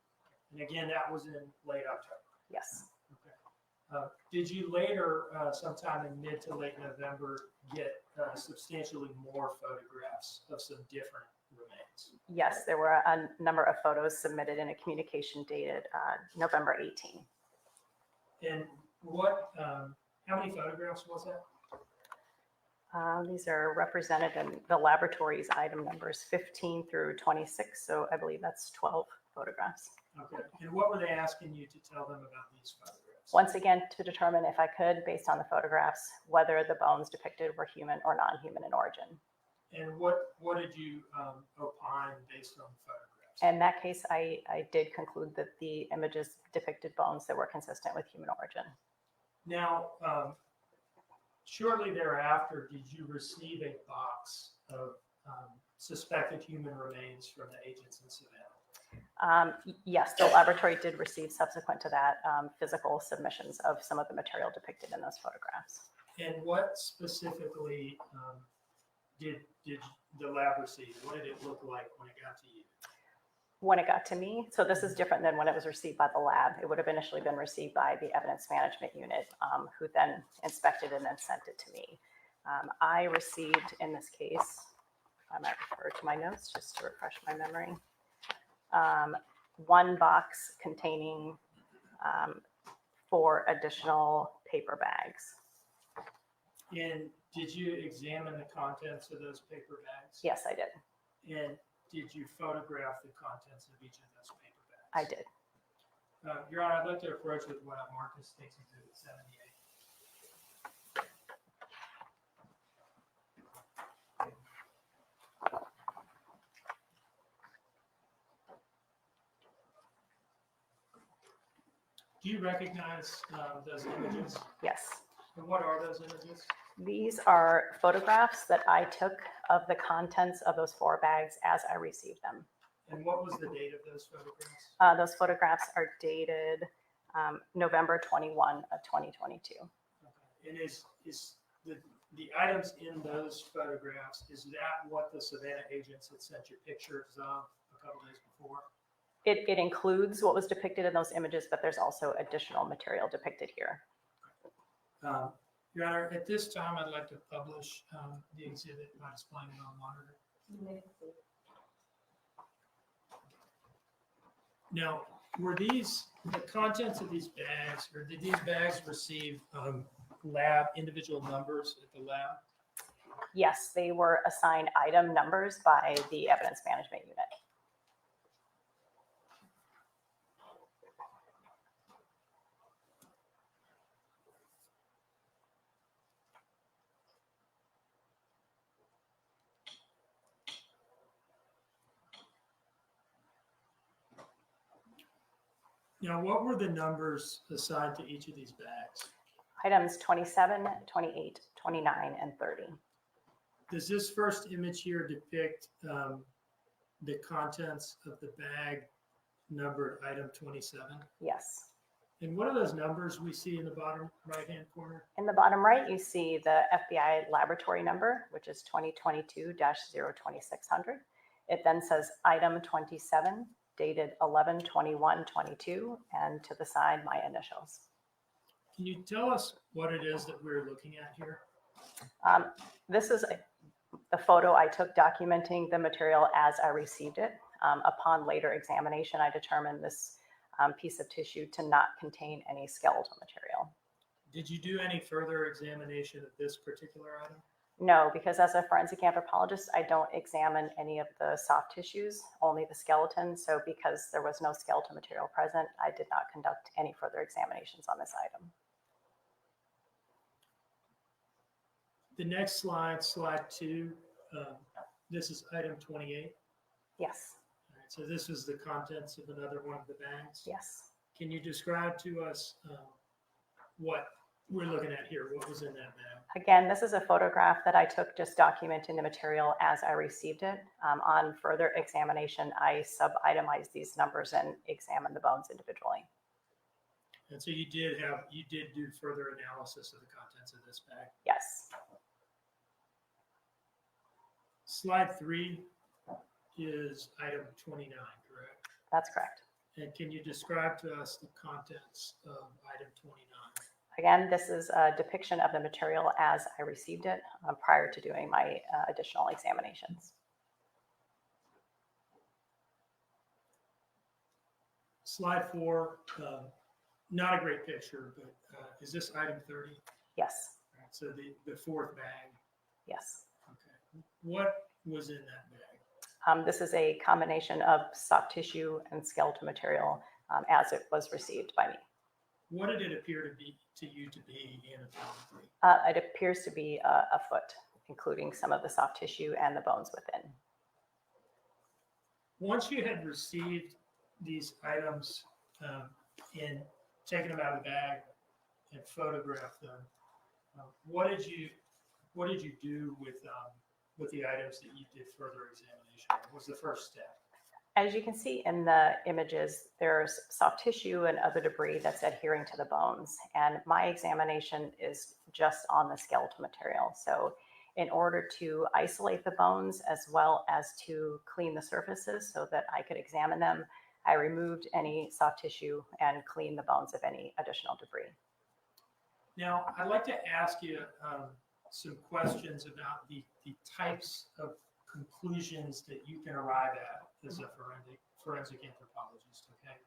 And again, that was in late October. Yes. Okay. Did you later, sometime in mid to late November, get substantially more photographs of some different remains? Yes, there were a number of photos submitted in a communication dated November 18. And how many photographs was that? These are represented in the laboratory's item numbers 15 through 26, so I believe that's 12 photographs. Okay. And what were they asking you to tell them about these photographs? Once again, to determine if I could, based on the photographs, whether the bones depicted were human or non-human in origin. And what did you opine based on the photographs? In that case, I did conclude that the images depicted bones that were consistent with human origin. Now, shortly thereafter, did you receive a box of suspected human remains from the agents in Savannah? Yes, the laboratory did receive subsequent to that physical submissions of some of the material depicted in those photographs. And what specifically did the lab receive? What did it look like when it got to you? When it got to me, so this is different than when it was received by the lab. It would have initially been received by the evidence management unit, who then inspected and then sent it to me. I received, in this case, I might refer to my notes just to refresh my memory, one box containing 4 additional paper bags. And did you examine the contents of those paper bags? Yes, I did. And did you photograph the contents of each of those paper bags? I did. Your Honor, I'd like to approach with what Marcus States Exhibit 78. Do you recognize those images? Yes. And what are those images? These are photographs that I took of the contents of those 4 bags as I received them. And what was the date of those photographs? Those photographs are dated November 21 of 2022. Okay. And is the items in those photographs, is that what the Savannah agents had sent you pictures of a couple days before? It includes what was depicted in those images, but there's also additional material depicted here. Your Honor, at this time, I'd like to publish the exhibit by displaying it on monitor. Now, were these the contents of these bags, or did these bags receive lab individual numbers at the lab? Yes, they were assigned item numbers by the evidence management unit. Now, what were the numbers assigned to each of these bags? Items 27, 28, 29, and 30. Does this first image here depict the contents of the bag numbered item 27? Yes. And what are those numbers we see in the bottom right-hand corner? In the bottom right, you see the FBI laboratory number, which is 2022-02600. It then says item 27, dated 11/21/22, and to the side, my initials. Can you tell us what it is that we're looking at here? This is the photo I took documenting the material as I received it. Upon later examination, I determined this piece of tissue to not contain any skeletal material. Did you do any further examination of this particular item? No, because as a forensic anthropologist, I don't examine any of the soft tissues, only the skeleton. So because there was no skeletal material present, I did not conduct any further examinations on this item. The next slide, slide 2, this is item 28. Yes. All right, so this is the contents of another one of the bags. Yes. Can you describe to us what we're looking at here? What was in that bag? Again, this is a photograph that I took just documenting the material as I received it. On further examination, I sub-itemized these numbers and examined the bones individually. And so you did do further analysis of the contents of this bag. Yes. Slide 3 is item 29, correct? That's correct. And can you describe to us the contents of item 29? Again, this is a depiction of the material as I received it prior to doing my additional examinations. Slide 4, not a great picture, but is this item 30? Yes. All right, so the fourth bag. Yes. Okay. What was in that bag? This is a combination of soft tissue and skeletal material as it was received by me. What did it appear to you to be anatomically? It appears to be a foot, including some of the soft tissue and the bones within. Once you had received these items and taken them out of the bag and photographed them, what did you do with the items that you did further examination? What was the first step? As you can see in the images, there's soft tissue and other debris that's adhering to the bones. And my examination is just on the skeletal material. So in order to isolate the bones as well as to clean the surfaces so that I could examine them, I removed any soft tissue and cleaned the bones of any additional debris. Now, I'd like to ask you some questions about the types of conclusions that you can arrive at as a forensic anthropologist, okay?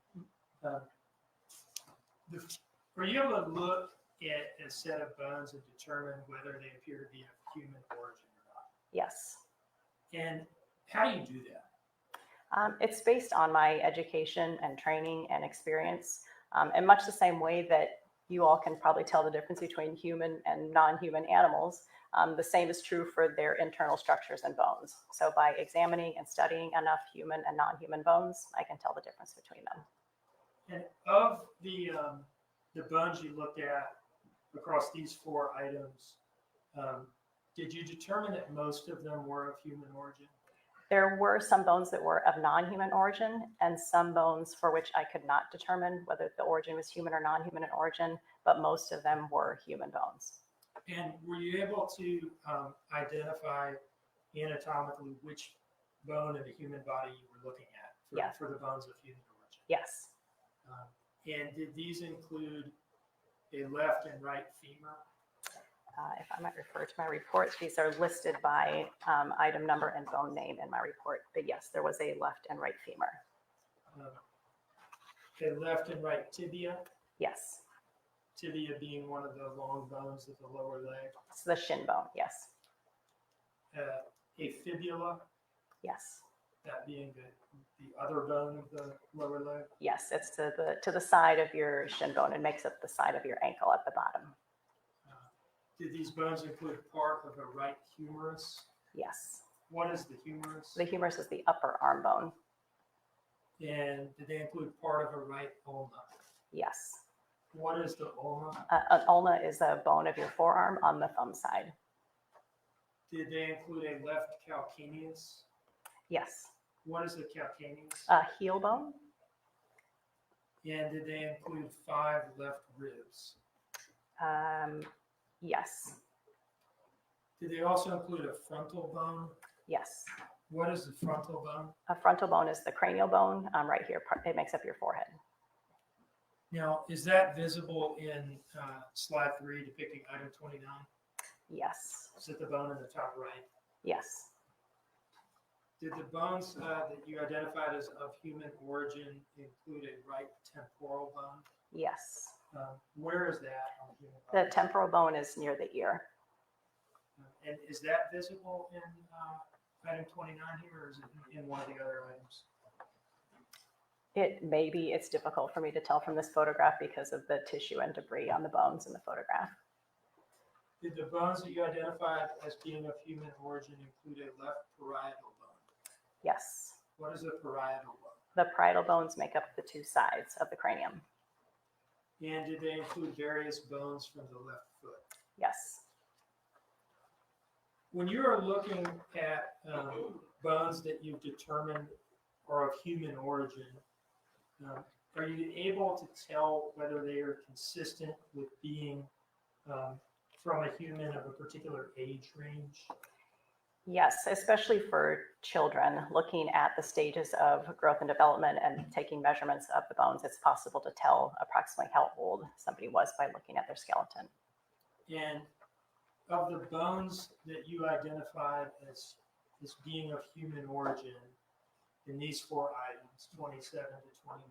Are you able to look at a set of bones and determine whether they appear to be of human origin or not? Yes. And how do you do that? It's based on my education and training and experience, in much the same way that you all can probably tell the difference between human and non-human animals. The same is true for their internal structures and bones. So by examining and studying enough human and non-human bones, I can tell the difference between them. And of the bones you looked at across these 4 items, did you determine that most of them were of human origin? There were some bones that were of non-human origin and some bones for which I could not determine whether the origin was human or non-human in origin, but most of them were human bones. And were you able to identify anatomically which bone in the human body you were looking at for, Yes. for the bones of human origin? Yes. And did these include a left and right femur? If I might refer to my reports, these are listed by item number and bone name in my report. But yes, there was a left and right femur. A left and right tibia? Yes. Tibia being one of the long bones of the lower leg. It's the shin bone. Yes. A fibula? Yes. That being the other bone of the lower leg? Yes, it's to the side of your shin bone. It makes up the side of your ankle at the bottom. Did these bones include part of a right humerus? Yes. What is the humerus? The humerus is the upper arm bone. And did they include part of a right ulna? Yes. What is the ulna? An ulna is a bone of your forearm on the thumb side. Did they include a left calcaneus? Yes. What is the calcaneus? Heel bone. And did they include 5 left ribs? Yes. Did they also include a frontal bone? Yes. What is the frontal bone? A frontal bone is the cranial bone right here. It makes up your forehead. Now, is that visible in slide 3 depicting item 29? Yes. Is it the bone in the top right? Yes. Did the bones that you identified as of human origin include a right temporal bone? Yes. Where is that on the human The body? temporal bone is near the ear. And is that visible in item 29 here, or is it in one of the other items? It's difficult for me to tell from this photograph because of the tissue and debris on the bones in the photograph. Did the bones that you identified as being of human origin include a left parietal bone? Yes. What is a parietal bone? The parietal bones make up the 2 sides of the cranium. And did they include various bones from the left foot? Yes. When you are looking at bones that you've determined are of human origin, are you able to tell whether they are consistent with being from a human of a particular age range? Yes, especially for children, looking at the stages of growth and development and taking measurements of the bones, it's possible to tell approximately how old somebody was by looking at their skeleton. And of the bones that you identified as being of human origin in these 4 items, 27 to 29,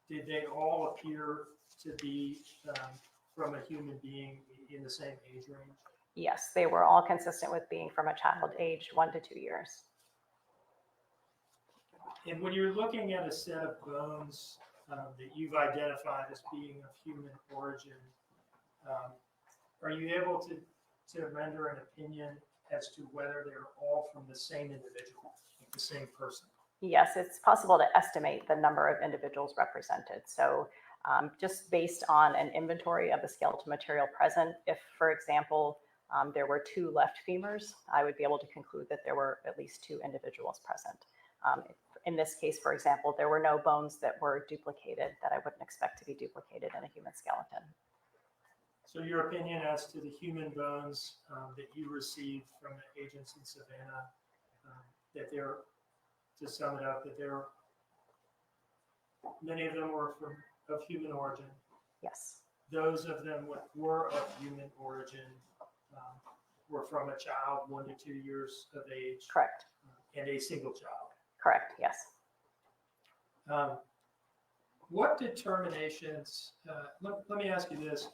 did they all appear to be from a human being in the same age range? Yes, they were all consistent with being from a child aged 1 to 2 years. And when you're looking at a set of bones that you've identified as being of human origin, are you able to render an opinion as to whether they're all from the same individual, like the same person? Yes, it's possible to estimate the number of individuals represented. So just based on an inventory of the skeletal material present, if, for example, there were 2 left femurs, I would be able to conclude that there were at least 2 individuals present. In this case, for example, there were no bones that were duplicated that I wouldn't expect to be duplicated in a human skeleton. So your opinion as to the human bones that you received from the agents in Savannah, that they're, to sum it up, that many of them were of human origin. Yes. Those of them were of human origin were from a child 1 to 2 years of age. Correct. And a single child. Correct, yes. What determinations, let me ask you this,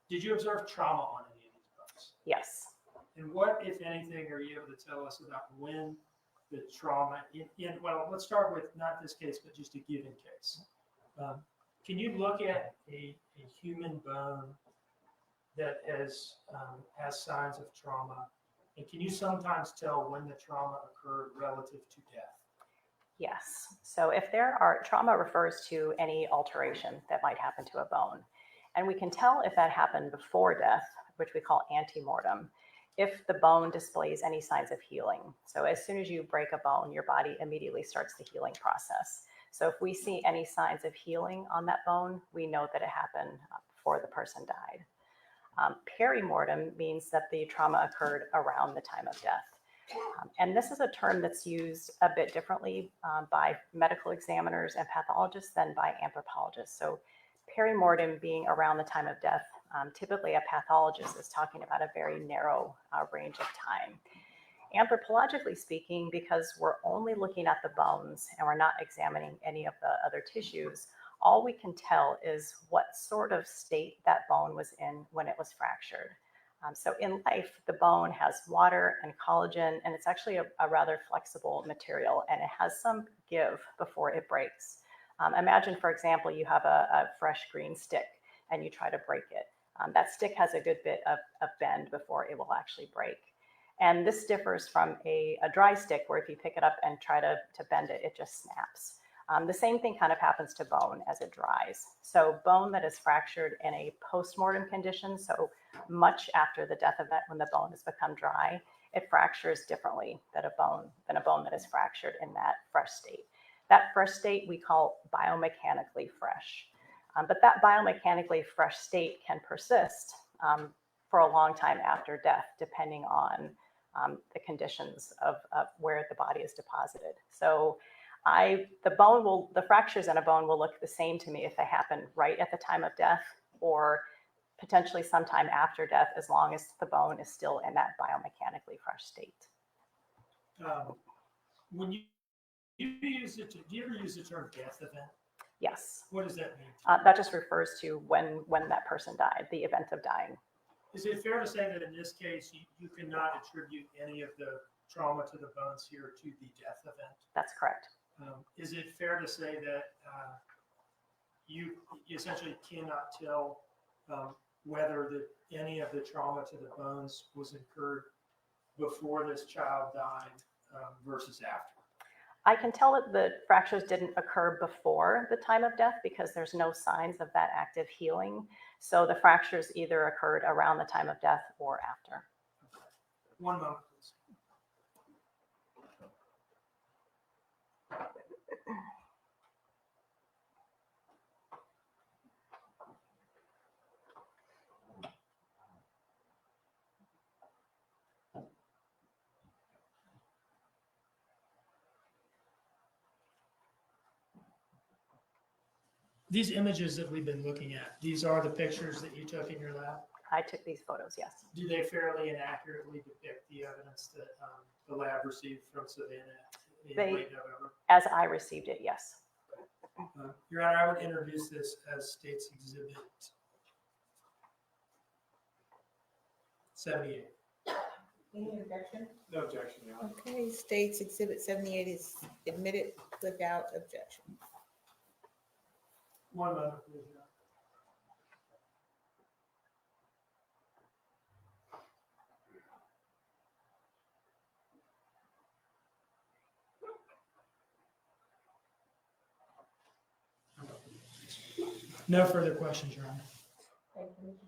did you observe trauma on any of these bones? Yes. And what, if anything, are you able to tell us about when the trauma, well, let's start with not this case, but just a given case. Can you look at a human bone that has signs of trauma, and can you sometimes tell when the trauma occurred relative to death? Yes. So if there are, trauma refers to any alteration that might happen to a bone. And we can tell if that happened before death, which we call antemortem, if the bone displays any signs of healing. So as soon as you break a bone, your body immediately starts the healing process. So if we see any signs of healing on that bone, we know that it happened before the person died. Perimortem means that the trauma occurred around the time of death. And this is a term that's used a bit differently by medical examiners and pathologists than by anthropologists. So perimortem being around the time of death, typically a pathologist is talking about a very narrow range of time. Anthropologically speaking, because we're only looking at the bones and we're not examining any of the other tissues, all we can tell is what sort of state that bone was in when it was fractured. So in life, the bone has water and collagen, and it's actually a rather flexible material, and it has some give before it breaks. Imagine, for example, you have a fresh green stick and you try to break it. That stick has a good bit of bend before it will actually break. And this differs from a dry stick where if you pick it up and try to bend it, it just snaps. The same thing kind of happens to bone as it dries. So bone that is fractured in a post-mortem condition, so much after the death event when the bone has become dry, it fractures differently than a bone that is fractured in that fresh state. That fresh state we call biomechanically fresh. But that biomechanically fresh state can persist for a long time after death, depending on the conditions of where the body is deposited. So the fractures in a bone will look the same to me if they happen right at the time of death or potentially sometime after death, as long as the bone is still in that biomechanically fresh state. When you use it, do you ever use the term death event? Yes. What does that mean? That just refers to when that person died, the event of dying. Is it fair to say that in this case, you cannot attribute any of the trauma to the bones here to the death event? That's correct. Is it fair to say that you essentially cannot tell whether any of the trauma to the bones was incurred before this child died versus after? I can tell that the fractures didn't occur before the time of death because there's no signs of that active healing. So the fractures either occurred around the time of death or after. One moment, please. These images that we've been looking at, these are the pictures that you took in your lab? I took these photos, yes. Do they fairly and accurately depict the evidence that the lab received from Savannah in late November? As I received it, yes. Your Honor, I would introduce this as State's Exhibit 78. Any objection? No objection, Your Honor. Okay, State's Exhibit 78 is admitted without objection. One moment, please. Your Honor. No further questions, Your Honor. Thank you, Mr.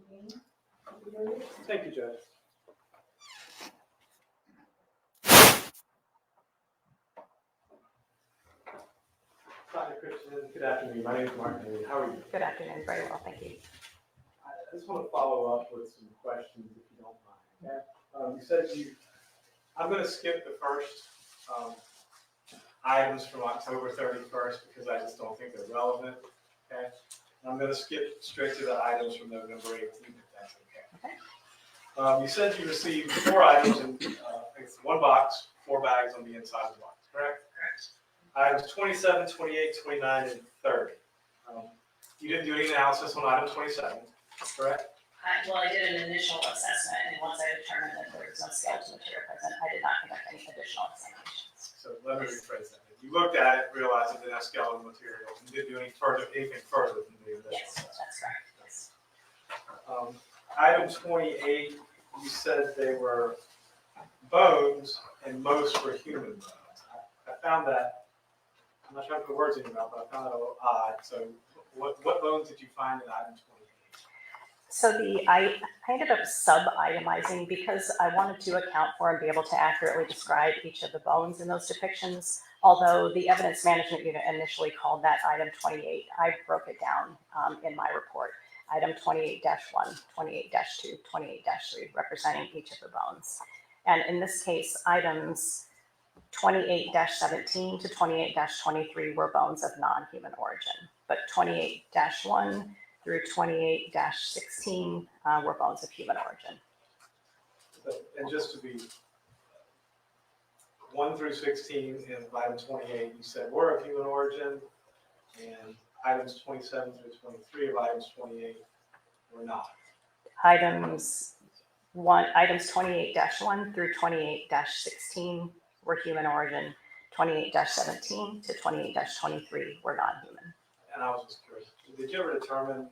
Dean. Thank you, Judge. Dr. Christian, good afternoon. My name is Mark Haley. How are you? Good afternoon. Very well, thank you. I just want to follow up with some questions, if you don't mind. Okay? You said I'm going to skip the first items from October 31st because I just don't think they're relevant. Okay? I'm going to skip straight to the items from November 18th, if that's okay. You said you received 4 items in it's 1 box, 4 bags on the inside of the box, correct? Correct. Items 27, 28, 29, and 30. You didn't do any analysis on item 27, correct? I did an initial assessment, and once I determined that there was no skeletal material present, I did not conduct any additional examinations. So let me rephrase that. You looked at it, realized it didn't have skeletal material, and didn't do anything further than the initial Yes, assessment. that's correct. Yes. Item 28, you said they were bones, and most were human bones. I found that I'm not trying to put words in your mouth, but I found it a little odd. So what bones did you find in item 28? So I ended up sub-itemizing because I wanted to account for and be able to accurately describe each of the bones in those depictions. Although the evidence management unit initially called that item 28, I broke it down in my report. Item 28-1, 28-2, 28-3, representing each of the bones. And in this case, items 28-17 to 28-23 were bones of non-human origin, but 28-1 through 28-16 were bones of human origin. And just to be 1 through 16 in item 28, you said were of human origin, and items 27 through 23 of items 28 were not. Items 28-1 through 28-16 were human origin. 28-17 to 28-23 were non-human. And I was just curious, did you ever determine,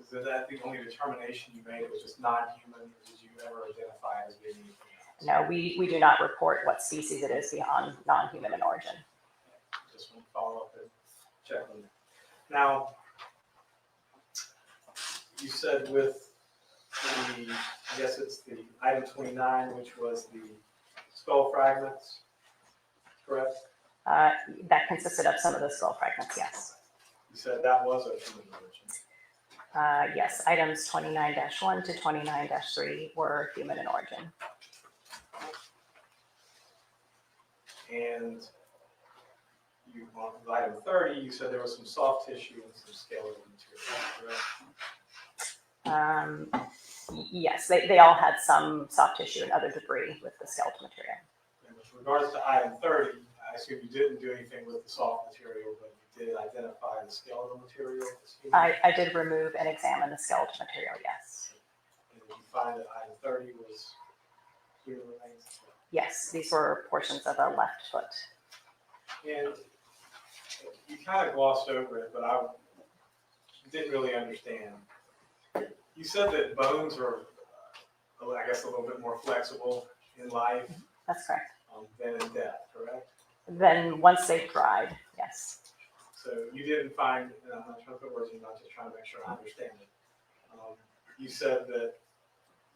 is that the only determination you made, it was just non-human, or did you ever identify it as being anything else? No, we do not report what species it is beyond non-human in origin. Just want to follow up and check on that. Now, you said with the, I guess it's the item 29, which was the skull fragments, correct? That consisted of some of the skull fragments, yes. You said that was of human origin. Yes, items 29-1 to 29-3 were human in origin. And you, on item 30, you said there was some soft tissue and some skeletal material, correct? Yes, they all had some soft tissue and other debris with the skeletal material. And with regards to item 30, I assume you didn't do anything with the soft material, but you did identify the skeletal material. I did remove and examine the skeletal material, yes. And did you find that item 30 was human remains? Yes, these were portions of a left foot. And you kind of glossed over it, but I didn't really understand. You said that bones are, I guess, a little bit more flexible in life That's correct. than in death, correct? Then once they dried, yes. So you didn't find, and I'm not trying to put words in, I'm just trying to make sure I understand it. You said that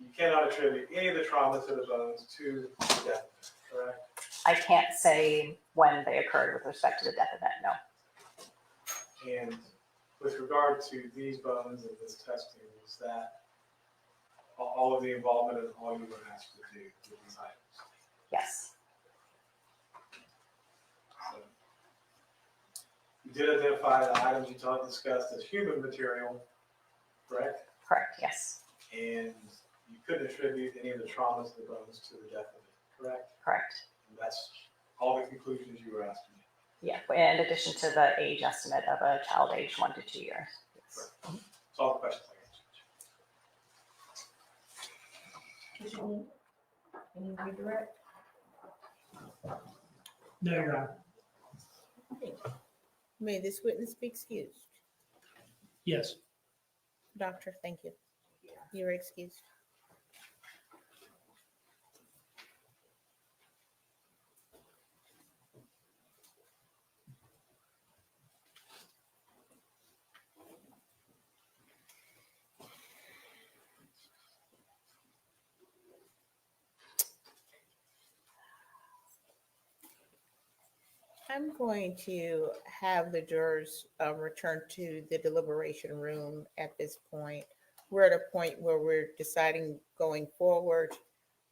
you cannot attribute any of the trauma to the bones to the death, correct? I can't say when they occurred with respect to the death event, no. And with regard to these bones and this testing, was that all of the involvement and all you were asked to do with these items? Yes. So you did identify the items you discussed as human material, correct? Correct, yes. And you couldn't attribute any of the traumas of the bones to the death of it, correct? Correct. And that's all the conclusions you were asking me. Yeah, in addition to the age estimate of a child aged 1 to 2 years. Yes. That's all the questions I answered. Any redirect? No, Your Honor. May this witness be excused? Yes. Doctor, thank you. You're excused. I'm going to have the jurors return to the deliberation room at this point. We're at a point where we're deciding going forward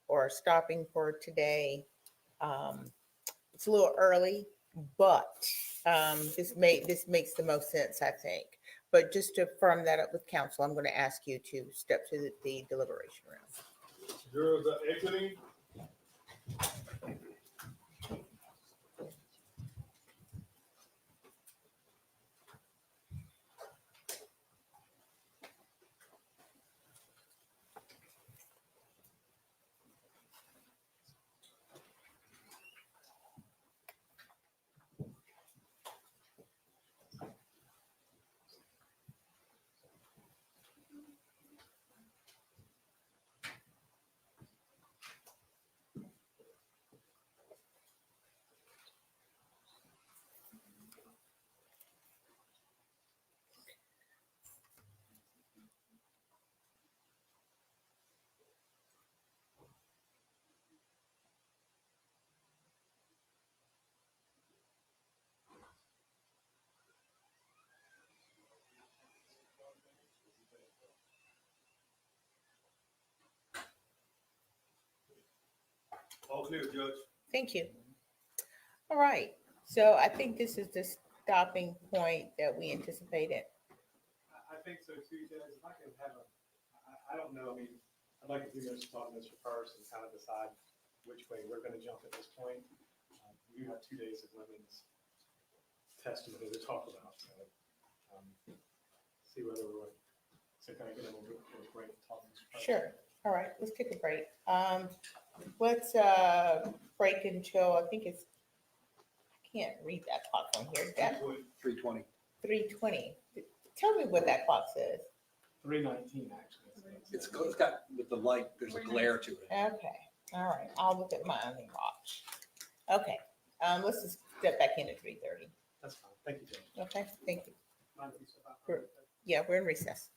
or stopping for today. It's a little early, but this makes the most sense, I think. But just to firm that up with counsel, I'm going to ask you to step to the deliberation room. Jurors are exiting. All clear, Judge. Thank you. All right, so I think this is the stopping point that we anticipated. I think so too, Judge. If I could have I don't know, I mean, I'd like a few minutes to talk to Mr. first and kind of decide which way we're gonna jump at this point. We do have 2 days of women's testimony to talk about, so, see whether we're, so can I get a little bit of a break to talk to Mr. First? Sure, all right, let's take a break. Let's break until, I think it's, I can't read that clock on here. That 3:20. 3:20. Tell me what that clock says. 3:19, actually. It's got, with the light, there's a glare to it. Okay, all right, I'll look at my own watch. Okay, let's just step back in at 3:30. That's fine. Thank you, Judge. Okay, thank you. Mind if we step out? Sure. Yeah, we're in recess.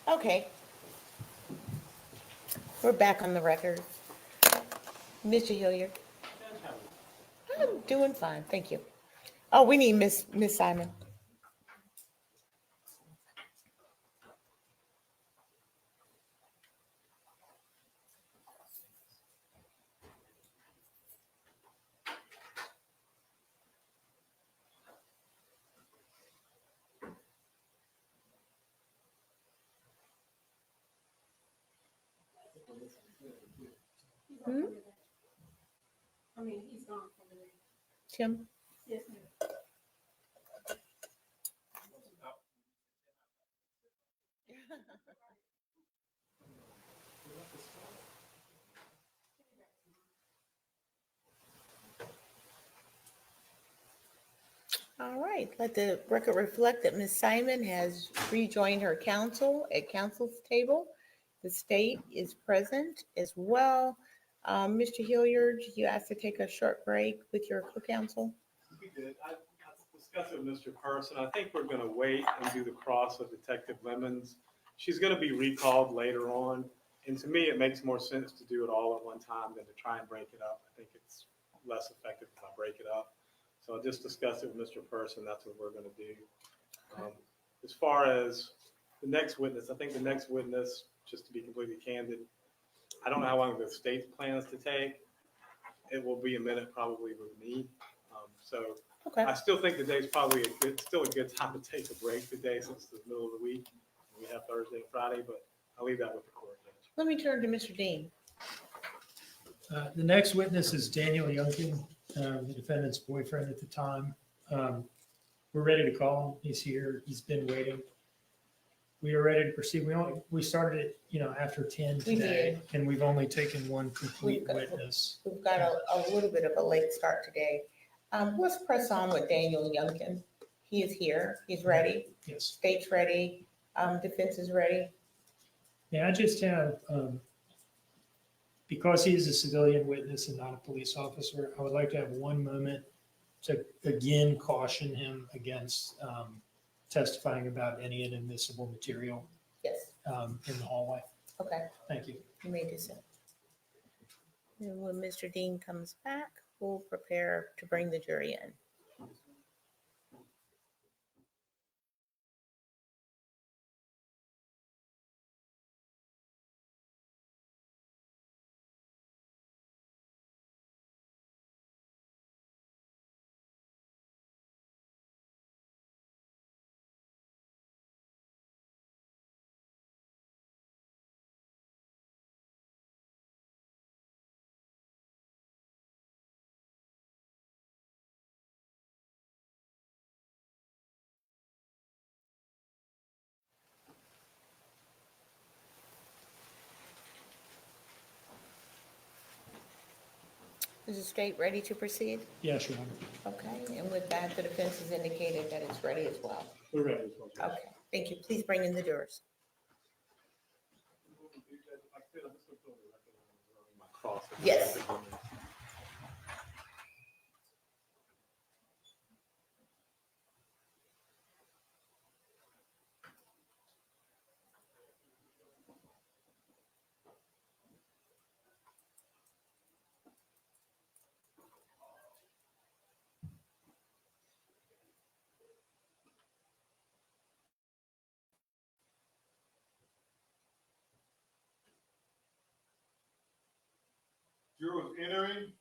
Okay. We're back on the record. Mr. Hilliard. I'm doing fine, thank you. Oh, we need Miss Simon. Hmm? I mean, he's gone from the meeting. Tim? Yes, ma'am. All right, let the record reflect that Ms. Simon has rejoined her council at council's table. The state is present as well. Mr. Hilliard, you asked to take a short break with your co-counsel. We did. I discussed it with Mr. Person. I think we're going to wait and do the cross of Detective Lemons. She's going to be recalled later on. And to me, it makes more sense to do it all at one time than to try and break it up. I think it's less effective if I break it up. So I just discussed it with Mr. Person. That's what we're going to do. As far as the next witness, I think the next witness, just to be completely candid, I don't know how long the state plans to take. It will be a minute probably with me. So Okay. I still think today's probably still a good time to take a break today since it's the middle of the week. We have Thursday and Friday, but I'll leave that with the court judge. Let me turn to Mr. Dean. The next witness is Daniel Youngkin, the defendant's boyfriend at the time. We're ready to call him. He's here. He's been waiting. We are ready to proceed. We started it, after 10 We today, did. and we've only taken one complete witness. We've got a little bit of a late start today. Let's press on with Daniel Youngkin. He is here. He's ready. Yes. State's ready. Defense is ready. Yeah, I just have, because he is a civilian witness and not a police officer, I would like to have one moment to again caution him against testifying about any inadmissible material Yes. in the hallway. Okay. Thank you. You may do so. And when Mr. Dean comes back, we'll prepare to bring the jury in. Is the state ready to proceed? Yes, Your Honor. Okay, and with that, the defense has indicated that it's ready as well. We're ready as well, Judge. Okay, thank you. Please bring in the jurors. Yes. Jurors entering.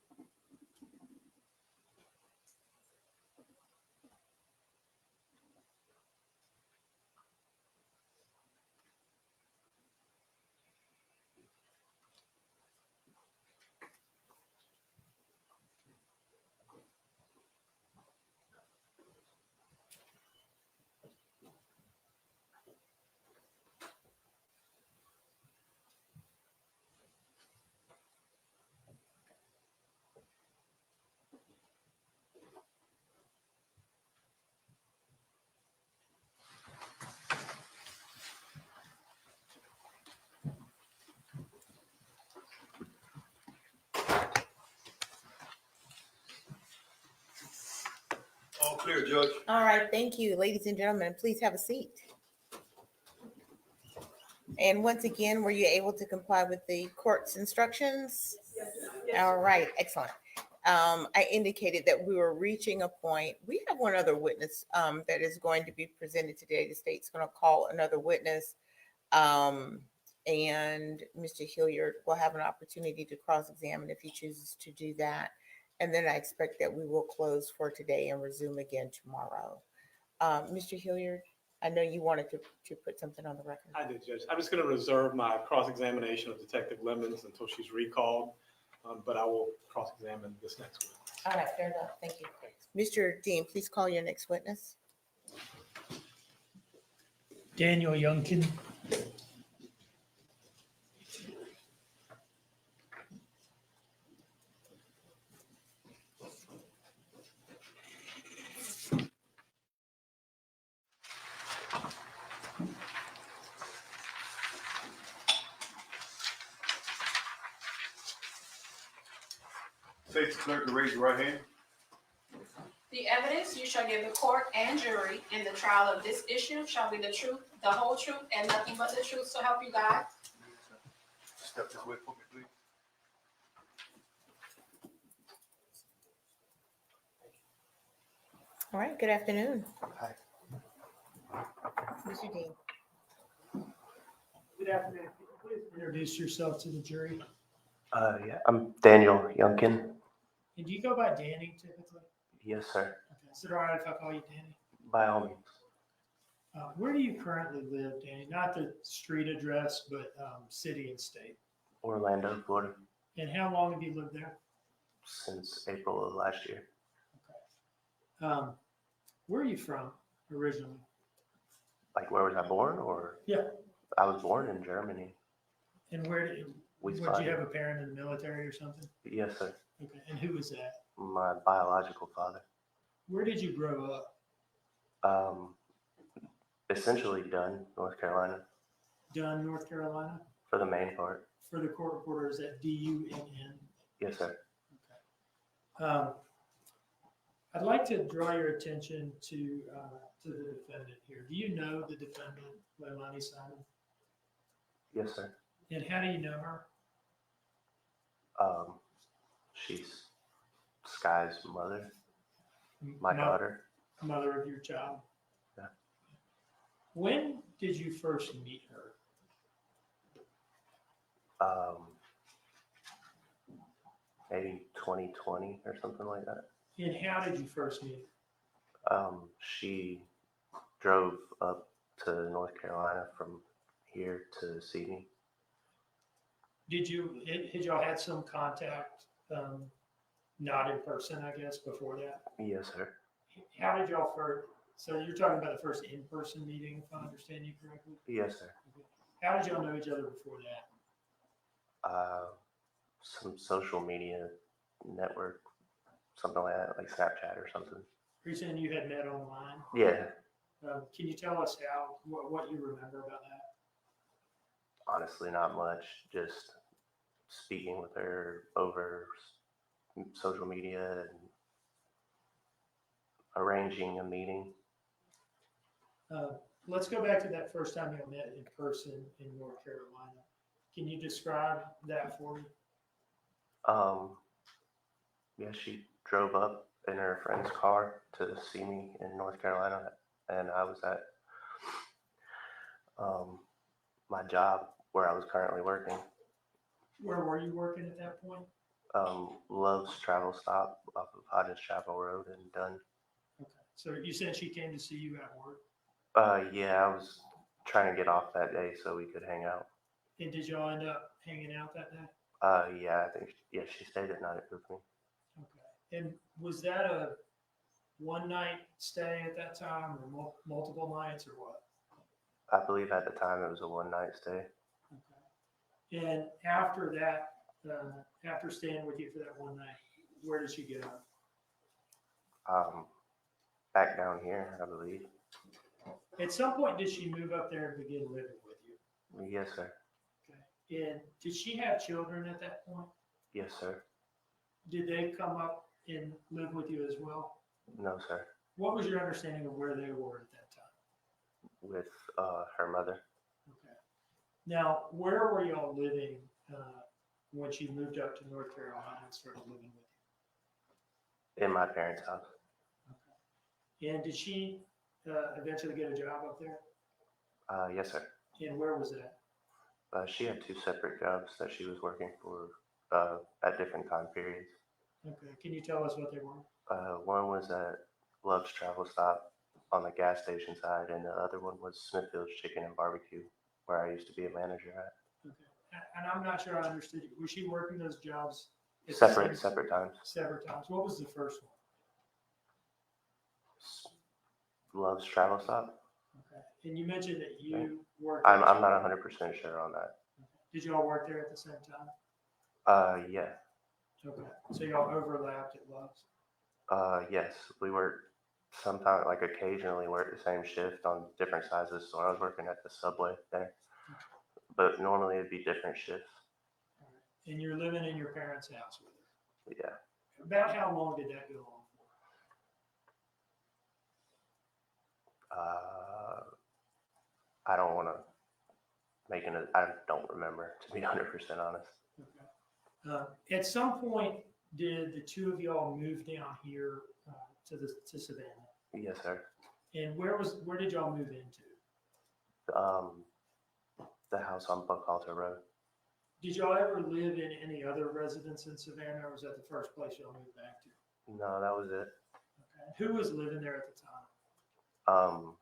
All clear, Judge. All right, thank you. Ladies and gentlemen, please have a seat. And once again, were you able to comply with the court's instructions? All right, excellent. I indicated that we were reaching a point. We have one other witness that is going to be presented today. The state's going to call another witness. And Mr. Hilliard will have an opportunity to cross-examine if he chooses to do that. And then I expect that we will close for today and resume again tomorrow. Mr. Hilliard, I know you wanted to put something on the record. I did, Judge. I'm just going to reserve my cross-examination of Detective Lemons until she's recalled, but I will cross-examine this next one. All right, fair enough. Thank you. Mr. Dean, please call your next witness. Daniel Youngkin. State's clerk to raise your right hand. The evidence you shall give the court and jury in the trial of this issue shall be the truth, the whole truth, and nothing but the truth, so help you God. Step this way for me, please. All right, good afternoon. Hi. Mr. Dean. Good afternoon. Please introduce yourself to the jury. Yeah, I'm Daniel Youngkin. And do you go by Danny typically? Yes, sir. Okay. Is it all right if I call you Danny? By all means. Where do you currently live, Danny? Not the street address, but city and state. Orlando, Florida. And how long have you lived there? Since April of last year. Where are you from originally? Like, where was I born? Or Yeah. I was born in Germany. And where did you have a parent in the military or something? Yes, sir. Okay. And who was that? My biological father. Where did you grow up? Essentially Dunn, North Carolina. Dunn, North Carolina? For the main part. For the court reporter, is that D-U-N-N? Yes, sir. Okay. I'd like to draw your attention to the defendant here. Do you know the defendant, Leilani Simon? Yes, sir. And how do you know her? She's Sky's mother, my daughter. Mother of your child? Yeah. When did you first meet her? Maybe 2020 or something like that. And how did you first meet her? She drove up to North Carolina from here to see me. Had y'all had some contact, not in person, I guess, before that? Yes, sir. How did y'all first, so you're talking about the first in-person meeting, if I understand you correctly? Yes, sir. How did y'all know each other before that? Some social media network, something like that, like Snapchat or something. Are you saying you had met online? Yeah. Can you tell us what you remember about that? Honestly, not much. Just speaking with her over social media and arranging a meeting. Let's go back to that first time you met in person in North Carolina. Can you describe that for me? Yeah, she drove up in her friend's car to see me in North Carolina, and I was at my job where I was currently working. Where were you working at that point? Love's Travel Stop off of Hodges Chapel Road in Dunn. Okay. So you said she came to see you at work? Yeah, I was trying to get off that day so we could hang out. And did y'all end up hanging out that day? Yeah, I think, she stayed at night with me. Okay. And was that a one night stay at that time or multiple nights or what? I believe at the time it was a one night stay. Okay. And after that, after staying with you for that one night, where did she go? Back down here, I believe. At some point, did she move up there and begin living with you? Yes, sir. Okay. And did she have children at that point? Yes, sir. Did they come up and live with you as well? No, sir. What was your understanding of where they were at that time? With her mother. Okay. Now, where were y'all living when she moved up to North Carolina and started living with In my parents' house. you? And did she eventually get a job up there? Yes, sir. And where was that? She had 2 separate jobs that she was working for at different time periods. Okay, can you tell us what they were? One was at Love's Travel Stop on the gas station side, and the other one was Smithfield's Chicken and Barbecue, where I used to be a manager at. Okay, and I'm not sure I understood you. Was she working those jobs at the Separate same- times. Separate times. What was the first one? Love's Travel Stop. Okay, and you mentioned that you worked. I'm not 100% sure on that. Did y'all work there at the same time? Yeah. Okay, so y'all overlapped at Love's. Yes, we worked sometimes, like occasionally work the same shift on different sizes. So I was working at the Subway there, but normally it'd be different shifts. And you're living in your parents' house with her. Yeah. About how long did that go on for? I don't want to I don't remember, to be 100% honest. Okay. At some point, did the two of y'all move down here to Savannah? Yes, sir. And where did y'all move into? The house on Buckhalter Road. Did y'all ever live in any other residence in Savannah, or was that the first place y'all moved back to? No, that was it. Okay. Who was living there at the time?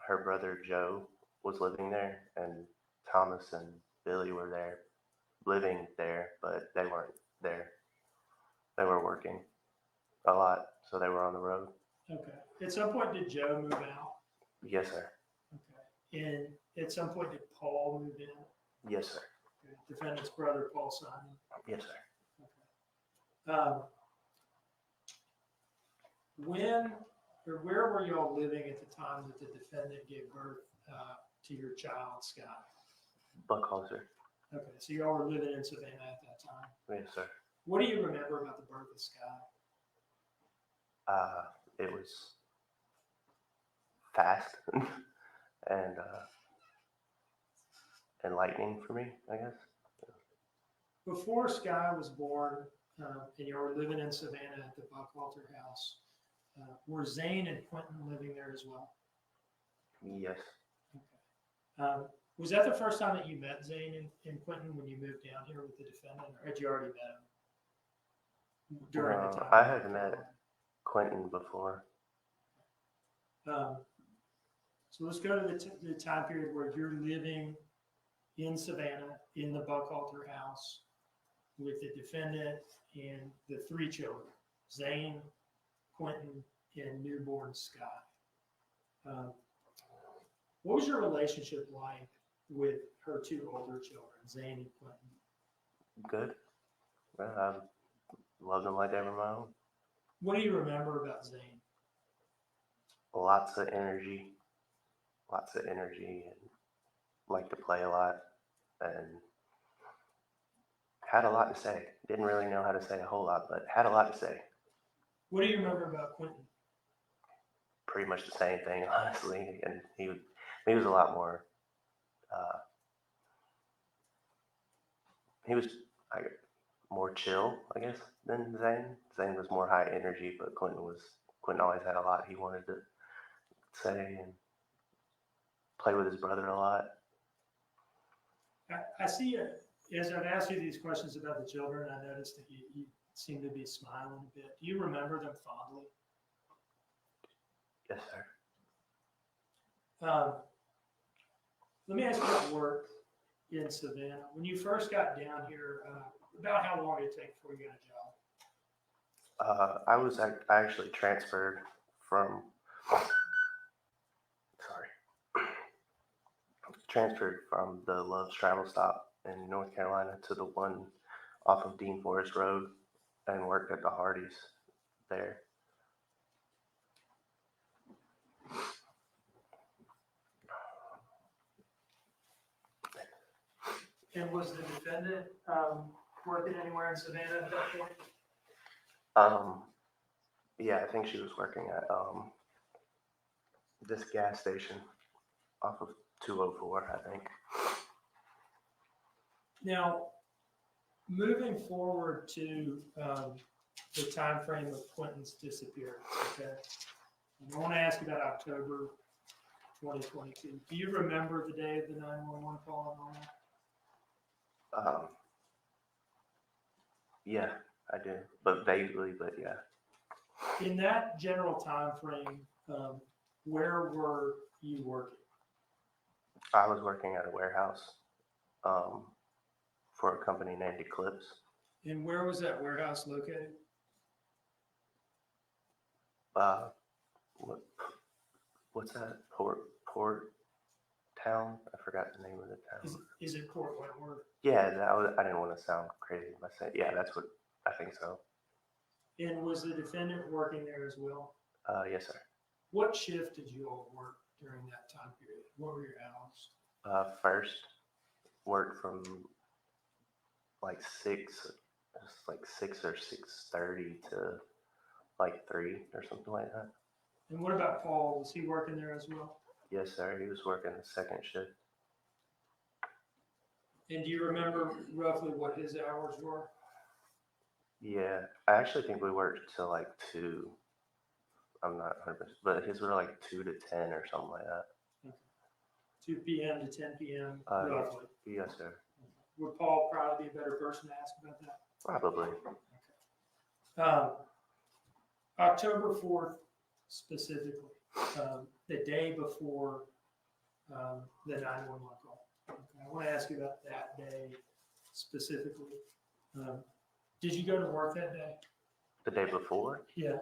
Her brother Joe was living there, and Thomas and Billy were there, living there, but they weren't there. They were working a lot, so they were on the road. Okay. At some point, did Joe move out? Yes, sir. Okay. And at some point, did Paul move in? Yes, sir. Okay. Defendant's brother, Paul Simon. Yes, sir. When or where were y'all living at the time that the defendant gave birth to your child, Sky? Buckhalter. Okay, so y'all were living in Savannah at that time. Yes, sir. What do you remember about the birth of Sky? It was fast and enlightening for me, I guess. Before Sky was born, and you were living in Savannah at the Buckhalter house, were Zane and Quentin living there as well? Yes. Okay. Was that the first time that you met Zane and Quentin when you moved down here with the defendant, or had you already met him during the time? I had met Quentin before. So let's go to the time period where you're living in Savannah in the Buckhalter house with the defendant and the 3 children, Zane, Quentin, and newborn Sky. What was your relationship like with her 2 older children, Zane and Quentin? Good. Well, I loved them like they were my own. What do you remember about Zane? Lots of energy, and liked to play a lot, and had a lot to say. Didn't really know how to say a whole lot, but had a lot to say. What do you remember about Quentin? Pretty much the same thing, honestly. And he was a lot more. He was more chill, I guess, than Zane. Zane was more high energy, but Quentin always had a lot he wanted to say and play with his brother a lot. I see, as I've asked you these questions about the children, I noticed that you seem to be smiling a bit. Do you remember them fondly? Yes, sir. Let me ask you about work in Savannah. When you first got down here, about how long did it take before you got a job? I actually transferred from the Love's Travel Stop in North Carolina to the one off of Dean Forest Road and worked at the Hardee's there. And was the defendant working anywhere in Savannah at that point? Yeah, I think she was working at this gas station off of 204, I think. Now, moving forward to the time frame of Quentin's disappearance, okay? I want to ask you about October 2022. Do you remember the day of the 911 call and all that? Yeah, I do, but vaguely, but yeah. In that general time frame, where were you working? I was working at a warehouse for a company named Eclipse. And where was that warehouse located? What's that? Port Town? I forgot the name of the town. Is it Port Wentworth? Yeah, I didn't want to sound crazy by saying, yeah, that's what I think so. And was the defendant working there as well? Yes, sir. What shift did you all work during that time period? What were your hours? First, worked from like 6 or 6:30 to like 3 or something like that. And what about Paul? Was he working there as well? Yes, sir. He was working the second shift. And do you remember roughly what his hours were? Yeah, I actually think we worked till like 2. I'm not 100%, but his were like 2 to 10 or something like that. 2 p.m. to 10 p.m. roughly. Yes, sir. Would Paul probably be a better person to ask about that? Probably. October 4th specifically, the day before the 911 call. Okay, I want to ask you about that day specifically. Did you go to work that day? The day before? Yeah.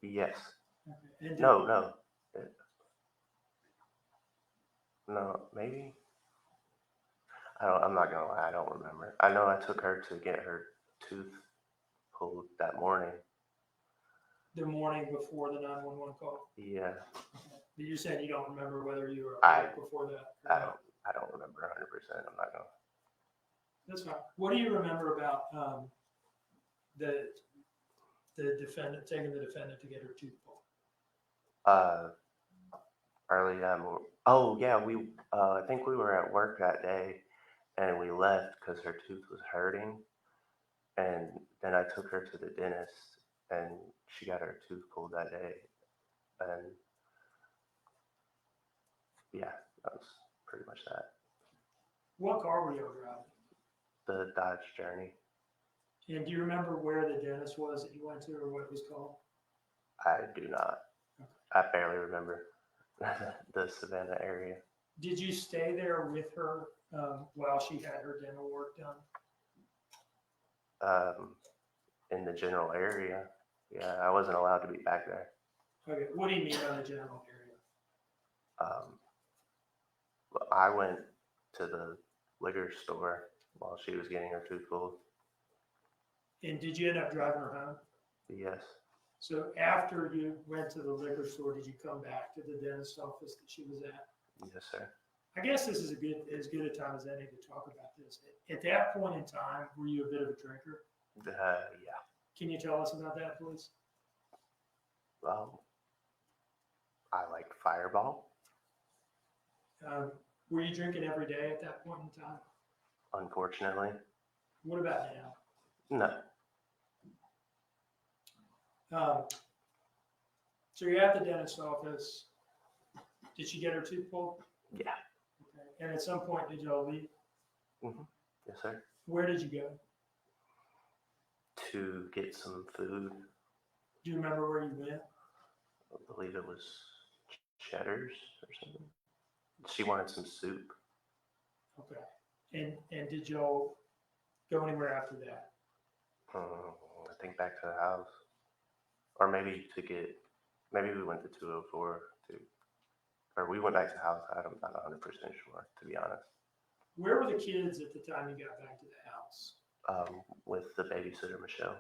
Yes. Okay. And No, maybe. I'm not gonna lie, I don't remember. I know I took her to get her tooth pulled that morning. the morning before the 911 call? Yeah. Okay. You said you don't remember whether you were I- awake before that? I don't remember 100%. I'm not gonna. That's fine. What do you remember about the defendant, taking the defendant to get her tooth pulled? Early oh yeah, I think we were at work that day and we left because her tooth was hurting, and then I took her to the dentist and she got her tooth pulled that day, and yeah, that was pretty much that. What car were you driving? The Dodge Journey. And do you remember where the dentist was that you went to, or what it was called? I do not. I barely remember the Savannah area. Did you stay there with her while she had her dental work done? In the general area, yeah, I wasn't allowed to be back there. Okay, what do you mean by the general area? I went to the liquor store while she was getting her tooth pulled. And did you end up driving her home? Yes. So after you went to the liquor store, did you come back to the dentist office that she was at? Yes, sir. I guess this is as good a time as any to talk about this. At that point in time, were you a bit of a drinker? Yeah. Can you tell us about that, please? I like Fireball. Were you drinking every day at that point in time? Unfortunately. What about now? No. So you're at the dentist office. Did she get her tooth pulled? Yeah. Okay. And at some point, did y'all leave? Mm-hmm. Yes, sir. Where did you go? To get some food. Do you remember where you went? I believe it was Cheddar's or something. She wanted some soup. Okay. And did y'all go anywhere after that? I think back to the house. Or maybe we went to 204 or we went back to the house. I'm not 100% sure, to be honest. Where were the kids at the time you got back to the house? With the babysitter, Michelle.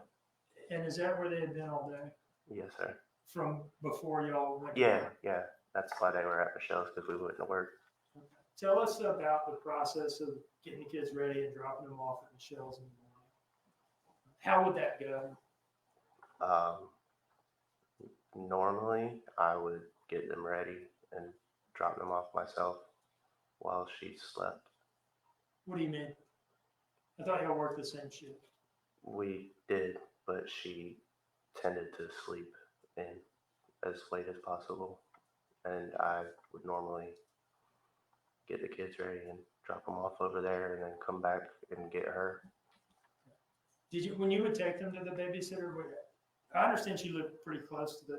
And is that where they had been all day? Yes, sir. From before y'all went? Yeah. That's why they were at Michelle's, because we wouldn't work. Okay. Tell us about the process of getting the kids ready and dropping them off at Michelle's in the morning. How would that go? Normally, I would get them ready and drop them off myself while she slept. What do you mean? I thought y'all worked the same shift. We did, but she tended to sleep in as late as possible. And I would normally get the kids ready and drop them off over there and then come back and get her. Did you, when you would take them to the babysitter, I understand she lived pretty close to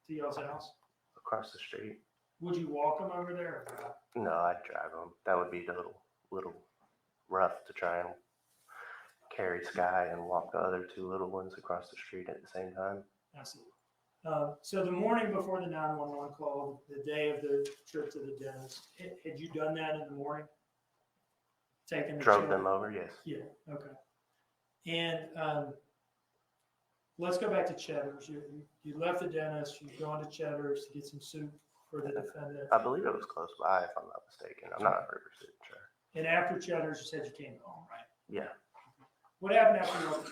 y'all's house. Across the street. Would you walk them over there? Or not? No, I'd drive them. That would be a little rough to try and carry Sky and walk the other two little ones across the street at the same time. I see. So the morning before the 911 call, the day of the trip to the dentist, had you done that in the morning? Taking the Drove children? them over, yes. Yeah, okay. And let's go back to Cheddar's. You left the dentist, you've gone to Cheddar's to get some soup for the defendant. I believe it was close by, if I'm not mistaken. I'm not 100% sure. And after Cheddar's, you said you came home, right? Yeah. What happened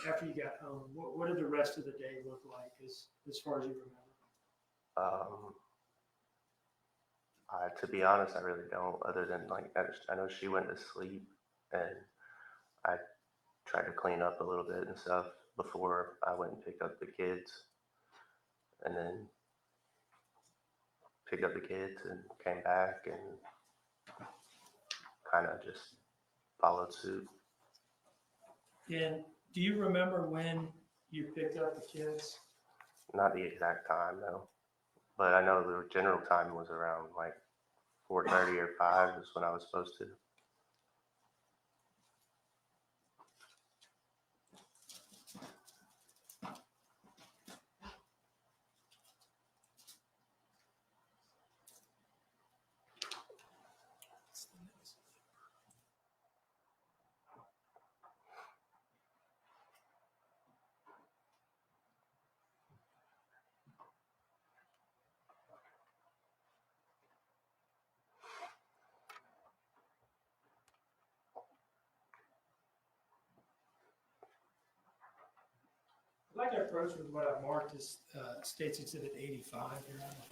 after you got home? What did the rest of the day look like as far as you remember? To be honest, I really don't, other than like, I know she went to sleep and I tried to clean up a little bit and stuff before I went and picked up the kids, and then picked up the kids and came back and kind of just followed suit. And do you remember when you picked up the kids? Not the exact time, no. But I know the general time was around like 4:30 or 5 is when I was supposed to. I'd like to approach with what I've marked as State's Exhibit 85, Your Honor.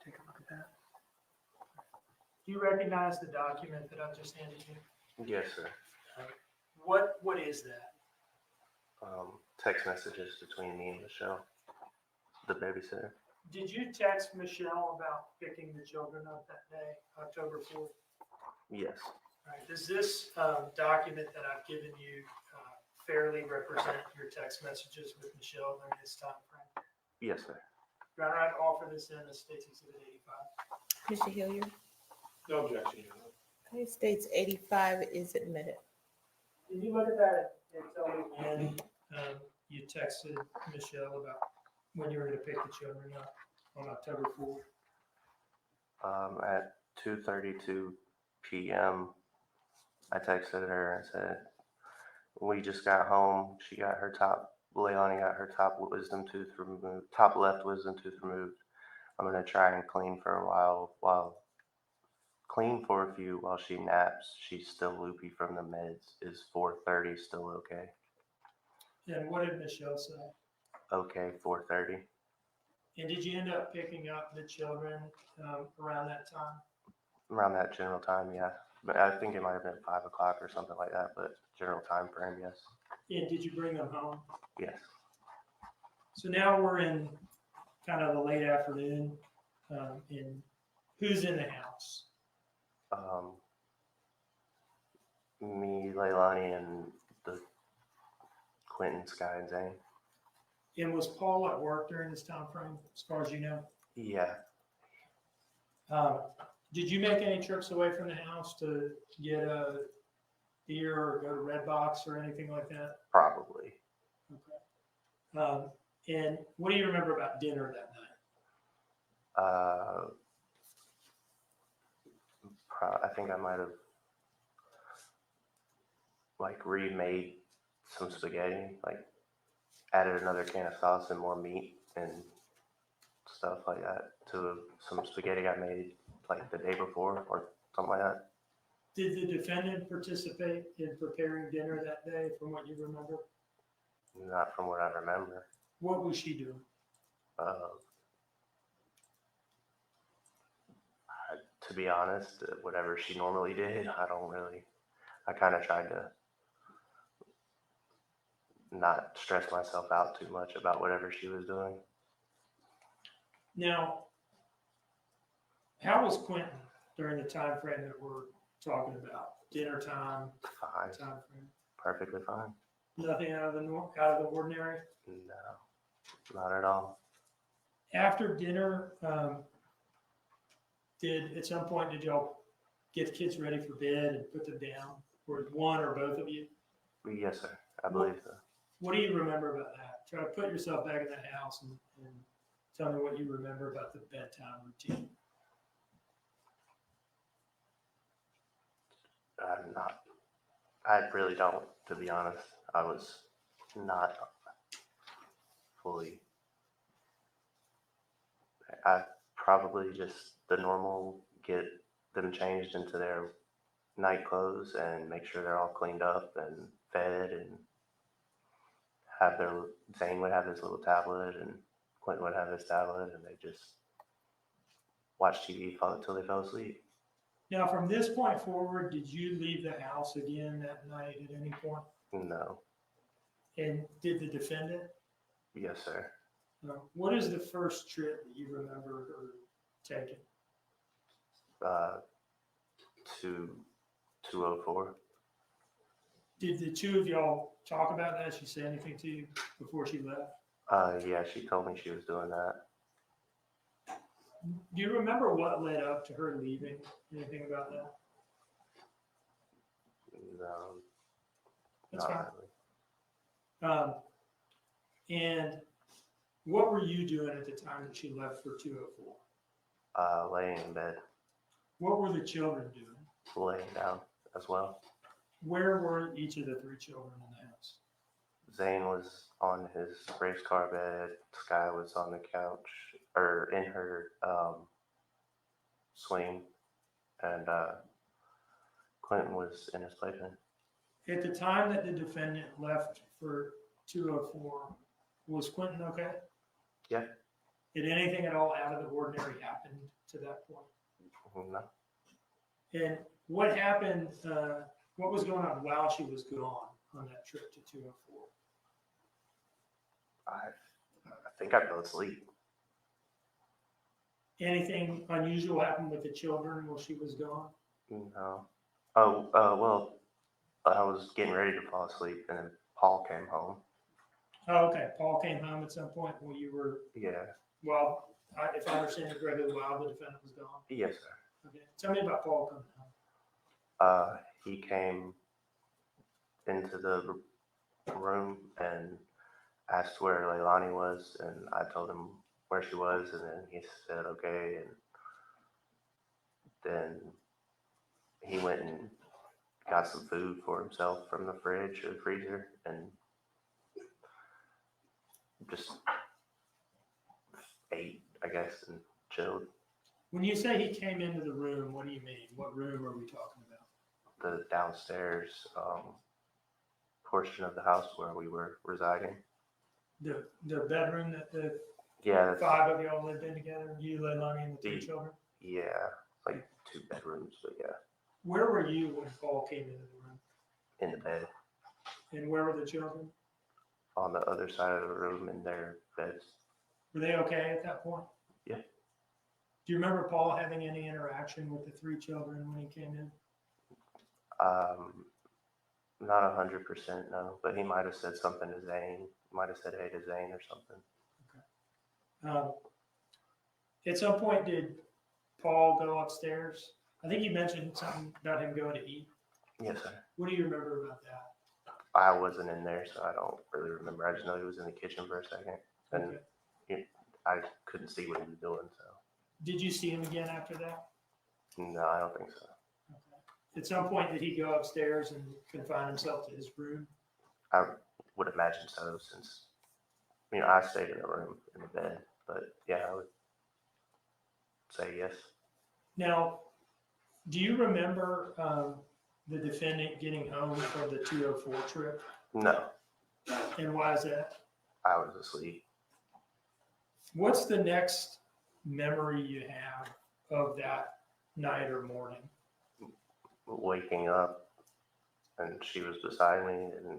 Take a look at that. Do you recognize the document that I've just handed you? Yes, sir. What is that? Text messages between me and Michelle, the babysitter. Did you text Michelle about picking the children up that day, October 4th? Yes. All right. Does this document that I've given you fairly represent your text messages with Michelle during this time frame? Yes, sir. Your Honor, I'd offer this in as State's Exhibit 85. Mr. Hilliard, No objection, Your Honor. United States 85 is admitted. Can you look at that and tell me when you texted Michelle about when you were going to pick the children up on October 4th? At 2:32 p.m., I texted her and said, "We just got home. She got her Leilani got her top wisdom tooth removed, top left wisdom tooth removed. I'm gonna try and clean for a few while she naps. She's still loopy from the meds. Is 4:30 still okay?" And what did Michelle say? Okay, 4:30. And did you end up picking up the children around that time? Around that general time, yeah. But I think it might have been 5 o'clock or something like that, but general time frame, yes. And did you bring them home? Yes. So now we're in kind of the late afternoon. And who's in the house? Me, Leilani, and the Quentin, Sky, and Zane. And was Paul at work during this time frame, as far as you know? Yeah. Did you make any trips away from the house to get a beer or go to Redbox or anything like that? Probably. Okay. And what do you remember about dinner that night? I think I might have like remade some spaghetti, like added another can of sauce and more meat and stuff like that to some spaghetti I made like the day before or something like that. Did the defendant participate in preparing dinner that day, from what you remember? not from what I remember. What was she doing? To be honest, whatever she normally did, I kind of tried to not stress myself out too much about whatever she was doing. Now, how was Quentin during the time frame that we're talking about? Dinner time, Fine. time frame? Perfectly fine. Nothing out of the ordinary? No, not at all. After dinner, at some point, did y'all get the kids ready for bed and put them down? Or one or both of you? Yes, sir. I believe so. What do you remember about that? Try to put yourself back in that house and tell me what you remember about the bedtime routine. I really don't, to be honest. I was not fully. I probably just the normal, get them changed into their night clothes and make sure they're all cleaned up and fed, and Zane would have his little tablet and Quentin would have his tablet, and they just watch TV until they fell asleep. Now, from this point forward, did you leave the house again that night at any point? No. And did the defendant? Yes, sir. What is the first trip that you remember her taking? To 204. Did the two of y'all talk about that? She say anything to you before she left? Yeah, she told me she was doing that. Do you remember what led up to her leaving? Anything about that? No. That's not fine. really. And what were you doing at the time that she left for 204? Laying in bed, What were the children doing? laying down as well. Where were each of the three children in the house? Zane was on his race car bed. Sky was on the couch, or in her swing, and Quentin was in his playpen. At the time that the defendant left for 204, was Quentin okay? Yeah. Did anything at all out of the ordinary happen to that point? No. And what happened, what was going on while she was gone on that trip to 204? I think I fell asleep. Anything unusual happened with the children while she was gone? No. Well, I was getting ready to fall asleep, and then Paul came home. Oh, okay. Paul came home at some point while you were, Yeah. well, if I understand it correctly, while the defendant was gone. Yes, sir. Okay. Tell me about Paul coming home. He came into the room and asked where Leilani was, and I told him where she was, and then he said okay, and then he went and got some food for himself from the fridge or the freezer, and just ate, I guess, and chilled. When you say he came into the room, what do you mean? What room are we talking about? The downstairs portion of the house where we were residing. The bedroom that the Yeah, five of y'all lived in together, you, Leilani, and the three children? yeah, like 2 bedrooms, but yeah, Where were you when Paul came into the room? in the bed. And where were the children? On the other side of the room in their beds. Were they okay at that point? Yeah. Do you remember Paul having any interaction with the three children when he came in? Not 100%, no, but he might have said something to Zane. Might have said hey to Zane or something. At some point, did Paul go upstairs? I think you mentioned something about him going to eat. Yes, sir. What do you remember about that? I wasn't in there, so I don't really remember. I just know he was in the kitchen for a second, and I couldn't see what he was doing. So. Did you see him again after that? No, I don't think so. At some point, did he go upstairs and confine himself to his room? I would imagine so, since I stayed in the room in the bed. But yeah, I would say yes. Now, do you remember the defendant getting home from the 204 trip? No. And why is that? I was asleep. What's the next memory you have of that night or morning? Waking up and she was beside me, and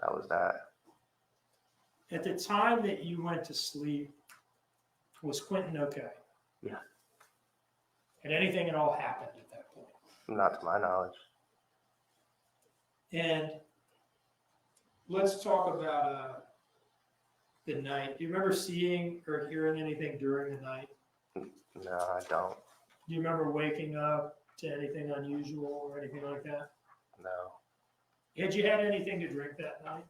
that was that. At the time that you went to sleep, was Quentin okay? Yeah. Had anything at all happened at that point? Not to my knowledge. And let's talk about the night. Do you remember seeing or hearing anything during the night? No, I don't. Do you remember waking up to anything unusual or anything like that? No. Had you had anything to drink that night?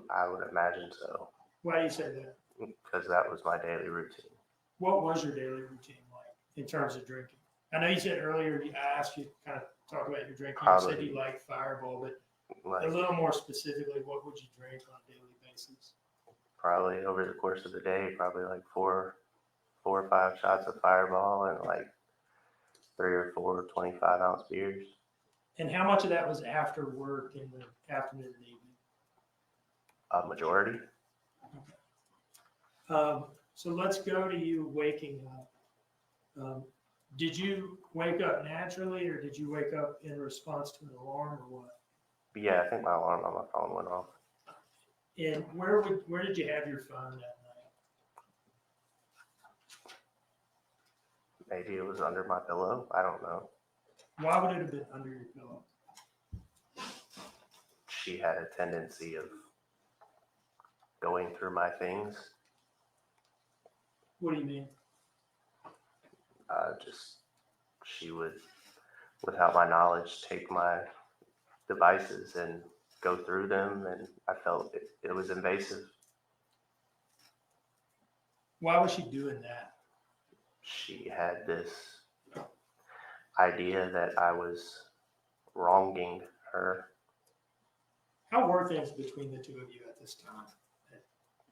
I would imagine so, Why do you say that? because that was my daily routine. What was your daily routine like in terms of drinking? I know you said earlier, I asked you to kind of talk about your drinking. You said you liked Fireball, but Like, a little more specifically, what would you drink on a daily basis? probably over the course of the day, probably like four or five shots of Fireball and like 3 or 4 25-ounce beers. And how much of that was after work in the afternoon and evening? A majority. So let's go to you waking up. Did you wake up naturally, or did you wake up in response to an alarm, or what? Yeah, I think my alarm on my phone went off. And where did you have your phone that night? Maybe it was under my pillow. I don't know. Why would it have been under your pillow? She had a tendency of going through my things. What do you mean? She would, without my knowledge, take my devices and go through them, and I felt it was invasive. Why was she doing that? She had this idea that I was wronging her. How were things between the two of you at this time?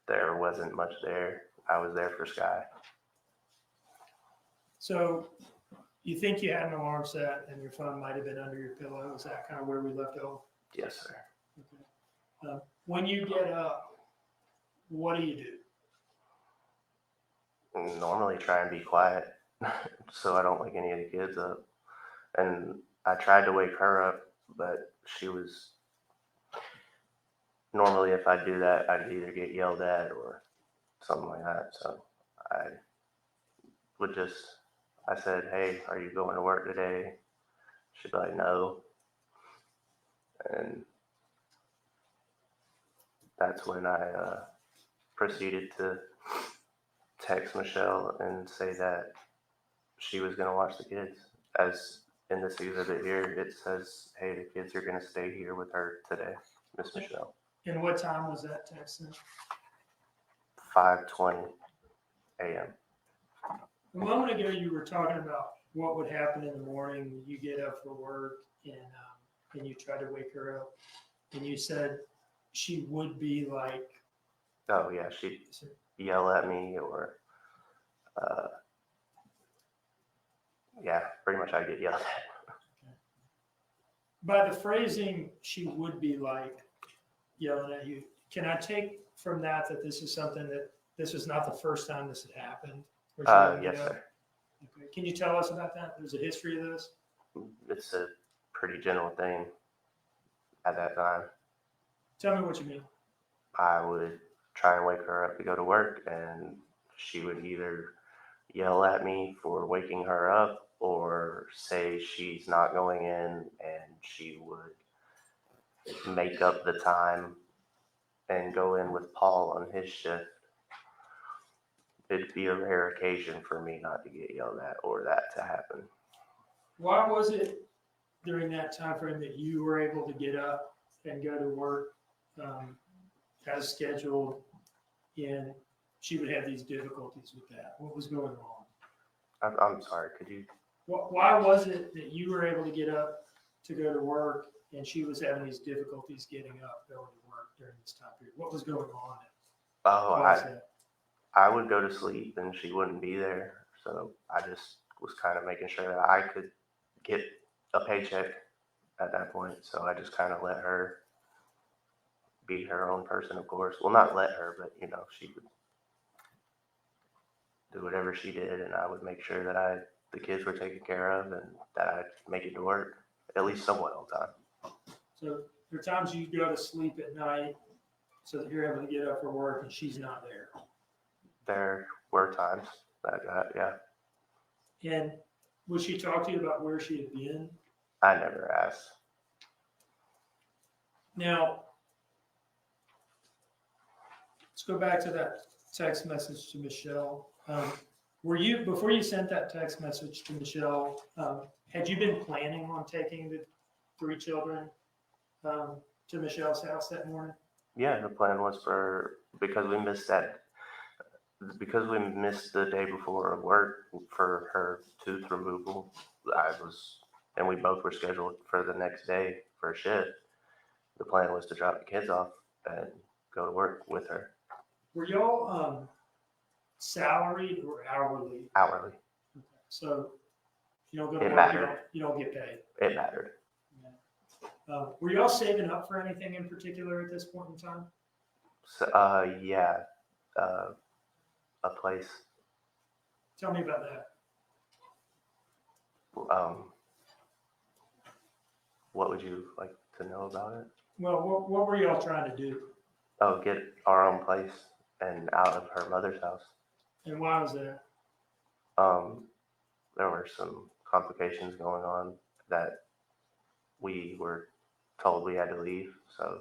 There wasn't much there. I was there for Sky. So you think you had an alarm set and your phone might have been under your pillow? Is that kind of where we left off? Yes, sir. Okay. When you get up, what do you do? Normally try and be quiet so I don't wake any of the kids up. And I tried to wake her up, but she was, normally if I do that, I'd either get yelled at or something like that. So I said, hey, are you going to work today? She'd be like, no. And that's when I proceeded to text Michelle and say that she was going to watch the kids. As in this exhibit here, it says, hey, the kids are going to stay here with her today, Miss Michelle. And what time was that text sent? 5:20 a.m. A moment ago, you were talking about what would happen in the morning when you get up for work and you try to wake her up. And you said she would be like, Oh, yeah, she'd yell at me or, yeah, pretty much I'd get yelled at. by the phrasing, she would be like yelling at you. Can I take from that this is something that this was not the first time this had happened? Yes, sir. Okay. Can you tell us about that? There's a history of this? It's a pretty general thing at that time. Tell me what you mean. I would try and wake her up to go to work, and she would either yell at me for waking her up or say she's not going in, and she would make up the time and go in with Paul on his shift. It'd be a rare occasion for me not to get yelled at or that to happen. Why was it during that time frame that you were able to get up and go to work as scheduled, and she would have these difficulties with that? What was going on? I'm sorry, could you? Why was it that you were able to get up to go to work and she was having these difficulties getting up, going to work during this time period? What was going on? I would go to sleep and she wouldn't be there. So I just was kind of making sure that I could get a paycheck at that point. So I just kind of let her be her own person, of course. Well, not let her, but you know, she would do whatever she did, and I would make sure that the kids were taken care of and that I'd make it to work at least somewhat on time. So there are times you go to sleep at night so that you're able to get up for work and she's not there. There were times that, yeah, And would she talk to you about where she had been? I never asked. Now, let's go back to that text message to Michelle. Were you, before you sent that text message to Michelle, had you been planning on taking the 3 children to Michelle's house that morning? Yeah, the plan was because we missed the day before of work for her tooth removal. And we both were scheduled for the next day for a shift. The plan was to drop the kids off and go to work with her. Were y'all salaried or hourly? Hourly. Okay. So you don't go to It work, mattered. you don't get paid. It mattered. Were y'all saving up for anything in particular at this point in time? So, yeah, a place. Tell me about that. What would you like to know about it? Well, what were y'all trying to do? Oh, get our own place and out of her mother's house. And why was that? There were some complications going on that we were told we had to leave, so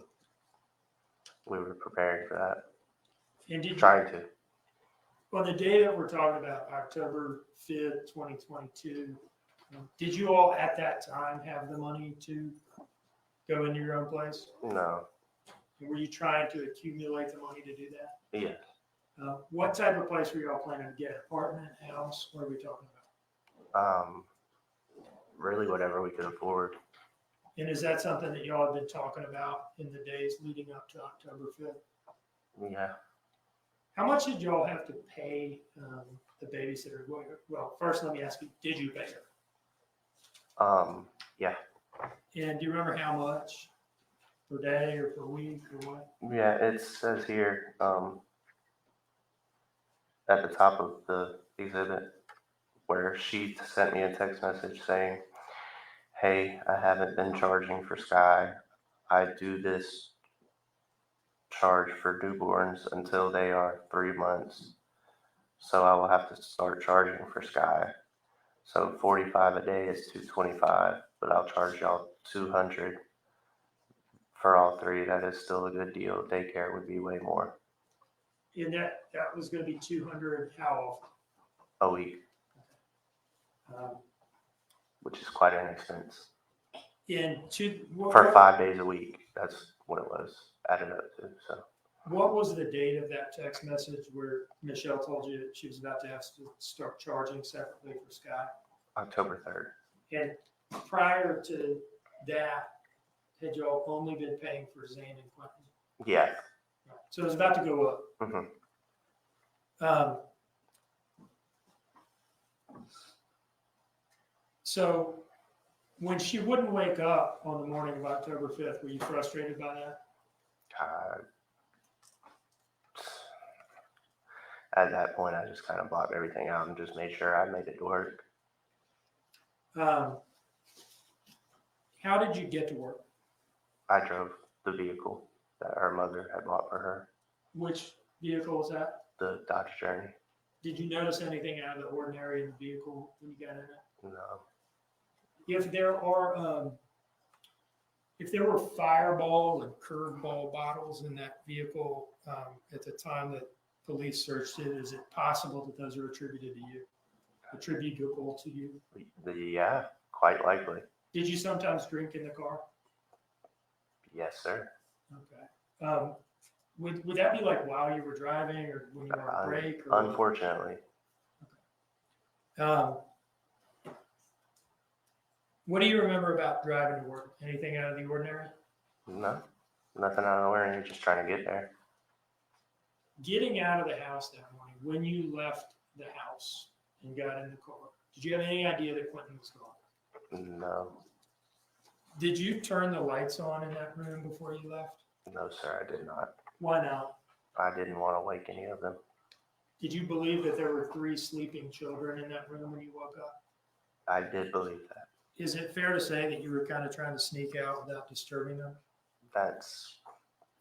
we were preparing for that. And Trying to. On the day that we're talking about, October 5th, 2022, did you all at that time have the money to go into your own place? No. And were you trying to accumulate the money to do that? Yes. What type of place were y'all planning to get? Apartment, house? What are we talking about? Really whatever we could afford. And is that something that y'all have been talking about in the days leading up to October 5th? Yeah. How much did y'all have to pay the babysitter? Well, first let me ask you, did you pay her? Yeah. And do you remember how much? Per day or per week or what? Yeah, it says here, at the top of the exhibit, where she sent me a text message saying, "Hey, I haven't been charging for Sky. I do this charge for newborns until they are 3 months. So I will have to start charging for Sky. So 45 a day is $225, but I'll charge y'all $200 for all 3. That is still a good deal. Daycare would be way more." And that was going to be 200 how A week, often? which is quite an expense. For 5 days a week, that's what it was added up to. So what was the date of that text message where Michelle told you that she was about to have to start charging separately for Sky? October 3rd. And prior to that, had y'all only been paying for Zane and Quentin? Yeah. So it was about to go up. Mm-hmm. So when she wouldn't wake up on the morning of October 5th, were you frustrated by that? At that point, I just kind of blocked everything out and just made sure I made it work. How did you get to work? I drove the vehicle that her mother had bought for her, Which vehicle was that? the Dodge Journey. Did you notice anything out of the ordinary in the vehicle when you got in it? No. If there were fireball and curveball bottles in that vehicle at the time that police searched it, is it possible that those are attributable to you? Yeah, quite likely. Did you sometimes drink in the car? Yes, sir. Okay. Would that be like while you were driving or when you were on break? Or Unfortunately. what do you remember about driving to work? Anything out of the ordinary? No, nothing out of the ordinary, just trying to get there. Getting out of the house that morning, when you left the house and got in the car, did you have any idea that Quentin was gone? No. Did you turn the lights on in that room before you left? No, sir, I did not. Why not? I didn't want to wake any of them. Did you believe that there were 3 sleeping children in that room when you woke up? I did believe that. Is it fair to say that you were kind of trying to sneak out without disturbing them?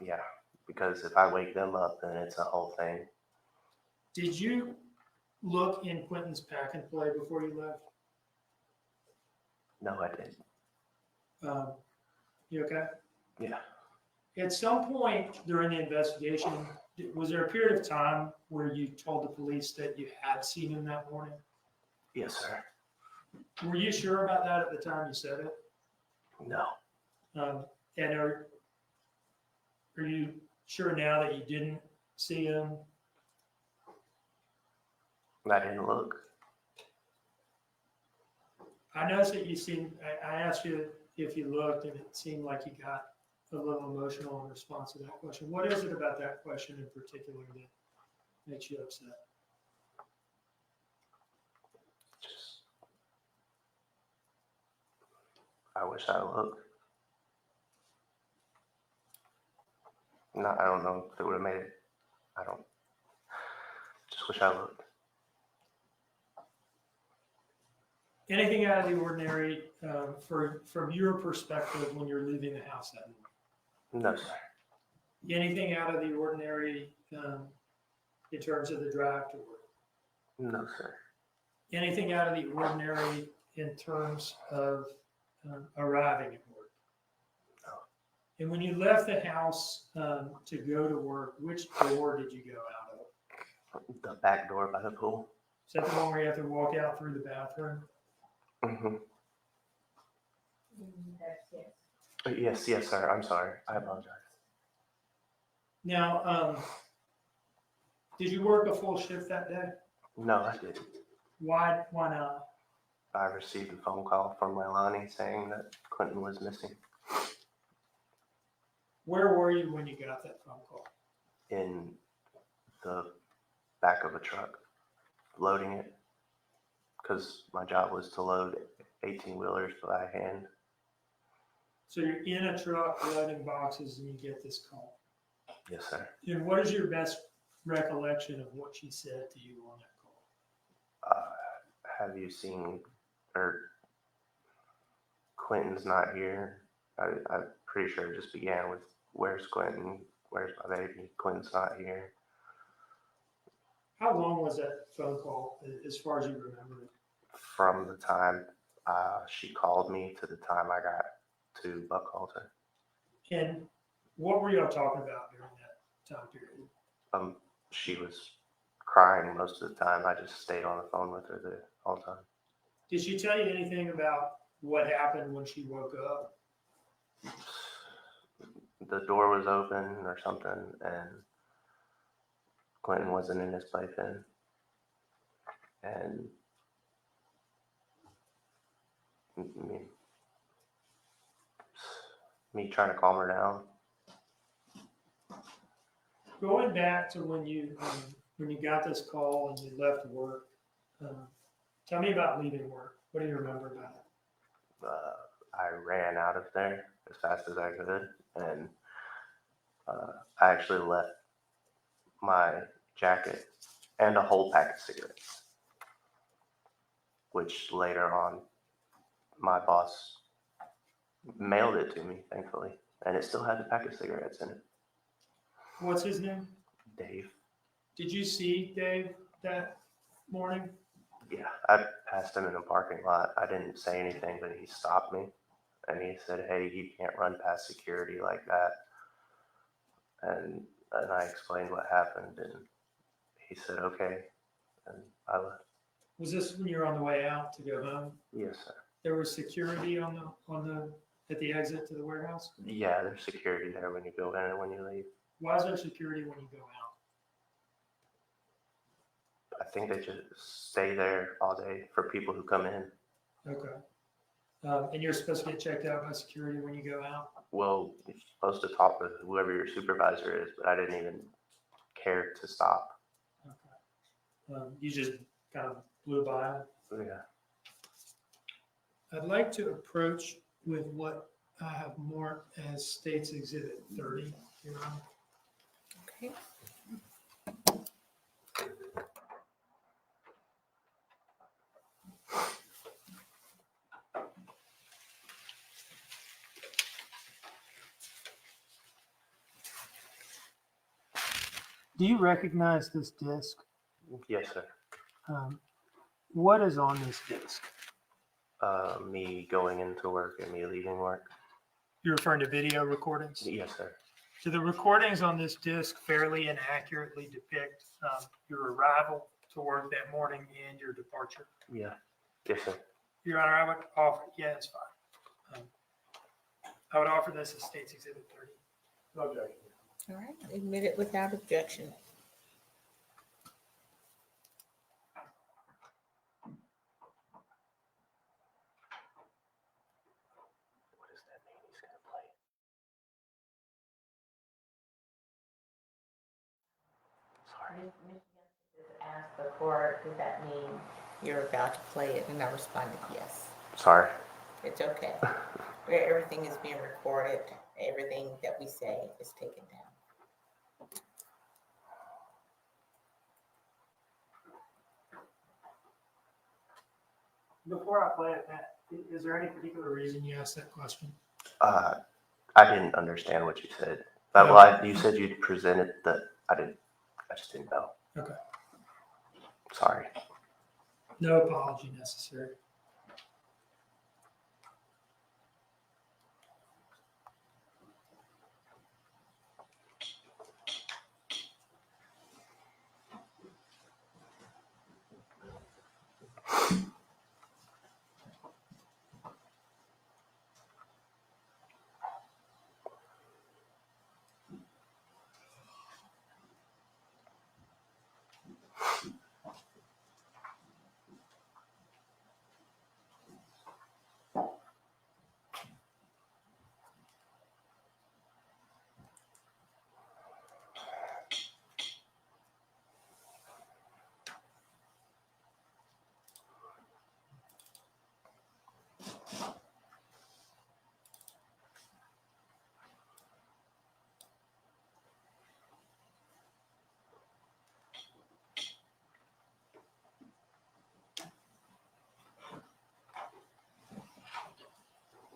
Yeah, because if I wake them up, then it's a whole thing. Did you look in Quentin's pack and play before you left? No, I didn't. You okay? Yeah. At some point during the investigation, was there a period of time where you told the police that you had seen him that morning? Yes, sir. Were you sure about that at the time you said it? No. And are you sure now that you didn't see him? I didn't look. I noticed that you seemed, I asked you if you looked, and it seemed like you got a little emotional in response to that question. What is it about that question in particular that makes you upset? Just, I wish I looked. No, I don't know if it would have made it. Just wish I looked. Anything out of the ordinary from your perspective when you're leaving the house that morning? No, sir. Anything out of the ordinary in terms of the drive to work? No, sir. Anything out of the ordinary in terms of arriving at work? No. And when you left the house to go to work, which door did you go out of? The back door by the pool. Is that the one where you have to walk out through the bathroom? Mm-hmm. Yes, sir. I'm sorry. I apologize. Now, did you work a full shift that day? No, I didn't. Why not? I received a phone call from Leilani saying that Quentin was missing. Where were you when you got that phone call? In the back of a truck, loading it, because my job was to load 18-wheelers by hand. So you're in a truck loading boxes and you get this call. Yes, sir. And what is your best recollection of what she said to you on that call? Have you seen, or Quentin's not here? I'm pretty sure it just began with, where's Quentin? Where's my baby? Quentin's not here. How long was that phone call, as far as you remember it? From the time she called me to the time I got to Buckhalter. And what were y'all talking about during that time period? She was crying most of the time. I just stayed on the phone with her the whole time. Did she tell you anything about what happened when she woke up? The door was open or something, and Quentin wasn't in his playpen. And me trying to calm her down. Going back to when you got this call and you left work, tell me about leaving work. What do you remember about it? I ran out of there as fast as I could, and I actually left my jacket and a whole pack of cigarettes, which later on my boss mailed it to me, thankfully, and it still had the pack of cigarettes in it. What's his name? Dave. Did you see Dave that morning? Yeah, I passed him in the parking lot. I didn't say anything, but he stopped me and he said, "Hey, you can't run past security like that." And I explained what happened, and he said, "Okay," and I left. Was this when you were on the way out to go home? Yes, sir. There was security at the exit to the warehouse? Yeah, there's security there when you go in and when you leave. Why is there security when you go out? I think they just stay there all day for people who come in. Okay. And you're supposed to get checked out by security when you go out? Well, you're supposed to talk with whoever your supervisor is, but I didn't even care to stop. Okay. You just kind of blew by? Yeah. I'd like to approach with what I have marked as State's Exhibit 30 Your Honor. Okay. Do you recognize this disc? Yes, sir. What is on this disc? Me going into work and me leaving work. You're referring to video recordings? Yes, sir. Do the recordings on this disc fairly and accurately depict your arrival to work that morning and your departure? Yeah. Yes, sir. Your Honor, I would offer, yeah, it's fine. I would offer this as State's Exhibit 30. No objection. All right, admitted without objection. What does that mean? He's gonna play it. Sorry. Ask the court, does that mean you're about to play it? And I responded, yes. Sorry. It's okay. Everything is being recorded. Everything that we say is taken down. Before I play it, Matt, is there any particular reason you asked that question? I didn't understand what you said. Well, you said you'd presented I just didn't know. Okay. Sorry. No apology necessary.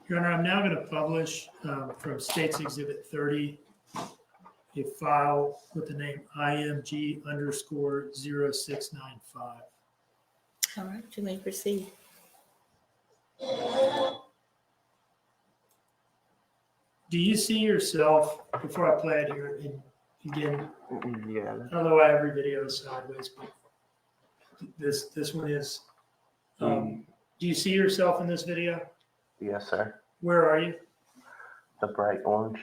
Your Honor, I'm now going to publish from State's Exhibit 30 a file with the name IMG_0695. All right, you may proceed. Do you see yourself, before I play it here, and again, Yeah. I don't know why every video is sideways, but this one is. Do you see yourself in this video? Yes, sir. Where are you? The bright orange.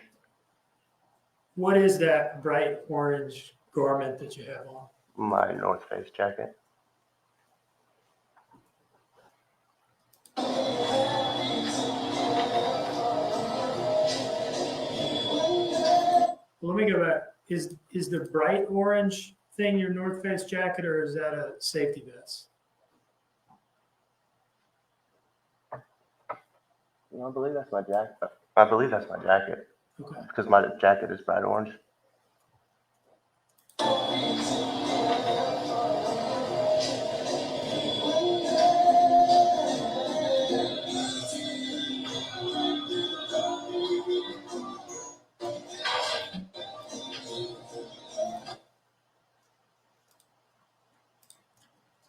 What is that bright orange garment that you have on? My North Face jacket. Well, let me go back. Is the bright orange thing your North Face jacket, or is that a safety vest? I believe that's my jacket. I believe that's my jacket. Okay. Because my jacket is bright orange.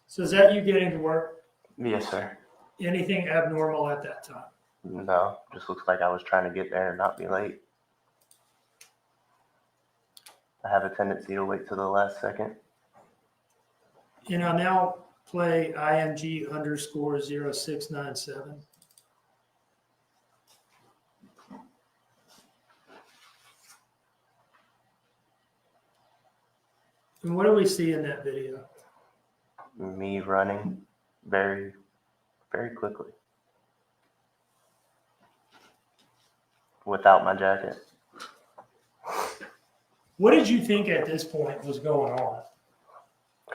So is that you getting to work? Yes, sir. Anything abnormal at that time? No, just looks like I was trying to get there and not be late. I have a tendency to wait till the last second. And I'll now play IMG_0697. And what do we see in that video? Me running very, very quickly. Without my jacket. What did you think at this point was going on?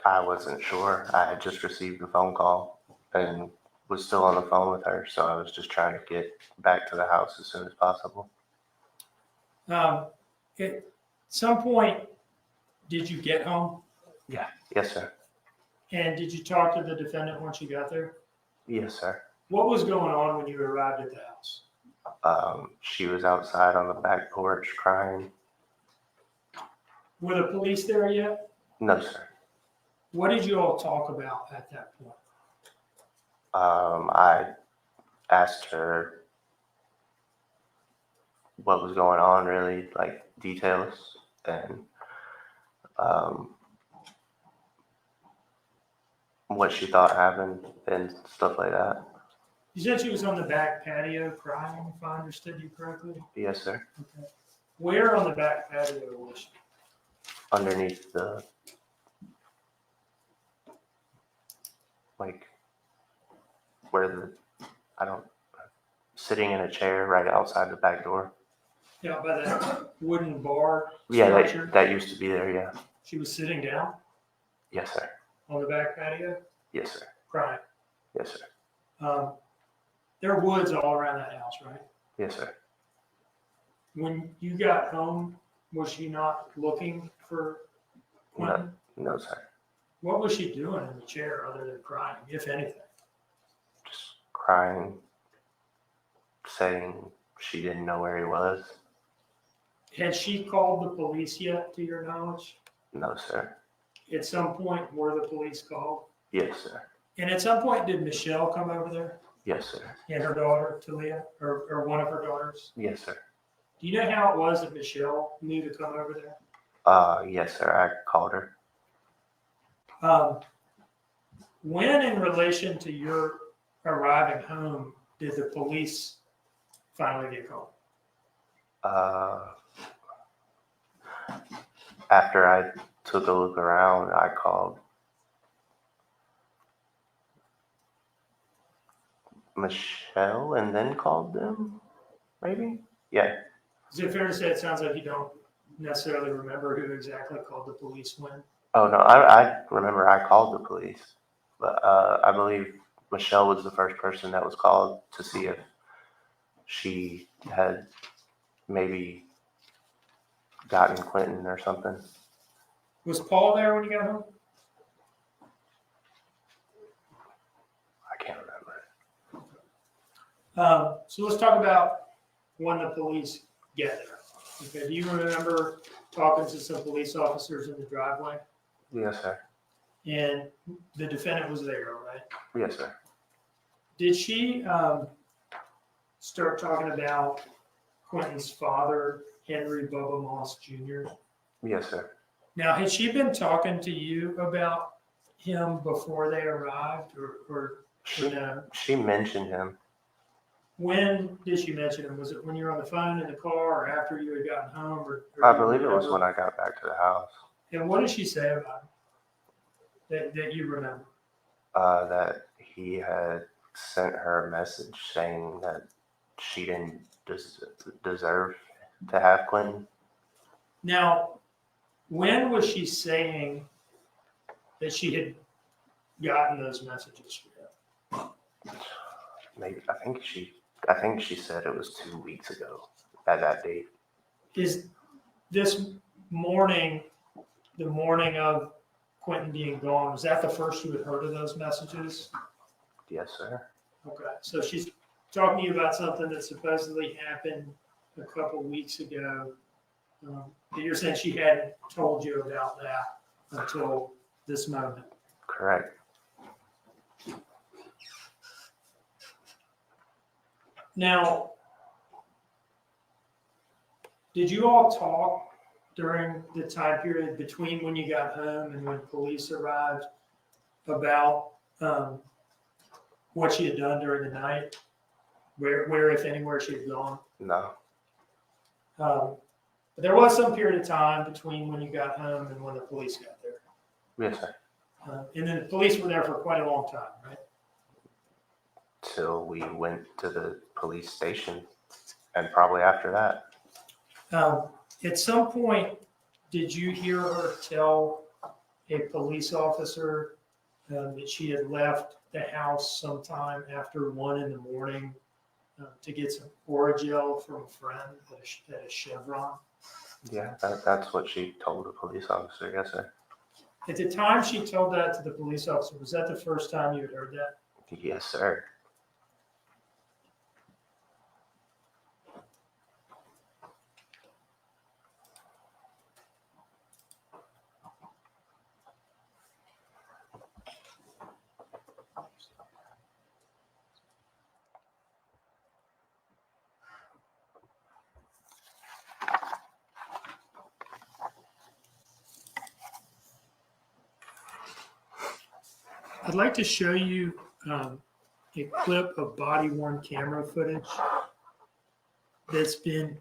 I wasn't sure. I had just received a phone call and was still on the phone with her, so I was just trying to get back to the house as soon as possible. some point, did you get home? Yeah. Yes, sir. And did you talk to the defendant once you got there? Yes, sir. What was going on when you arrived at the house? She was outside on the back porch crying. Were the police there yet? No, sir. What did you all talk about at that point? I asked her what was going on, really, like details, and what she thought happened and stuff like that. You said she was on the back patio crying, if I understood you correctly? Yes, sir. Okay. Where on the back patio was she? Underneath the, like, where the, sitting in a chair right outside the back door. Yeah, by that wooden bar Yeah, structure? that used to be there, yeah. She was sitting down Yes, sir. on the back patio, Yes, sir. crying. Yes, sir. There are woods all around that house, right? Yes, sir. When you got home, was she not looking for Quentin? No, sir. What was she doing in the chair other than crying, if anything? Just crying, saying she didn't know where he was. Had she called the police yet, to your knowledge? No, sir. At some point, were the police called? Yes, sir. And at some point, did Michelle come over there Yes, sir. and her daughter, Talia, or one of her daughters? Yes, sir. Do you know how it was that Michelle knew to come over there? Yes, sir. I called her. When, in relation to your arriving home, did the police finally get called? After I took a look around, I called Michelle and then called them, maybe? Yeah. Is it fair to say it sounds like you don't necessarily remember who exactly called the police when? Oh, no, I remember I called the police, but I believe Michelle was the first person that was called to see if she had maybe gotten Quentin or something. Was Paul there when you got home? I can't remember. So let's talk about when the police get there. Okay, do you remember talking to some police officers in the driveway? Yes, sir. And the defendant was there, right? Yes, sir. Did she start talking about Quentin's father, Henry Bubba Moss Jr.? Yes, sir. Now, had she been talking to you about him before they arrived, or no? She mentioned him. When did she mention him? Was it when you were on the phone in the car, or after you had gotten home? Or I believe it was when I got back to the house. And what did she say about him that you remember? That he had sent her a message saying that she didn't deserve to have Quentin. Now, when was she saying that she had gotten those messages for him? Maybe I think she said it was 2 weeks ago at that date. Is this morning, the morning of Quentin being gone, was that the first you had heard of those messages? Yes, sir. Okay, so she's talking to you about something that supposedly happened a couple weeks ago. You're saying she hadn't told you about that until this moment. Correct. Now, did you all talk during the time period between when you got home and when police arrived about what she had done during the night? Where if anywhere, she had gone? No. But there was some period of time between when you got home and when the police got there. Yes, sir. And then the police were there for quite a long time, right? Till we went to the police station, and probably after that. At some point, did you hear her tell a police officer that she had left the house sometime after 1 a.m. To get some Oragel from a friend at a Chevron? Yeah, that's what she told the police officer. Yes, sir. At the time she told that to the police officer, was that the first time you had heard that? Yes, sir. I'd like to show you a clip of body-worn camera footage that's been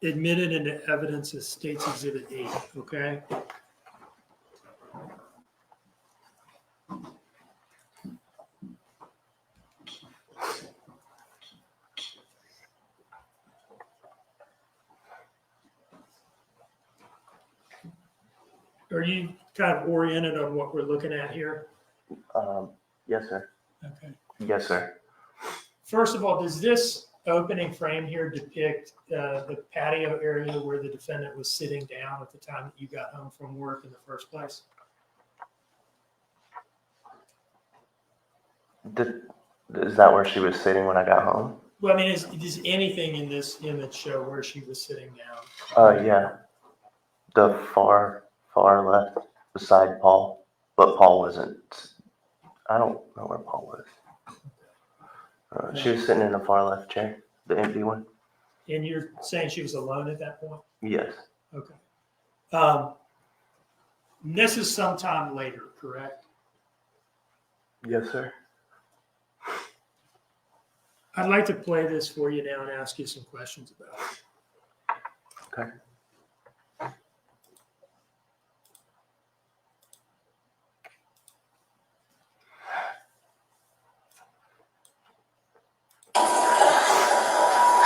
admitted into evidence as State's Exhibit 8, okay? Are you kind of oriented on what we're looking at here? Yes, sir. Okay. Yes, sir. First of all, does this opening frame here depict the patio area where the defendant was sitting down at the time that you got home from work in the first place? Is that where she was sitting when I got home? Well, I mean, does anything in this image show where she was sitting down? Yeah. The far left beside Paul, but Paul wasn't. I don't know where Paul was. She was sitting in the far left chair, the empty one. And you're saying she was alone at that point? Yes. Okay. This is sometime later, correct? Yes, sir. I'd like to play this for you now and ask you some questions about it. Okay.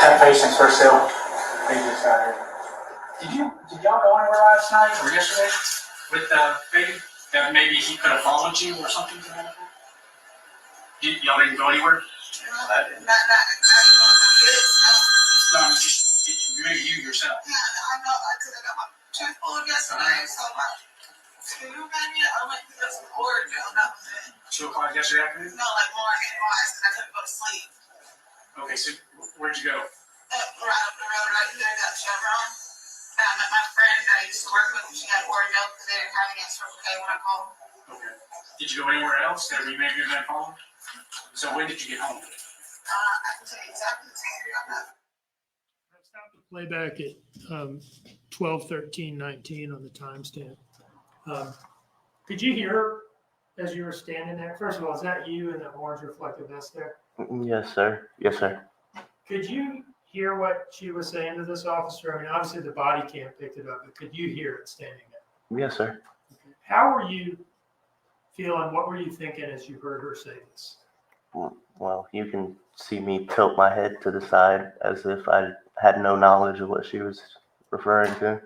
Have patience for sale. They just got here. Did y'all go anywhere last night or yesterday with baby? That maybe he could have followed you or something to that effect? Y'all didn't go anywhere? Not even with my kids. No, I mean, just maybe you yourself. Yeah, I know. I could have got my tooth pulled yesterday, so my tooth maybe I went to get some Oreo. That was it. 2 o'clock yesterday afternoon? No, like morning. Why? I couldn't go to sleep. Okay, so where'd you go? Right up the road, right here, that Chevron. And I met my friend that I used to work with. She had Oreo because they didn't have any extra okay when I called. Okay. Did you go anywhere else that you maybe been home? So when did you get home? I can tell you exactly the time on that. Stop the playback at 12:13:19 on the timestamp. Could you hear as you were standing there? First of all, is that you in the orange reflective vest there? Yes, sir. Yes, sir. Could you hear what she was saying to this officer? I mean, obviously the body cam picked it up, but could you hear it standing there? Yes, sir. How were you feeling? What were you thinking as you heard her say this? Well, you can see me tilt my head to the side as if I had no knowledge of what she was referring to.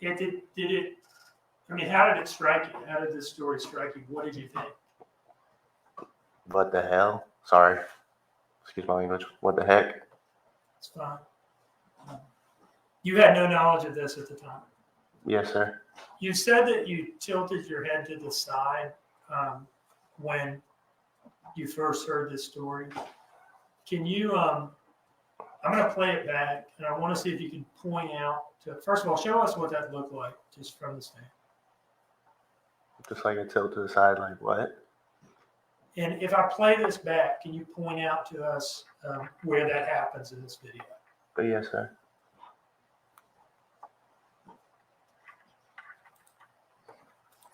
Did it, I mean, how did it strike you? How did this story strike you? What did you think? What the hell? Sorry. Excuse my language. What the heck? It's fine. You had no knowledge of this at the time. Yes, sir. You said that you tilted your head to the side when you first heard this story. Can you, I'm going to play it back, and I want to see if you can point out to, first of all, show us what that looked like just from the stand. Just like a tilt to the side, like what? And if I play this back, can you point out to us where that happens in this video? Yes, sir.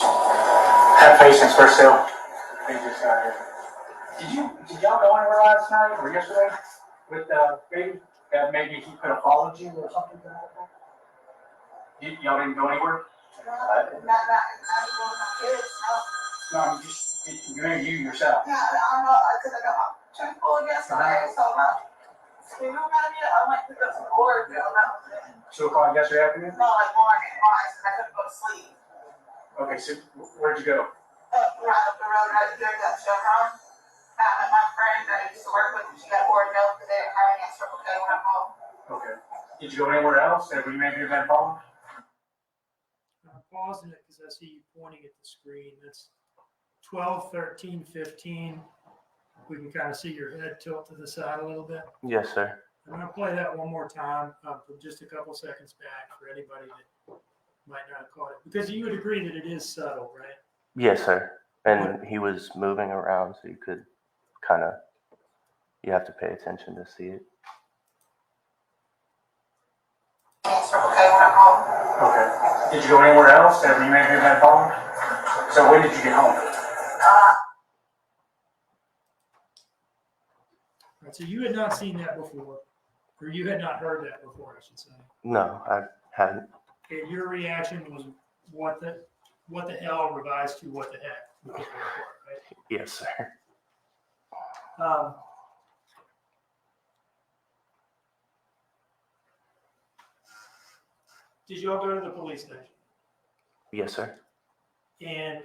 Have patience for sale. They just got here. Did y'all go anywhere last night or yesterday with baby? That maybe he could have followed you or something to that effect? Y'all didn't go anywhere? Not even with my kids. No, I mean, just maybe you yourself. Yeah, I know. I could have got my tooth pulled yesterday, so my tooth maybe I went to get some Oreo. That was it. 2 o'clock yesterday afternoon? No, like morning. Why? I couldn't go to sleep. Okay, so where'd you go? Right up the road, right here, that Chevron. And I met my friend that I used to work with. She had Oreo because they didn't have any extra okay when I called. Okay. Did you go anywhere else that we maybe have been followed? I'm pausing it because I see you pointing at the screen. That's 12, 13, 15. We can kind of see your head tilt to the side a little bit. Yes, sir. I'm going to play that one more time from just a couple seconds back for anybody that might not have caught it. Because you would agree that it is subtle, right? Yes, sir. And he was moving around, so you could kind of, you have to pay attention to see it. Okay. Did you go anywhere else that we maybe have been followed? So when did you get home? Right, so you had not seen that before, or you had not heard that before, I should say. No, I hadn't. And your reaction was what the hell revised to what the heck? Right? Yes, sir. Did you all go to the police station? Yes, sir. And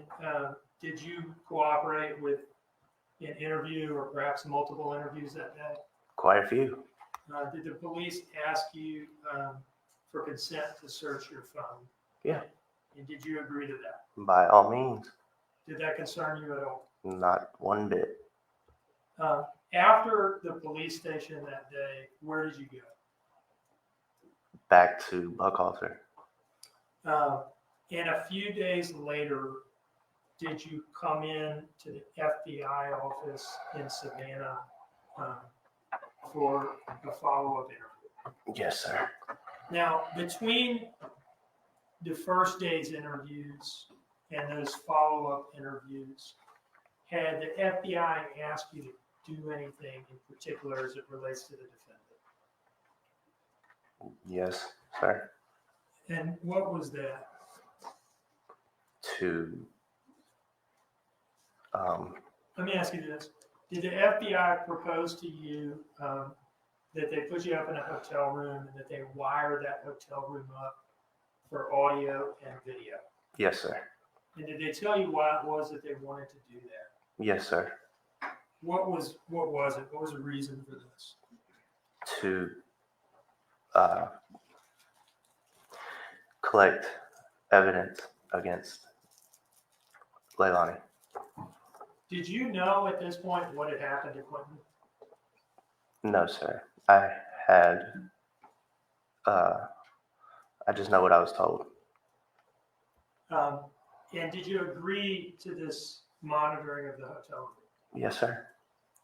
did you cooperate with an interview or perhaps multiple interviews that day? Quite a few. Did the police ask you for consent to search your phone? Yeah. And did you agree to that? By all means. Did that concern you at all? Not one bit. After the police station that day, where did you go? Back to Buckhalter. And a few days later, did you come in to the FBI office in Savannah for a follow-up interview? Yes, sir. Now, between the first day's interviews and those follow-up interviews, had the FBI asked you to do anything in particular as it relates to the defendant? Yes, sir. And what was that? Let me ask you this. Did the FBI propose to you that they put you up in a hotel room and that they wire that hotel room up for audio and video? Yes, sir. And did they tell you why it was that they wanted to do that? Yes, sir. What was it? What was the reason for this? To collect evidence against Leilani. Did you know at this point what had happened to Quentin? No, sir. I just know what I was told. And did you agree to this monitoring of the hotel room? Yes, sir.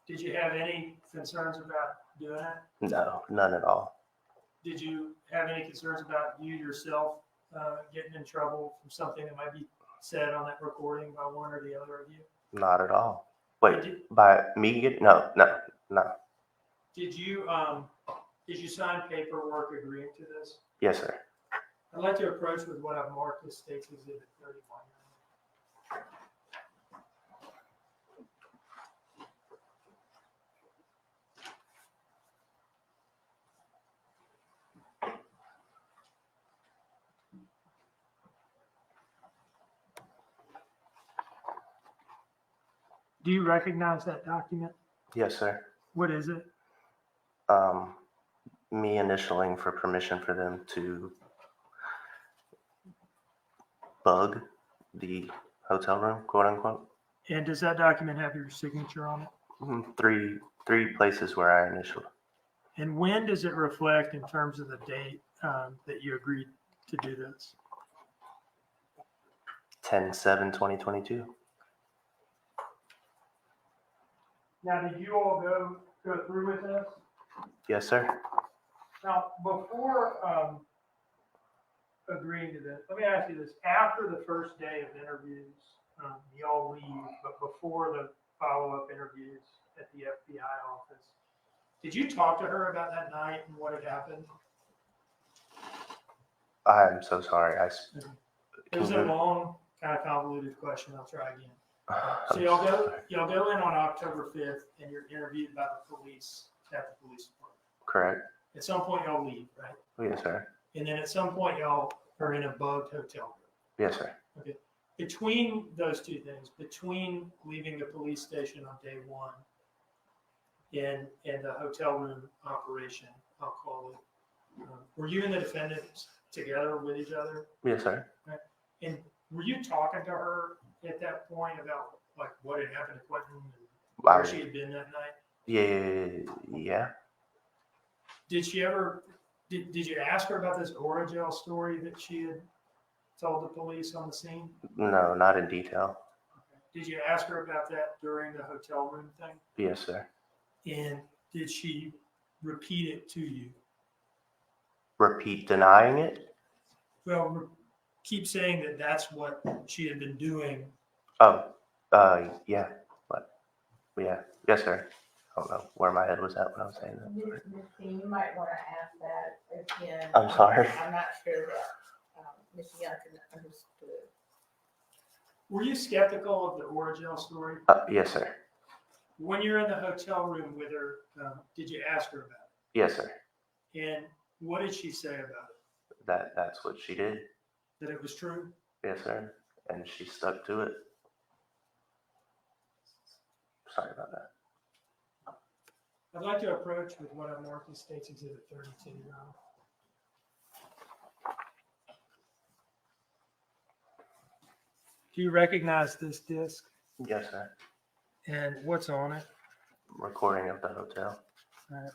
Did you have any concerns about doing that? No, none at all. Did you have any concerns about you yourself getting in trouble from something that might be said on that recording by one or the other of you? Not at all. Wait, by me getting, no. Did you sign paperwork agreeing to this? Yes, sir. I'd like to approach with what I've marked as State's Exhibit 31. Do you recognize that document? Yes, sir. What is it? Me initialing for permission for them to bug the hotel room, quote unquote. And does that document have your signature on it? Three places where I initialed. And when does it reflect in terms of the date that you agreed to do this? 10/7/2022. Now, did you all go through with this? Yes, sir. Now, before agreeing to this, let me ask you this. After the first day of interviews, you all leave, but before the follow-up interviews at the FBI office, did you talk to her about that night and what had happened? I'm so sorry. It was a long, kind of convoluted question. I'll try again. So y'all go in on October 5th and you're interviewed by the police at the police department. Correct. At some point y'all leave, right? Yes, sir. And then at some point y'all are in a bugged hotel room. Yes, sir. Okay. Between those two things, between leaving the police station on day one and the hotel room operation, I'll call it, Were you and the defendant together with each other? Yes, sir. And were you talking to her at that point about like what had happened to Quentin and where she had been that night? Yeah. Did she ever? Did you ask her about this Oragel story that she had told the police on the scene? No, not in detail. Did you ask her about that during the hotel room thing? Yes, sir. And did she repeat it to you? Repeat denying it? Well, keep saying that that's what she had been doing. Oh, yeah. But, yeah. Yes, sir. I don't know where my head was at when I was saying that. Ms. King, you might want to ask that again. I'm sorry. I'm not sure that Ms. Youngkin understood. Were you skeptical of the Oragel story? Yes, sir. When you're in the hotel room with her, did you ask her about Yes, sir. it? And what did she say about it? That's what she did. That it was true? Yes, sir. And she stuck to it. Sorry about that. I'd like to approach with what I marked as State's Exhibit 32, Your Honor. Do you recognize this disc? Yes, sir. And what's on it? Recording of the hotel. Right.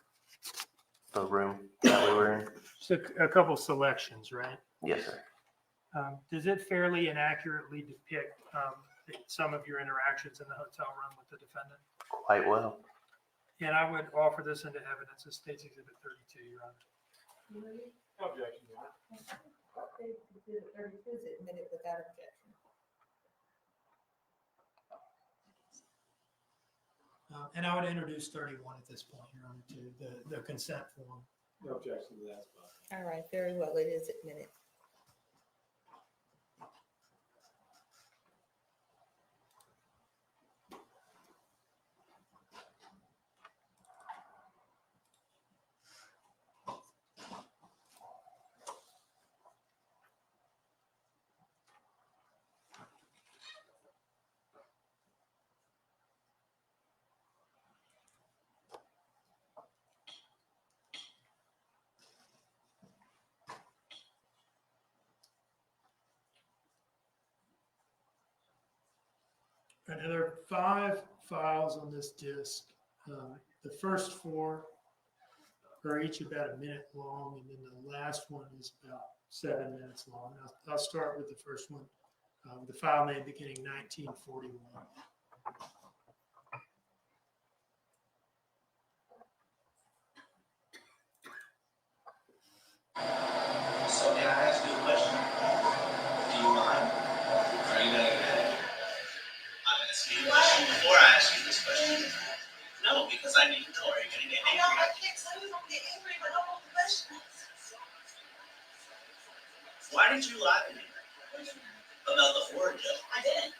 The room that we were in. Just a couple selections, right? Yes, sir. Does it fairly and accurately depict some of your interactions in the hotel room with the defendant? Quite well. And I would offer this into evidence as State's Exhibit 32, Your Honor. No objection, Your Honor. Exhibit 32 is admitted without objection. And I would introduce 31 at this point, Your Honor, to the consent form. No objection to that spot. All right, very well, it is admitted. And there are 5 files on this disk. The first 4 are each about a minute long, and then the last one is about 7 minutes long. I'll start with the first one, the file name beginning 1941. So can I ask you a question? Do you mind? Are you gonna get mad? I'm asking you a question before I ask you this question. No, because I need to know. Are you gonna get angry? I can't tell you if I'm getting angry, but I want the questions. Why did you lie to me about the origin? I didn't.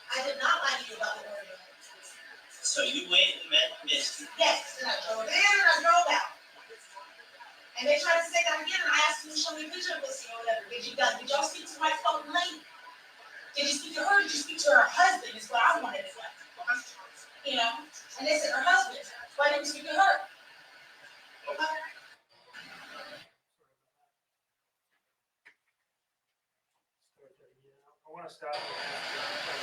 I did not lie to you about the order. So you went and met Misty. Yes, and I drove in and I drove out. And they tried to say that again, and I asked them to show me a picture of this or whatever. Did y'all speak to my phone lady? Did you speak to her? Did you speak to her husband? Is what I wanted to know. You know? And they said her husband. Why didn't you speak to her? Okay. I want to stop.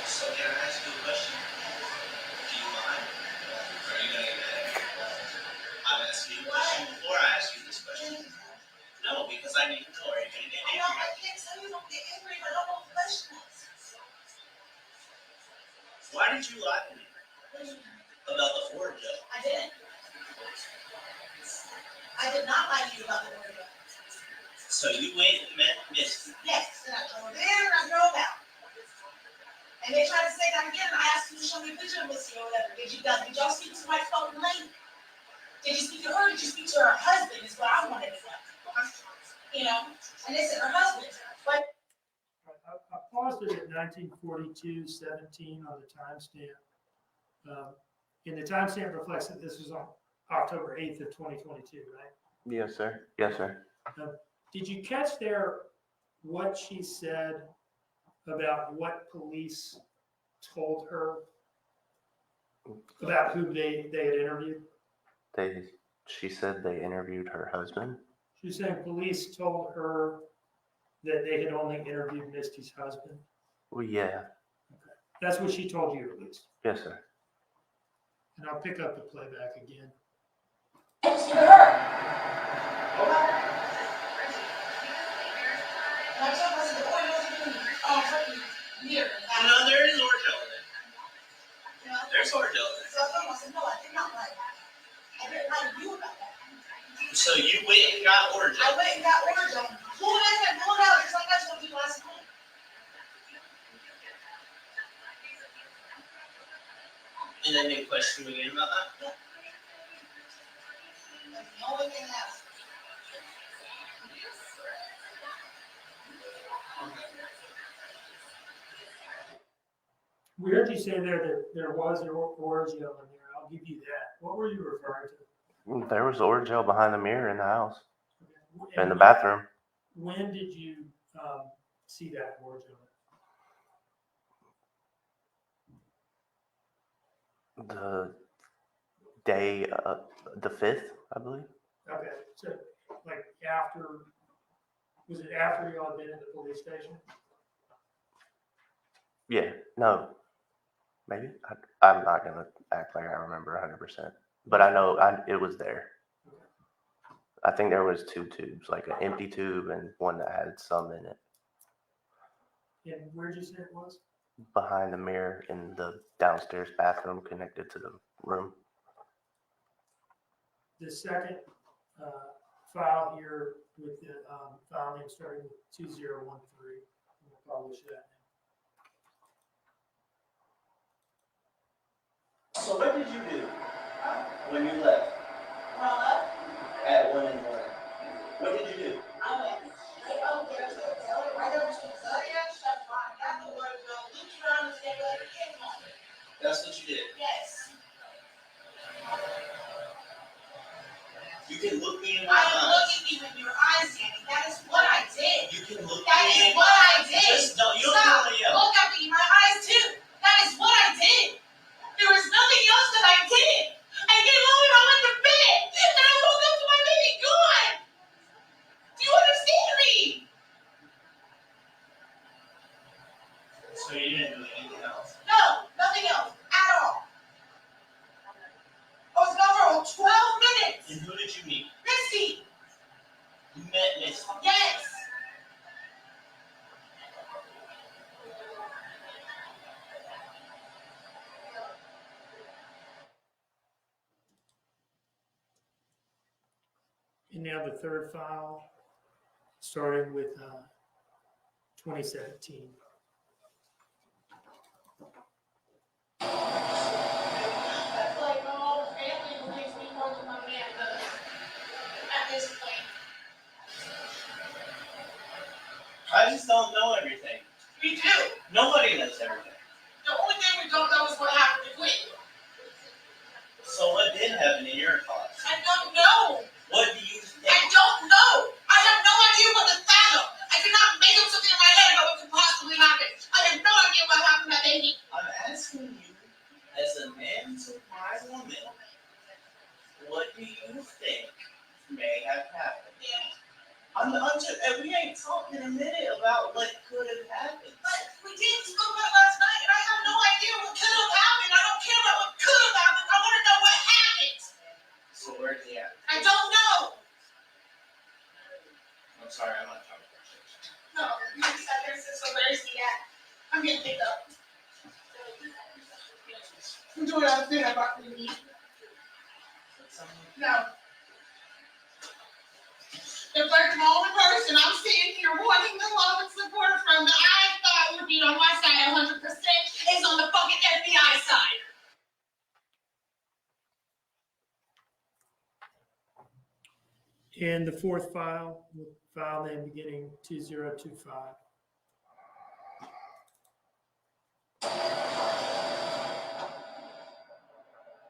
So can I ask you a question? Do you mind? Are you gonna get mad? I'm asking you a question before I ask you this question. No, because I need to know. Are you gonna get angry? I can't tell you if I'm getting angry, but I want the questions. Why did you lie to me about the origin? I didn't. I did not lie to you about the order. So you went and met Misty. Yes, and I drove in and I drove out. And they tried to say that again, and I asked them to show me a picture of Missy or whatever. Did y'all speak to my phone lady? Did you speak to her? Did you speak to her husband? Is what I wanted to know. You know? And they said her husband. But I paused it at 1942:17 on the timestamp. And the timestamp reflects that this was on October 8th of 2022, right? Yes, sir. Yes, sir. Did you catch there what she said about what police told her about who they had interviewed? She said they interviewed her husband. She's saying police told her that they had only interviewed Misty's husband. Well, yeah. That's what she told you, at least. Yes, sir. And I'll pick up the playback again. No, there is orange gel in it. There's orange gel in it. So you went and got orange gel? I went and got orange gel. Pull it out, just like I told you last night. And then they questioned you again about that? That's the only thing else. We heard you say there that there was orange gel in there. I'll give you that. What were you referring to? There was orange gel behind the mirror in the house, in the And bathroom. when did you see that orange gel? The day, the 5th, I believe. Okay, so like after, was it after y'all had been at the police station? Yeah, no, maybe. I'm not going to act like I remember 100%, but I know it was there. I think there was 2 tubes, like an empty tube and one that had some in it. And where'd you say it was? Behind the mirror in the downstairs bathroom connected to the room. The second file here with the file name starting with 2013. We'll publish that now. So what did you do when you left? At 1 in the morning. What did you do? I went right over there to the cellar, right over to the cellar, shut mine, got the orange gel, looked around the neighborhood, and came home. That's what you did. Yes. You can look me in my I eyes. am looking you in your eyes, Danny. That is what I did. You can look That me is in what I did. Just don't. You don't Stop. want to yell. Look at me in my eyes too. That is what I did. There was nothing else that I did. I came home and I went to bed, and I woke up to my baby gone. Do you understand me? So you didn't do anything else? No, nothing else at all. I was gone for 12 minutes. And who did you meet? Misty. You met Miss. Yes. And now the third file, starting with 2017. That's like my whole family believes me more than my man does at this point. I just don't know everything. We do. Nobody knows everything. The only thing we don't know is what happened to Quinn. So what did happen in your thoughts? I don't know. What do you think? I don't know. I have no idea what to fathom. I cannot make up something in my head about what could possibly happen. I have no idea what happened that baby. I'm asking you, as a man to my woman, what do you think may have happened? Yeah. I'm just, we ain't talking in a minute about what could have happened. But we did spoke about it last night, and I have no idea what could have happened. I don't care about what could have happened. I want to know what happened. So where's he at? I don't know. I'm sorry, I'm not talking about you. No, you just sat there and said, so where's he at? I'm getting picked up. I'm doing other thing I brought for you. No. If there's an only person I'm sitting here wanting the love and support from that I thought would be on my side 100% is on the fucking FBI side. And the fourth file, with file name beginning 2025.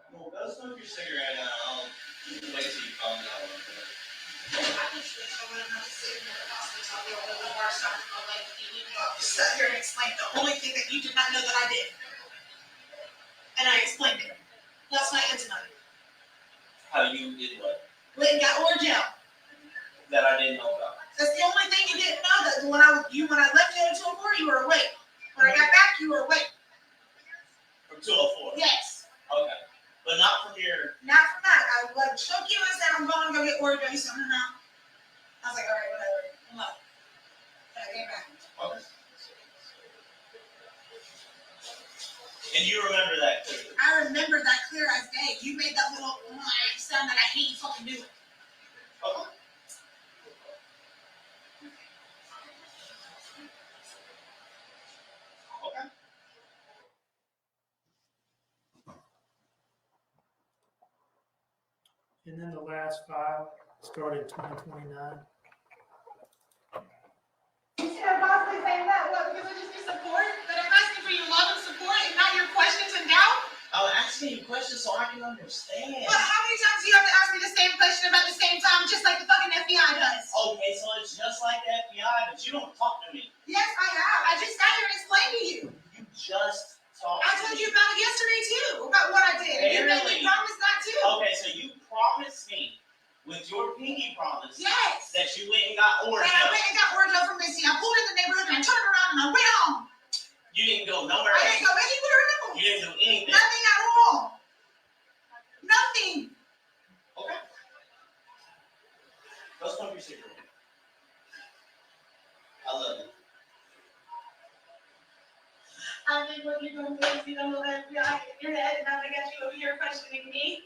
Well, go smoke your cigarette and I'll wait till you calm down a little bit. I just wish I would have not sitting here and possibly tell you over the worst time of my life. You didn't know. Just sat here and explained the only thing that you did not know that I did. And I explained it last night and tonight. How you did what? went and got Orgel. That I didn't know about. That's the only thing you didn't know. That when I left you at 204, you were awake. When I got back, you were awake. From 204? Yes. Okay. But not from here. Not from that. I like shook you and said, I'm going to go get Orgel. You said, no. I was like, all right, whatever. I'm up. And I came back. Okay. And you remember that clearly? I remember that clear as day. You made that little sound that I hate you fucking doing. Okay. Okay. And then the last file started 2029. You should have possibly saying that. What, because I just need support? But I'm asking for your love and support and not your questions and doubt? I'm asking you questions so I can understand. But how many times do you have to ask me the same question about the same time, just like the fucking FBI does? Okay, so it's just like the FBI, but you don't talk to me. Yes, I have. I just sat here and explained to you. You just talk I told you about it yesterday too, about what I did. And you made me promise not to. Okay, so you promised me with your pinky promise. Yes. That you went and got Orgel. And I went and got Orgel from Missy. I pulled in the neighborhood and I turned around and I went home. You didn't go nowhere I else. didn't go anywhere else. You didn't do anything. Nothing at all. Nothing. Okay. Let's smoke your cigarette. I love you. I think what you're going to do is you don't know that FBI in your head, and now they got you over here questioning me.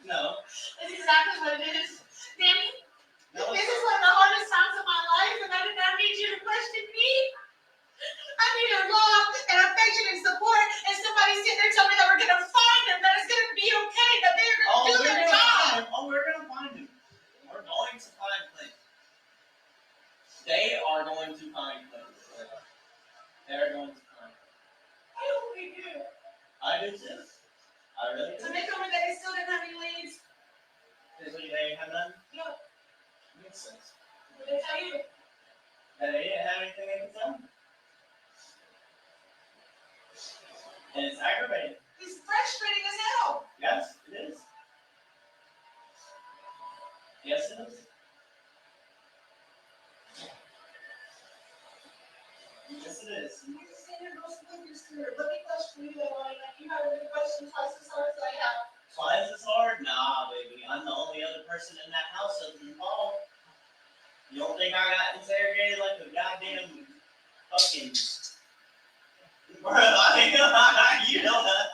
No. That's exactly what it is. Danny, No, this is one of the hardest times of my life, and I did not need you to question me. I need your love and affection and support, and somebody sitting there telling me that we're going to find him, that it's going to be okay, that they're going to do their job. We're going to find him. We're going to find Clint. They are going to find Clint. They're going to find him. I hope they do. I do too. I really do. So they told me that they still didn't have any leads. They ain't have none? No. Makes sense. What did they tell you? That they didn't have anything they could tell me. And it's aggravating. It's frustrating as hell. Yes, it is. Yes, it is. Yes, it is. You just sit here and go split your spirit. Let me question you that way. Like you have a question twice as hard as I have. Twice as hard? Nah, baby. I'm the only other person in that house that's involved. You don't think I got interrogated like a goddamn fucking... Bro, you know that.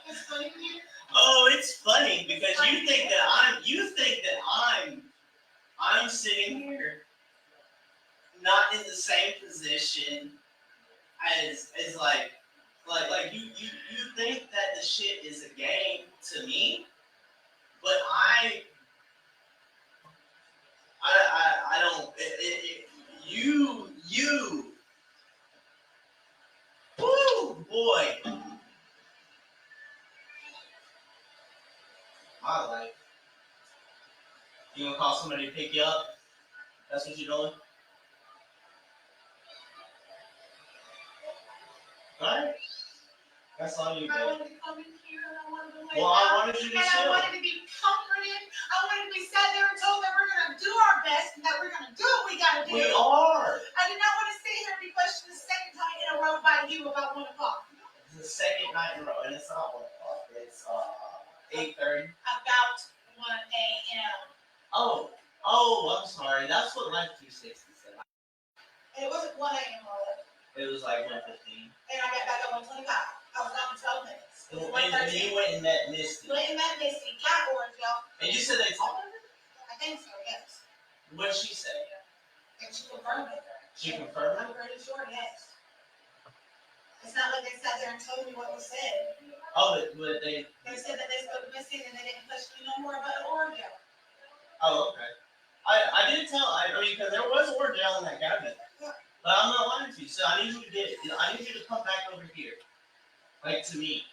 It's funny to you. Oh, it's funny because you think that I'm sitting here not in the same position as like you think that the shit is a game to me, but I don't. You. Woo, boy. My life. You gonna call somebody to pick you up? That's what you're doing? Alright. That's all you do. I wanted to come in here and I wanted to lay Well, I down, wanted you to and chill. I wanted to be comforted. I wanted to be sat there and told that we're going to do our best and that we're going to do what we got to do. We are. I did not want to sit here and be questioned the second time in a row by you about 1 o'clock. It's the second night in a row, and it's not 1 o'clock. It's 8:30. About 1 a.m. Oh, I'm sorry. That's what Life 360 said. And it wasn't 1 a.m. Lola. It was like 1:15. And I got back at 1:25. I was gone for 12 minutes. It was And you went and met Misty. Went and met Misty, got Orgel. And you said they talked to her? I think so, yes. What did she say? And she confirmed it. She confirmed I'm it? pretty sure, yes. It's not like they sat there and told me what was said. Oh, but they. They said that they spoke to Misty and they didn't question me no more about Orgel. Oh, okay. I did tell. I mean, because there was Orgel in that cabinet. But I'm not lying to you. So I need you to come back over here, like to me,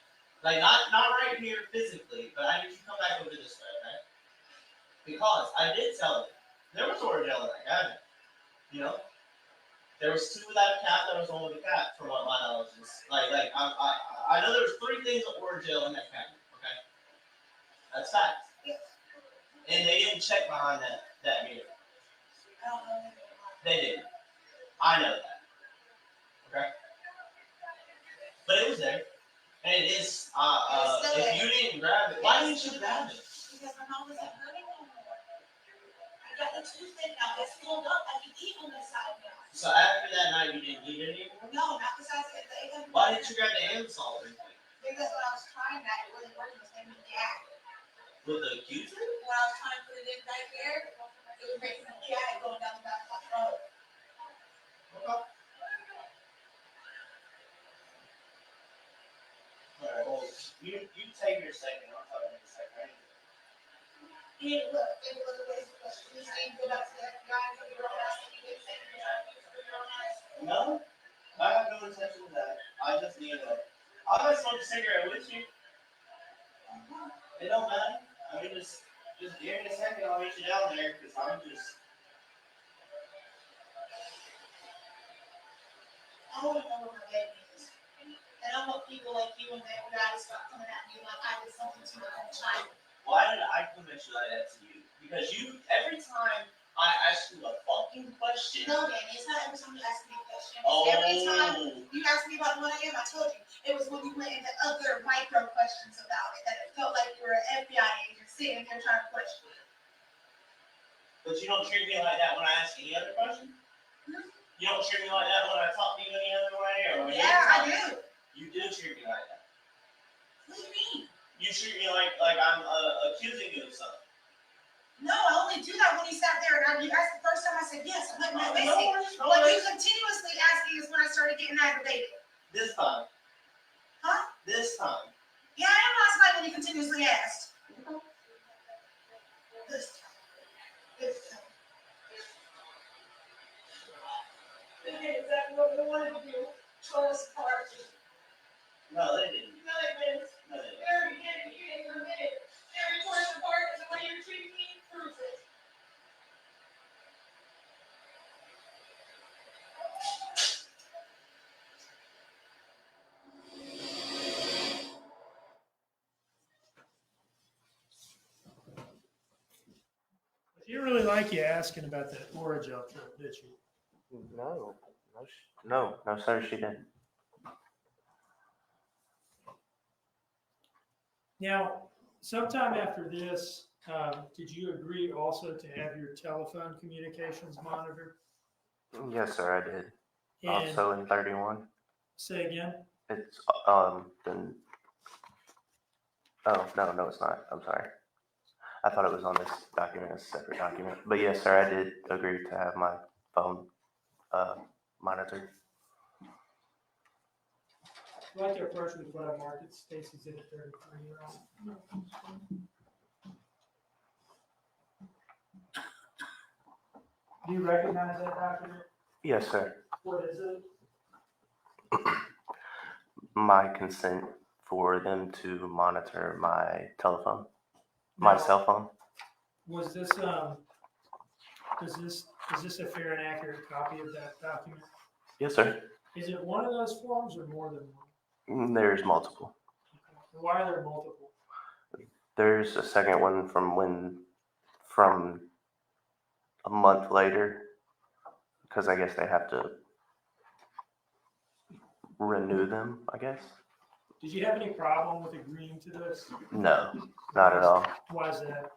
like not right here physically, but I need you to come back over this way, okay? Because I did tell you there was Orgel in that cabinet. You know, there was 2 without a cap. There was 1 with a cap, from what my knowledge is. Like I know there was 3 things of Orgel in that cabinet, okay? That's fact. And they didn't check behind that meter. I don't know. They didn't. I know that. Okay? But it was there. And it is, if you didn't grab it, why didn't you grab it? Because my mom wasn't hurting no more. I got the toothpick now. It's filled up. I can eat on this side now. So after that night, you didn't eat it anymore? No, not besides the 800. Why didn't you grab the Amazon or anything? Because when I was trying that, it wasn't working. It was making me gag. With the Q-tip? When I was trying to put it in right there, it was making me gag going down the back of my throat. Okay. Alright, well, you take your second. I'll talk in a second. He look, it was a waste of question. He said, go back to that guy and figure out what he did say. No, I have no intention of that. I just need I'll just smoke a cigarette with you. It don't matter. I mean, just give me a second. I'll meet you down there because I'm just. I want to know what my baby is. And I want people like you and that guy to stop coming at me like I did something to my own child. Why did I come at you like that to you? Because every time I ask you a fucking question. No, Danny, it's not every time you ask me a question. Oh. Every time you ask me about what I am, I told you. It was when you went into other micro questions about it that it felt like you were an FBI agent sitting there trying to question me. But you don't treat me like that when I ask any other question? You don't treat me like that when I talk to you any other way? Or when I do. You do treat me like that. What do you mean? You treat me like I'm accusing you of something. No, I only do that when you sat there and you asked the first time. I said yes. I'm not missing. No, What you continuously asking is when I started getting aggravated. This time. Huh? This time. Yeah, I am last night when you continuously asked. This time. This time. They did exactly what they wanted to do. Tore us apart. No, they didn't. No, they didn't. No, they didn't. They already did it. You didn't admit it. They already tore us apart, and the way you're treating me proves it. She didn't really like you asking about that Orajel trip, did she? No, sir, she didn't. Now, sometime after this, did you agree also to have your telephone communications monitored? Yes, sir, I did. And Also in 31. say again? It's, then, oh, no, it's not. I'm sorry. I thought it was on this document, it's a separate document. But yes, sir, I did agree to have my phone, monitored. I'd like to approach with what I marked at Stacy's in 33-year-old. Do you recognize that document? Yes, sir. What is it? My consent for them to monitor my telephone, my cell phone. Was this, is this a fair and accurate copy of that document? Yes, sir. Is it one of those forms or more than one? There's multiple. Okay. Why are there multiple? There's a second one from a month later, because I guess they have to renew them, I guess. Did you have any problem with agreeing to this? No, not at all. Why is that?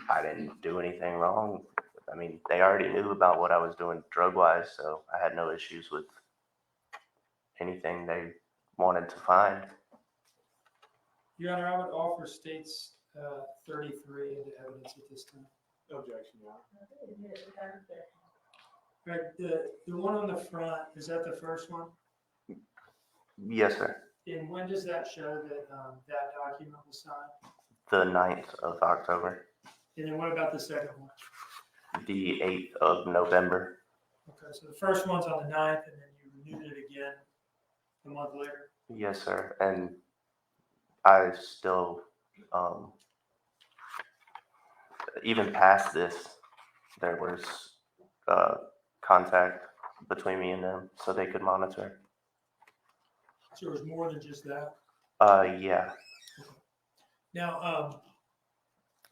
I didn't do anything wrong. I mean, they already knew about what I was doing drug-wise, so I had no issues with anything they wanted to find. Your Honor, I would offer states 33 into evidence at this time. Objection, Your Honor. Right, the one on the front, is that the first one? Yes, sir. And when does that show that that document was signed? The 9th of October. And then what about the second one? The 8th of November. Okay, so the first one's on the 9th, and then you renewed it again a month later? Yes, sir. And I still, even past this, there was contact between me and them so they could monitor. So it was more than just that? Yeah. Now,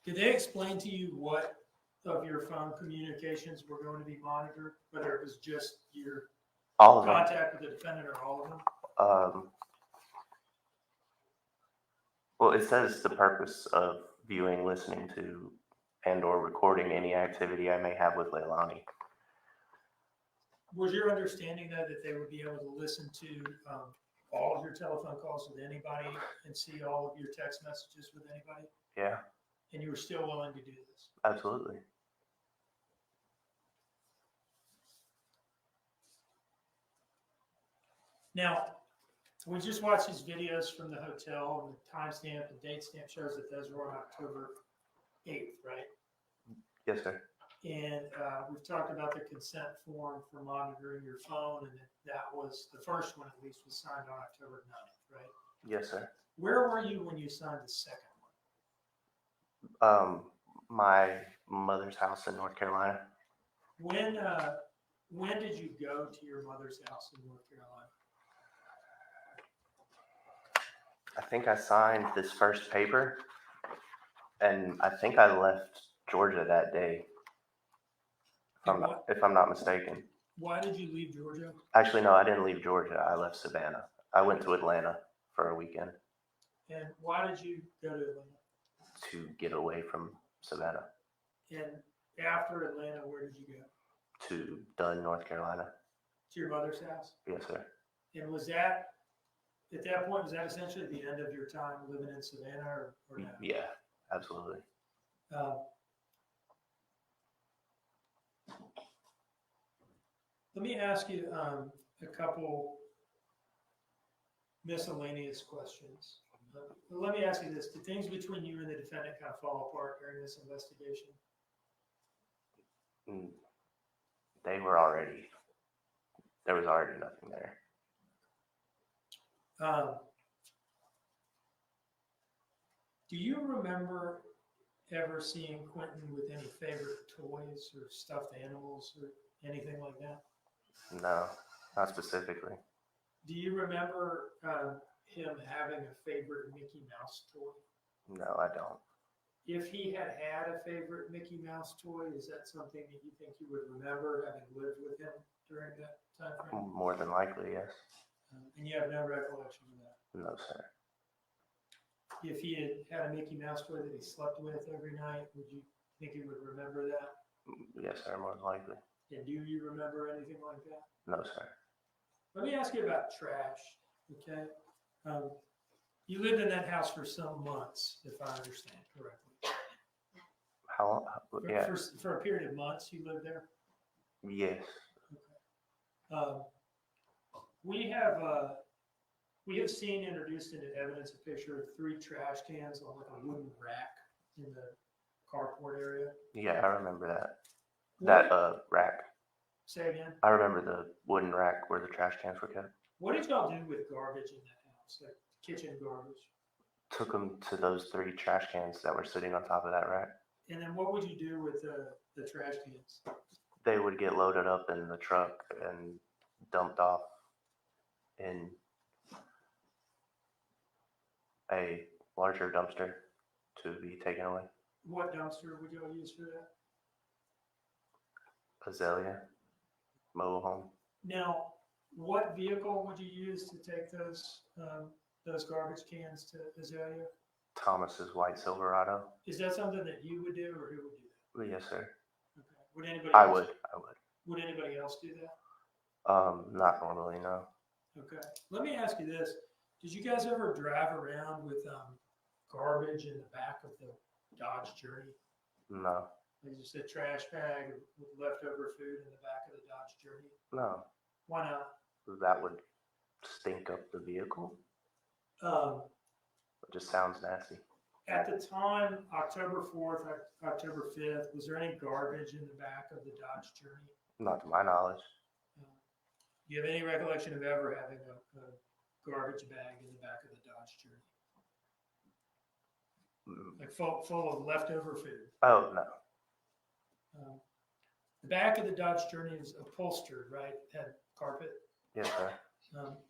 Did they explain to you what of your phone communications were going to be monitored, whether it was just your All of them. contact with the defendant or all of them? Well, it says the purpose of viewing, listening to, and or recording any activity I may have with Leilani. Was your understanding though that they would be able to listen to all of your telephone calls with anybody and see all of your text messages with anybody? Yeah, And you were still willing to do this? absolutely. Now, we just watched these videos from the hotel, and the timestamp and date stamp shows that those were on October 8th, right? Yes, sir. And we've talked about the consent form for monitoring your phone, and that was, the first one at least was signed on October 9th, right? Yes, sir. Where were you when you signed the second My mother's house in North Carolina. one? When did you go to your mother's house in North Carolina? I think I signed this first paper, and I think I left Georgia that day, if I'm not mistaken. Why did you leave Georgia? Actually, no, I didn't leave Georgia. I left Savannah. I went to Atlanta for a weekend And why did you go to Atlanta? to get away from Savannah And after Atlanta, where did you go? to Dunn, North Carolina. To your mother's house? Yes, sir. And was that, at that point, was that essentially the end of your time living in Savannah or no? Yeah, absolutely. Let me ask you a couple miscellaneous questions. Let me ask you this. Did things between you and the defendant kind of fall apart during this investigation? There was already nothing there. Do you remember ever seeing Quentin with any favorite toys or stuffed animals or anything like that? No, not specifically. Do you remember him having a favorite Mickey Mouse toy? No, I don't. If he had had a favorite Mickey Mouse toy, is that something that you think you would remember having lived with him during that time frame? More than likely, yes. And you have no recollection of that? No, sir. If he had had a Mickey Mouse toy that he slept with every night, would you think he would remember that? Yes, sir, more than likely. And do you remember anything like that? No, sir. Let me ask you about trash, okay? You lived in that house for some months, if I understand correctly. How long? Yeah. For a period of months, you lived there? Yes. We have seen introduced into evidence a picture of 3 trash cans on like a wooden rack in the carport area. Yeah, I remember that. That rack. Say again? I remember the wooden rack where the trash cans were kept. What did y'all do with garbage in that house, like kitchen garbage? Took them to those 3 trash cans that were sitting on top of that rack. And then what would you do with the trash cans? They would get loaded up in the truck and dumped off in a larger dumpster to be taken away. What dumpster would y'all use for that? Azalea mobile home. Now, what vehicle would you use to take those garbage cans to Azalea? Thomas's white Silverado. Is that something that you would do, or who would do that? Yes, sir. Okay. Would anybody? I else, would. Would anybody else do that? Not normally, no. Okay. Let me ask you this: did you guys ever drive around with garbage in the back of the Dodge Journey? No. Like just a trash bag with leftover food in the back of the Dodge Journey? No. Why not? That would stink up the vehicle. It just sounds nasty. At the time, October 4th, October 5th, was there any garbage in the back of the Dodge Journey? Not to my knowledge. Do you have any recollection of ever having a garbage bag in the back of the Dodge Journey? Like full of leftover food? Oh, no. The back of the Dodge Journey is upholstered, right? It had carpet. Yes, sir.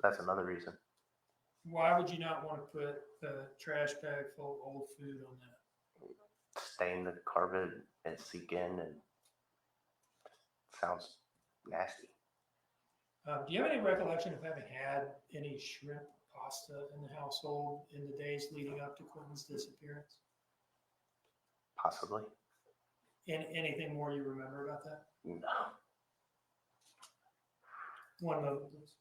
That's another reason. Why would you not want to put the trash bag full of old food on that? stain the carpet and seek in, and sounds nasty. Do you have any recollection of having had any shrimp pasta in the household in the days leading up to Quentin's disappearance? Possibly. Anything more you remember about that? No. One moment, please.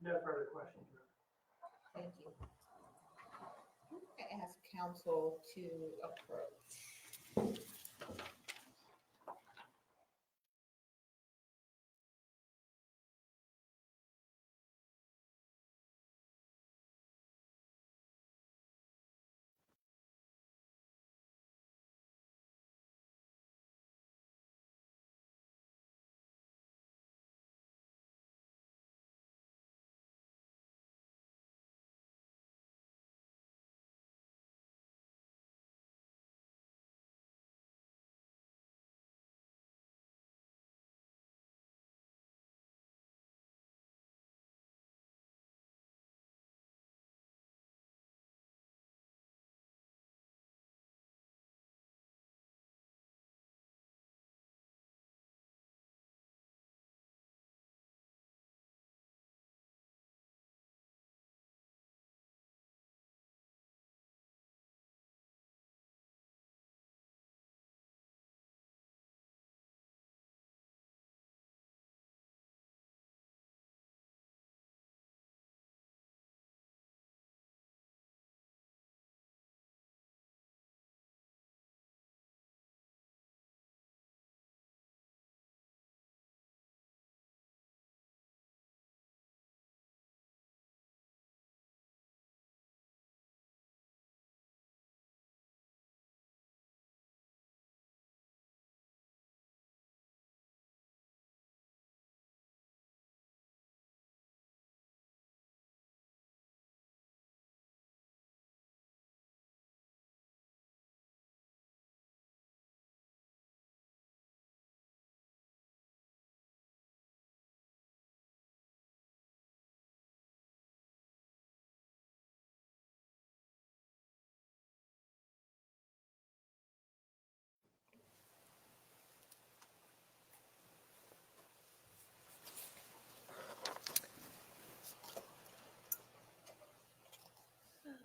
No further questions. Thank you. I'm going to ask council to approach.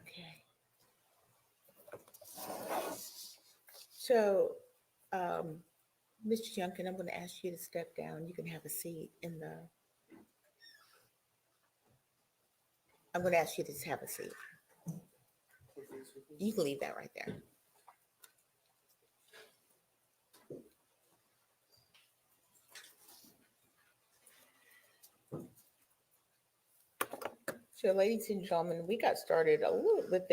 Okay. So, Mr. Junkin, I'm going to ask you to step down. You can have a seat in the. I'm going to ask you to just have a seat. You can leave that right there. So, ladies and gentlemen, we got started a little with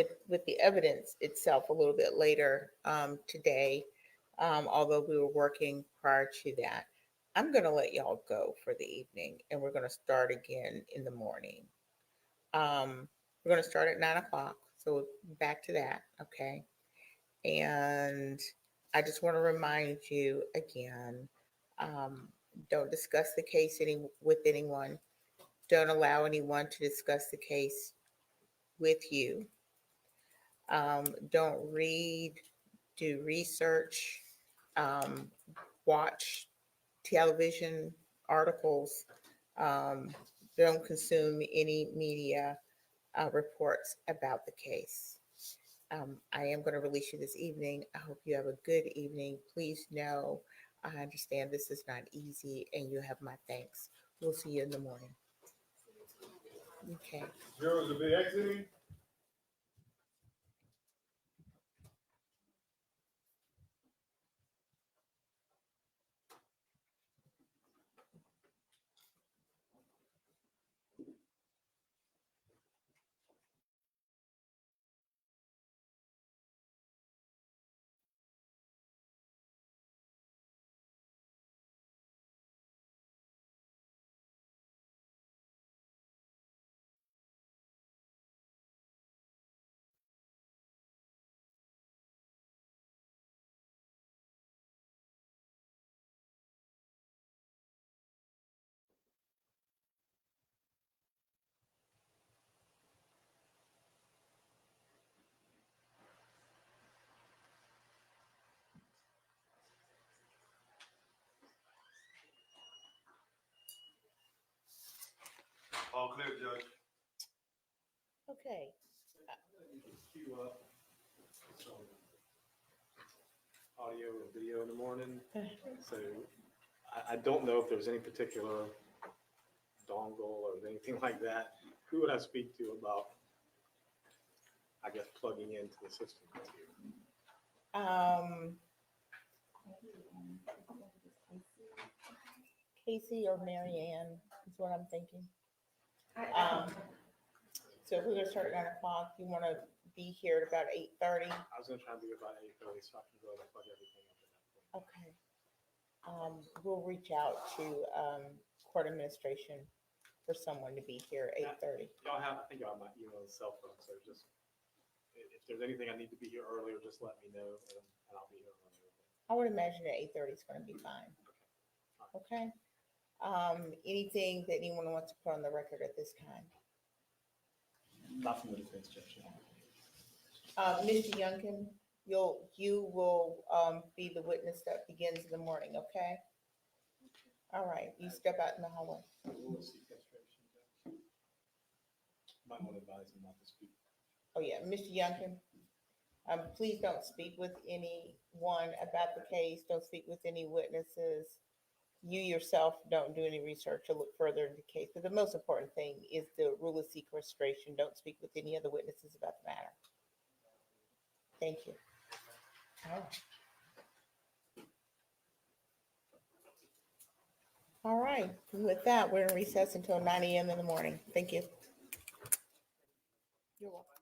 the evidence itself a little bit later today, although we were working prior to that. I'm going to let y'all go for the evening, and we're going to start again in the morning. We're going to start at 9 o'clock, so back to that, okay? And I just want to remind you again, don't discuss the case with anyone. Don't allow anyone to discuss the case with you. Don't read, do research, watch television articles. Don't consume any media reports about the case. I am going to release you this evening. I hope you have a good evening. Please know, I understand this is not easy, and you have my thanks. We'll see you in the morning. Okay. Girls will be exiting. All clear, Judge. Okay. Queue up some audio or video in the morning. So I don't know if there's any particular dongle or anything like that. Who would I speak to about, I guess, plugging into the system? Casey or Marianne is what I'm thinking. So if we're gonna start at 9 o'clock, you wanna be here at about 8:30? I was gonna try and be about 8:30 so I can go and plug everything up at that point. Okay. We'll reach out to, court administration for someone to be here at 8:30. Y'all have, I think y'all have my email and cell phone, so just, if there's anything I need to be here earlier, just let me know and I'll be here earlier. I would imagine at 8:30 is gonna be fine. Okay? Anything that anyone wants to put on the record at this time? Not from the defense, Judge. Mr. Youngkin, you will, be the witness that begins in the morning, okay? All right, you step out in the hallway. We'll see castration, Judge. Might want to advise him not to speak. Oh, yeah, Mr. Youngkin, please don't speak with anyone about the case. Don't speak with any witnesses. You yourself don't do any research or look further into the case. But the most important thing is the rule of sequestration. Don't speak with any other witnesses about the matter. Thank you. All right. All right, with that, we're in recess until 9 a.m. in the morning. Thank you. You're welcome.